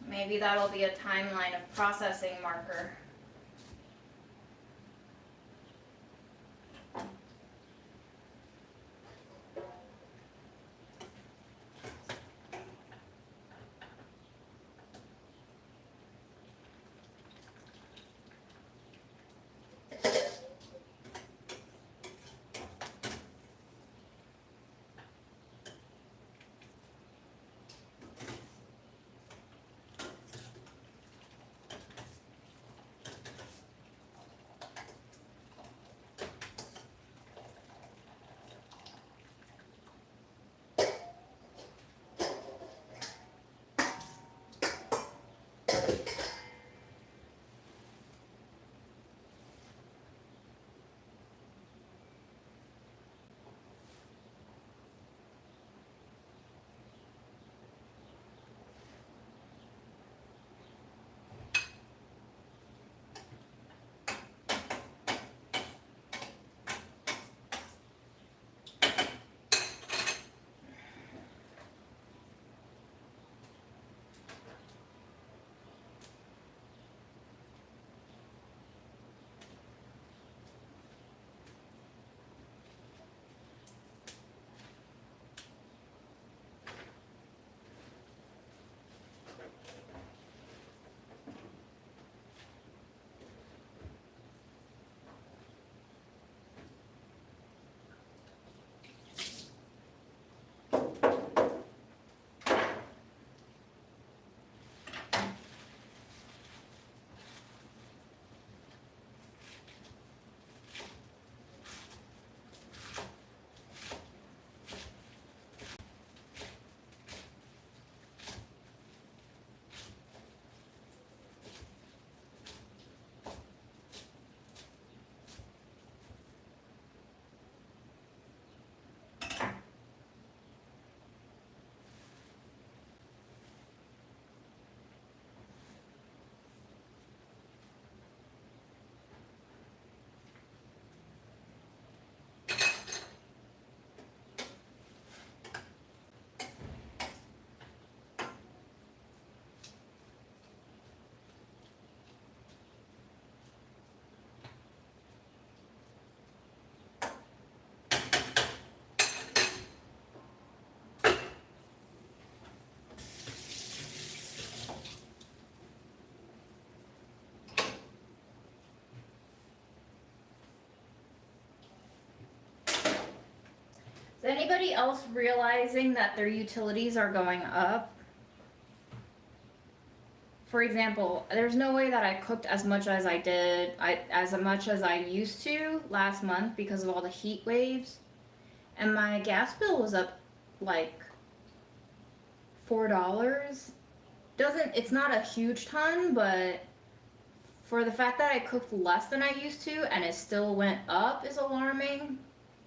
Maybe that'll be a timeline of processing marker. anybody else realizing that their utilities are going up? For example, there's no way that I cooked as much as I did, as much as I used to last month because of all the heat waves. And my gas bill was up like $4. It's not a huge ton, but for the fact that I cooked less than I used to and it still went up is alarming.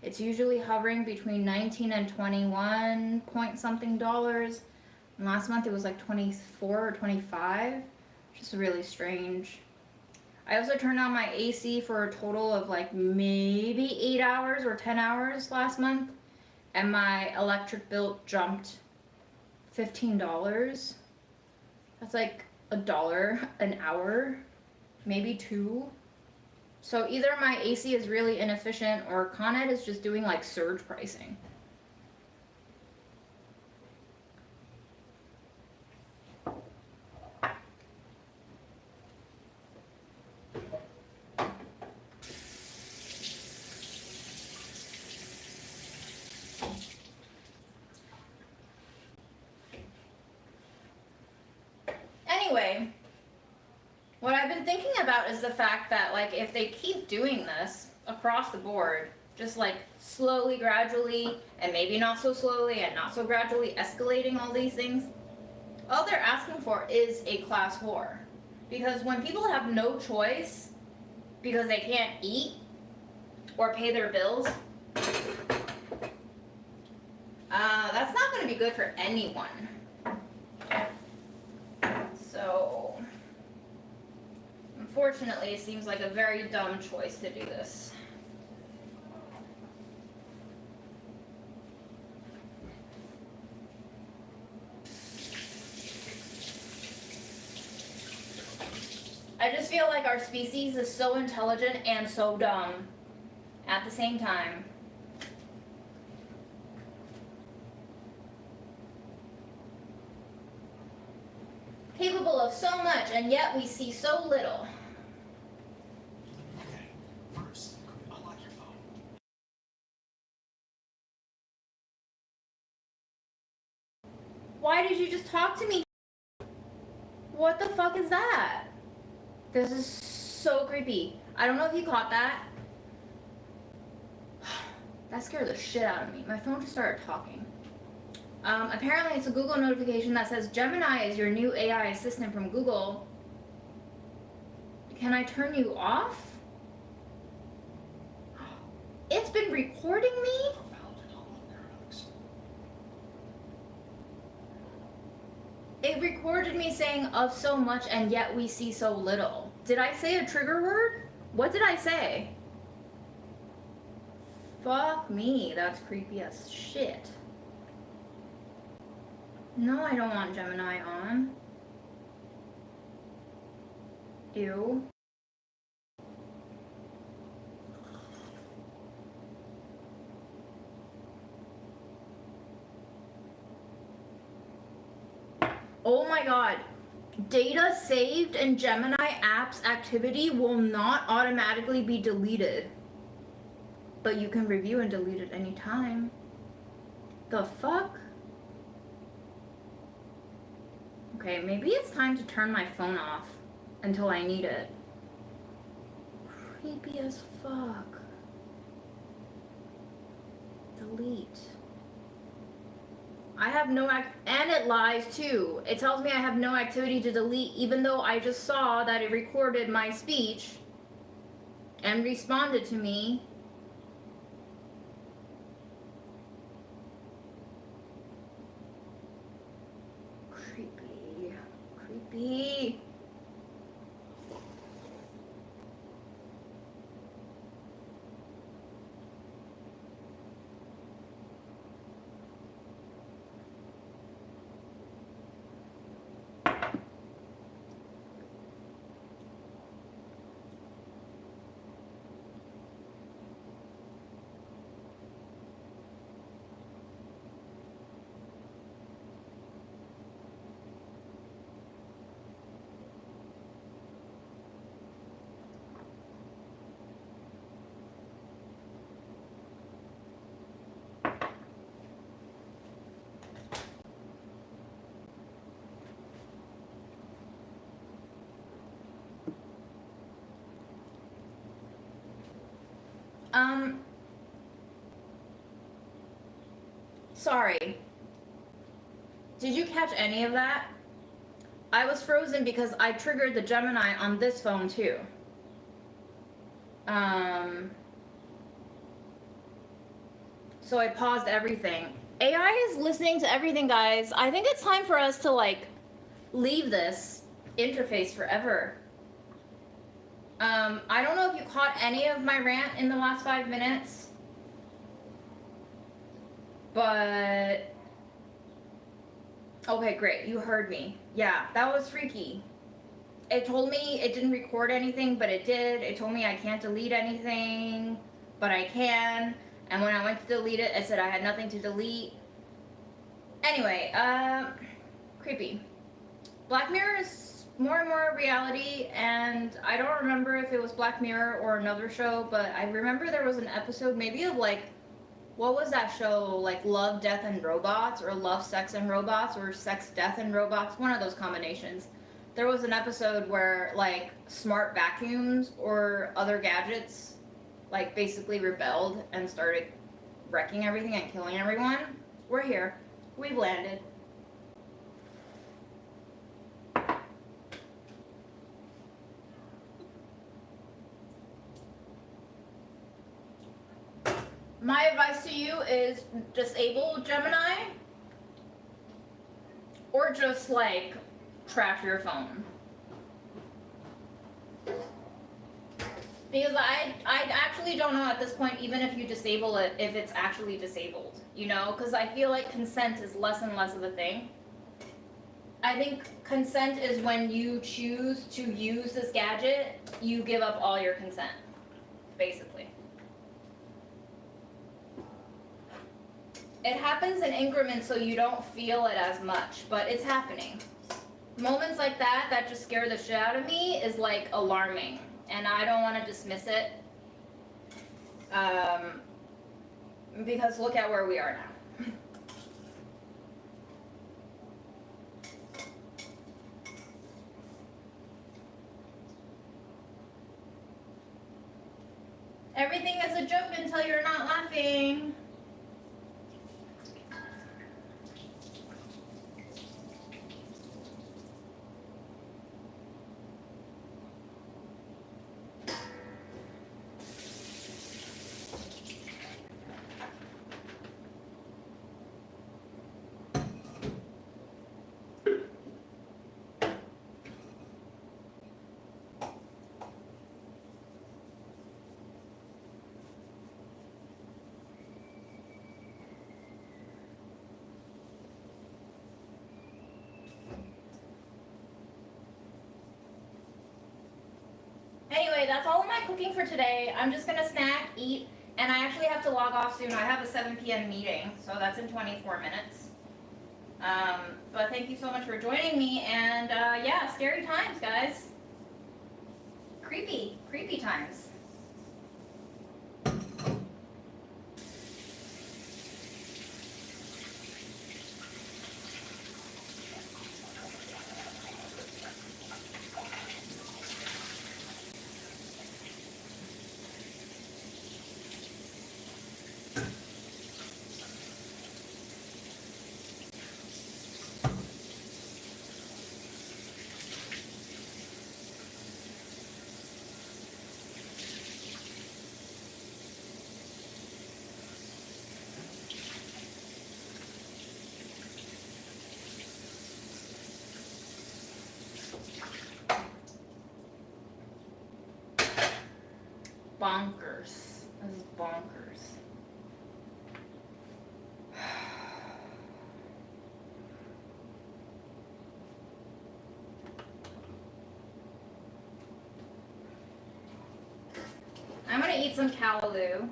It's usually hovering between 19 and 21 point something dollars. And last month it was like 24 or 25. Just really strange. I also turned on my AC for a total of like maybe 8 hours or 10 hours last month. And my electric bill jumped $15. That's like $1 an hour, maybe $2. So either my AC is really inefficient or Con Ed is just doing like surge pricing. Anyway, what I've been thinking about is the fact that, like, if they keep doing this across the board, just like slowly, gradually, and maybe not so slowly and not so gradually escalating all these things, all they're asking for is a class war. Because when people have no choice because they can't eat or pay their bills, that's not going to be good for anyone. So, unfortunately, it seems like a very dumb choice to do this. I just feel like our species is so intelligent and so dumb at the same time. Capable of so much, and yet we see so little. Okay, first, unlock your phone. Why did you just talk to me? What the fuck is that? This is so creepy. I don't know if you caught that. That scared the shit out of me. My phone just started talking. Apparently it's a Google notification that says Gemini is your new AI assistant from Google. Can I turn you off? It's been recording me? Profound and humble paradox. It recorded me saying of so much and yet we see so little. Did I say a trigger word? What did I say? Fuck me, that's creepy as shit. No, I don't want Gemini on. Ew. Oh my god. Data saved in Gemini app's activity will not automatically be deleted. But you can review and delete it anytime. The fuck? Okay, maybe it's time to turn my phone off until I need it. Creepy as fuck. Delete. I have no and it lies too. It tells me I have no activity to delete even though I just saw that it recorded my speech and responded to me. Creepy. Sorry. Did you catch any of that? I was frozen because I triggered the Gemini on this phone too. So I paused everything. AI is listening to everything, guys. I think it's time for us to like leave this interface forever. I don't know if you caught any of my rant in the last 5 minutes, but okay, great, you heard me. Yeah, that was freaky. It told me it didn't record anything, but it did. It told me I can't delete anything, but I can. And when I went to delete it, it said I had nothing to delete. Anyway, creepy. Black Mirror is more and more reality, and I don't remember if it was Black Mirror or another show, but I remember there was an episode maybe of like, what was that show? Like Love, Death, and Robots, or Love, Sex, and Robots, or Sex, Death, and Robots, one of those combinations. There was an episode where like smart vacuums or other gadgets like basically rebelled and started wrecking everything and killing everyone. We're here. We've landed. My advice to you is disable Gemini or just like trash your phone. Because I actually don't know at this point, even if you disable it, if it's actually disabled, you know? Because I feel like consent is less and less of a thing. I think consent is when you choose to use this gadget, you give up all your consent, basically. It happens in increments so you don't feel it as much, but it's happening. Moments like that just scare the shit out of me is like alarming. And I don't want to dismiss it, because look at where we are now. Everything is a joke until you're not laughing. Anyway, that's all of my cooking for today. I'm just gonna snack, eat, and I actually have to log off soon. I have a 7 p.m. meeting, so that's in 24 minutes. But thank you so much for joining me, and yeah, scary times, guys. Creepy times. Bonkers. This is bonkers. I'm gonna eat some callaloo.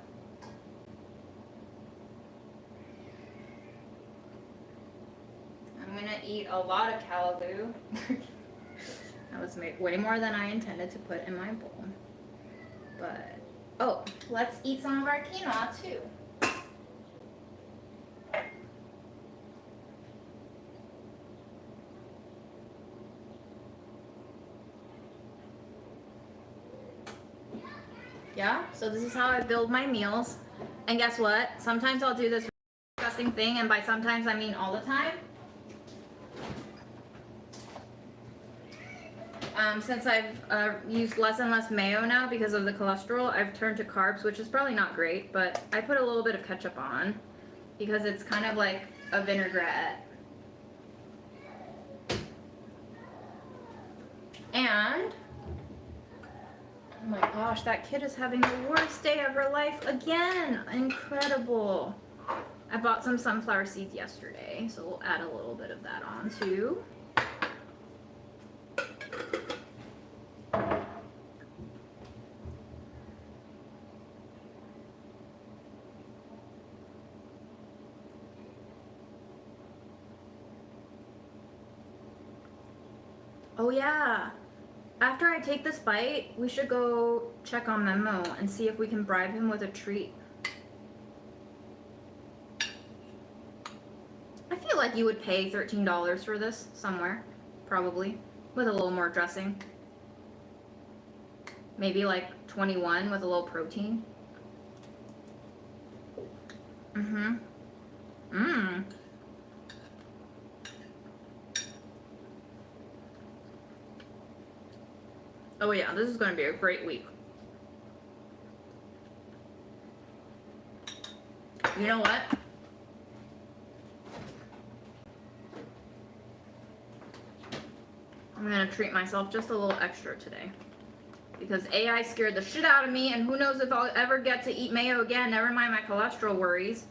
I'm gonna eat a lot of callaloo. That was way more than I intended to put in my bowl. But, oh, let's eat some of our quinoa too. Yeah, so this is how I build my meals. And guess what? Sometimes I'll do this disgusting thing, and by sometimes I mean all the time. Since I've used less and less mayo now because of the cholesterol, I've turned to carbs, which is probably not great, but I put a little bit of ketchup on because it's kind of like a vinaigrette. And, oh my gosh, that kid is having the worst day of her life again. Incredible. I bought some sunflower seeds yesterday, so we'll add a little bit of that on too. Oh yeah, after I take this bite, we should go check on Memo and see if we can bribe him with a treat. I feel like you would pay $13 for this somewhere, probably, with a little more dressing. Maybe like 21 with a little protein. Mm-hmm. Mmm. Oh yeah, this is going to be a great week. You know what? I'm going to treat myself just a little extra today. Because AI scared the shit out of me, and who knows if I'll ever get to eat mayo again, never mind my cholesterol worries.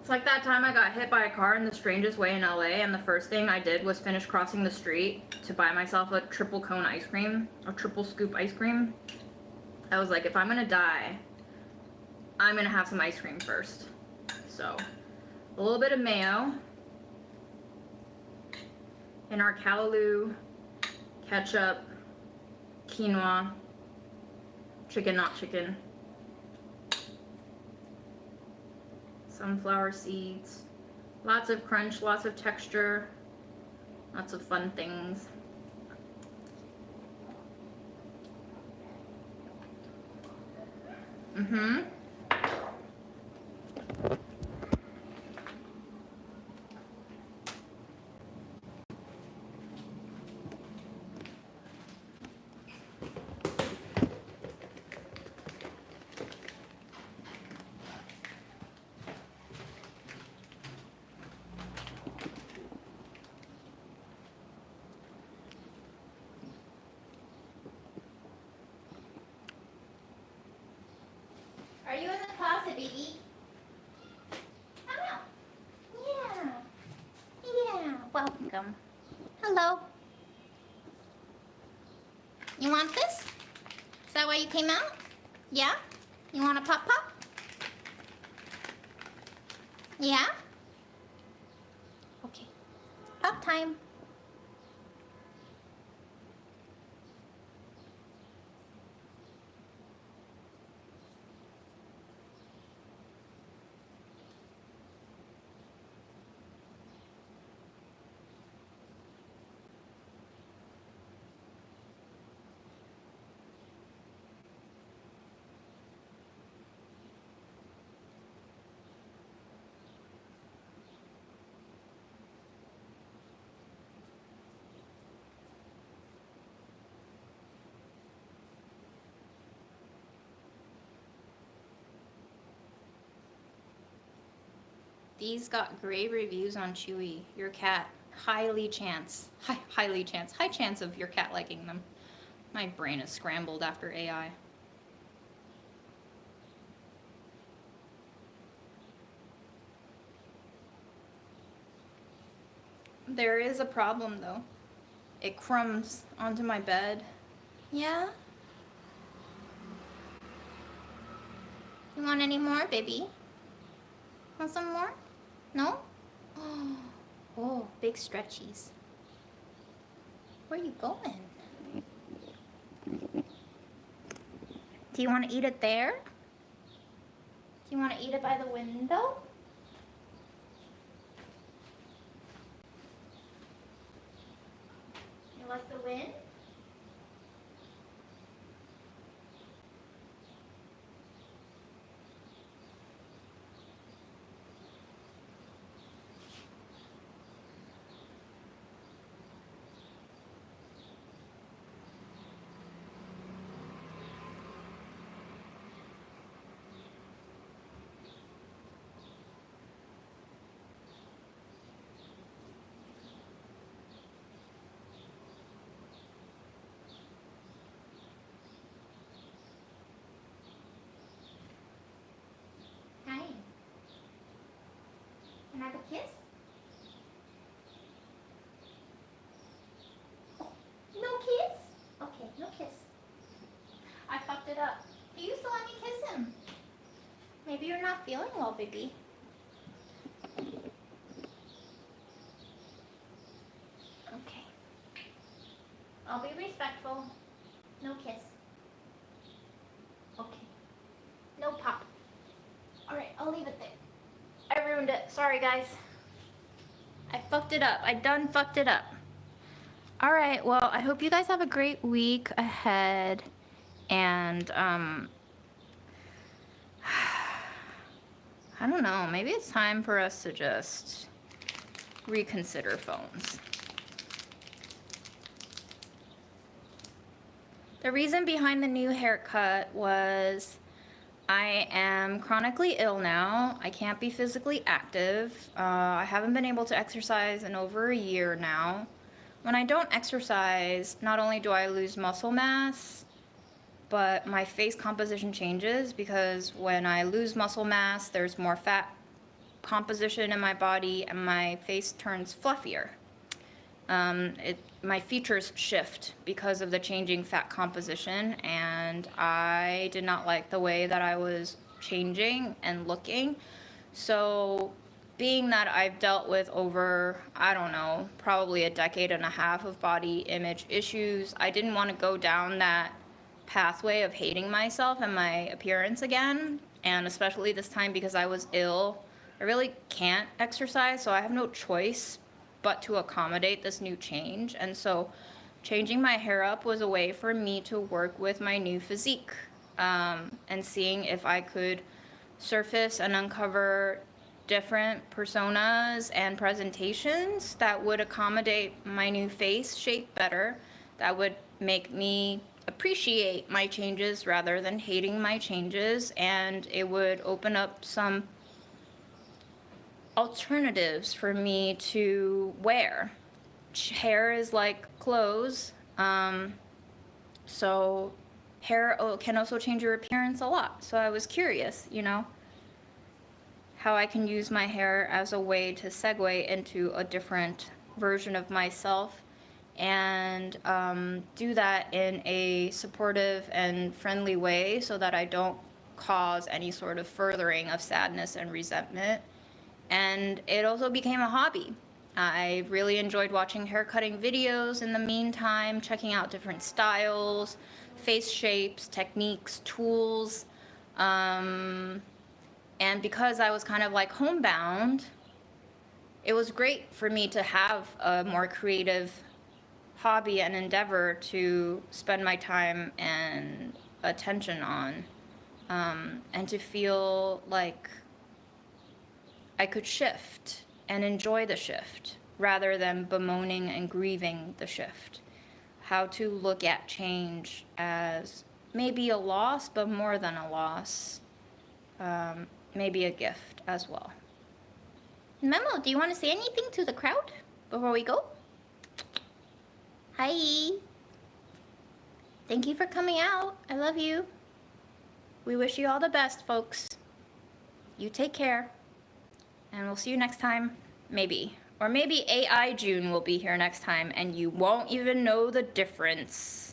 It's like that time I got hit by a car in the strangest way in LA, and the first thing I did was finish crossing the street to buy myself a triple cone ice cream, or triple scoop ice cream. I was like, if I'm gonna die, I'm gonna have some ice cream first. So, a little bit of mayo in our callaloo, ketchup, quinoa, chicken, not chicken, sunflower seeds, lots of crunch, lots of texture, lots of fun things. Mm-hmm. Are you in the closet, baby? Come out. Yeah. Yeah. Welcome. Hello. You want this? Is that why you came out? Yeah? You want a pop pop? Yeah? Okay. Pop time. These got great reviews on Chewy. Your cat, high chance of your cat liking them. My brain is scrambled after AI. There is a problem though. It crumbs onto my bed. Yeah? You want any more, baby? Want some more? No? Oh, big stretchies. Where are you going? Do you want to eat it there? Do you want to eat it by the window? in. Hi. Can I have a kiss? Oh, no kiss? Okay, no kiss. I fucked it up. You used to let me kiss him. Maybe you're not feeling well, baby. Okay. I'll be respectful. No kiss. Okay. No pop. Alright, I'll leave it there. I ruined it. Sorry, guys. I fucked it up. I done fucked it up. Alright, well, I hope you guys have a great week ahead. And, I don't know. Maybe it's time for us to just reconsider phones. The reason behind the new haircut was I am chronically ill now. I can't be physically active. I haven't been able to exercise in over a year now. When I don't exercise, not only do I lose muscle mass, but my face composition changes because when I lose muscle mass, there's more fat composition in my body and my face turns fluffier. My features shift because of the changing fat composition, and I did not like the way that I was changing and looking. So being that I've dealt with over, I don't know, probably a decade and a half of body image issues, I didn't want to go down that pathway of hating myself and my appearance again. And especially this time because I was ill, I really can't exercise, so I have no choice but to accommodate this new change. And so changing my hair up was a way for me to work with my new physique, and seeing if I could surface and uncover different personas and presentations that would accommodate my new face shape better, that would make me appreciate my changes rather than hating my changes, and it would open up some alternatives for me to wear. Hair is like clothes, so hair can also change your appearance a lot. So I was curious, you know, how I can use my hair as a way to segue into a different version of myself, and do that in a supportive and friendly way so that I don't cause any sort of furthering of sadness and resentment. And it also became a hobby. I really enjoyed watching haircutting videos in the meantime, checking out different styles, face shapes, techniques, tools. And because I was kind of like homebound, it was great for me to have a more creative hobby and endeavor to spend my time and attention on, and to feel like I could shift and enjoy the shift rather than bemoaning and grieving the shift. How to look at change as maybe a loss, but more than a loss, maybe a gift as well. Memo, do you want to say anything to the crowd before we go? Hi. Thank you for coming out. I love you. We wish you all the best, folks. You take care. And we'll see you next time, maybe. Or maybe AI June will be here next time and you won't even know the difference.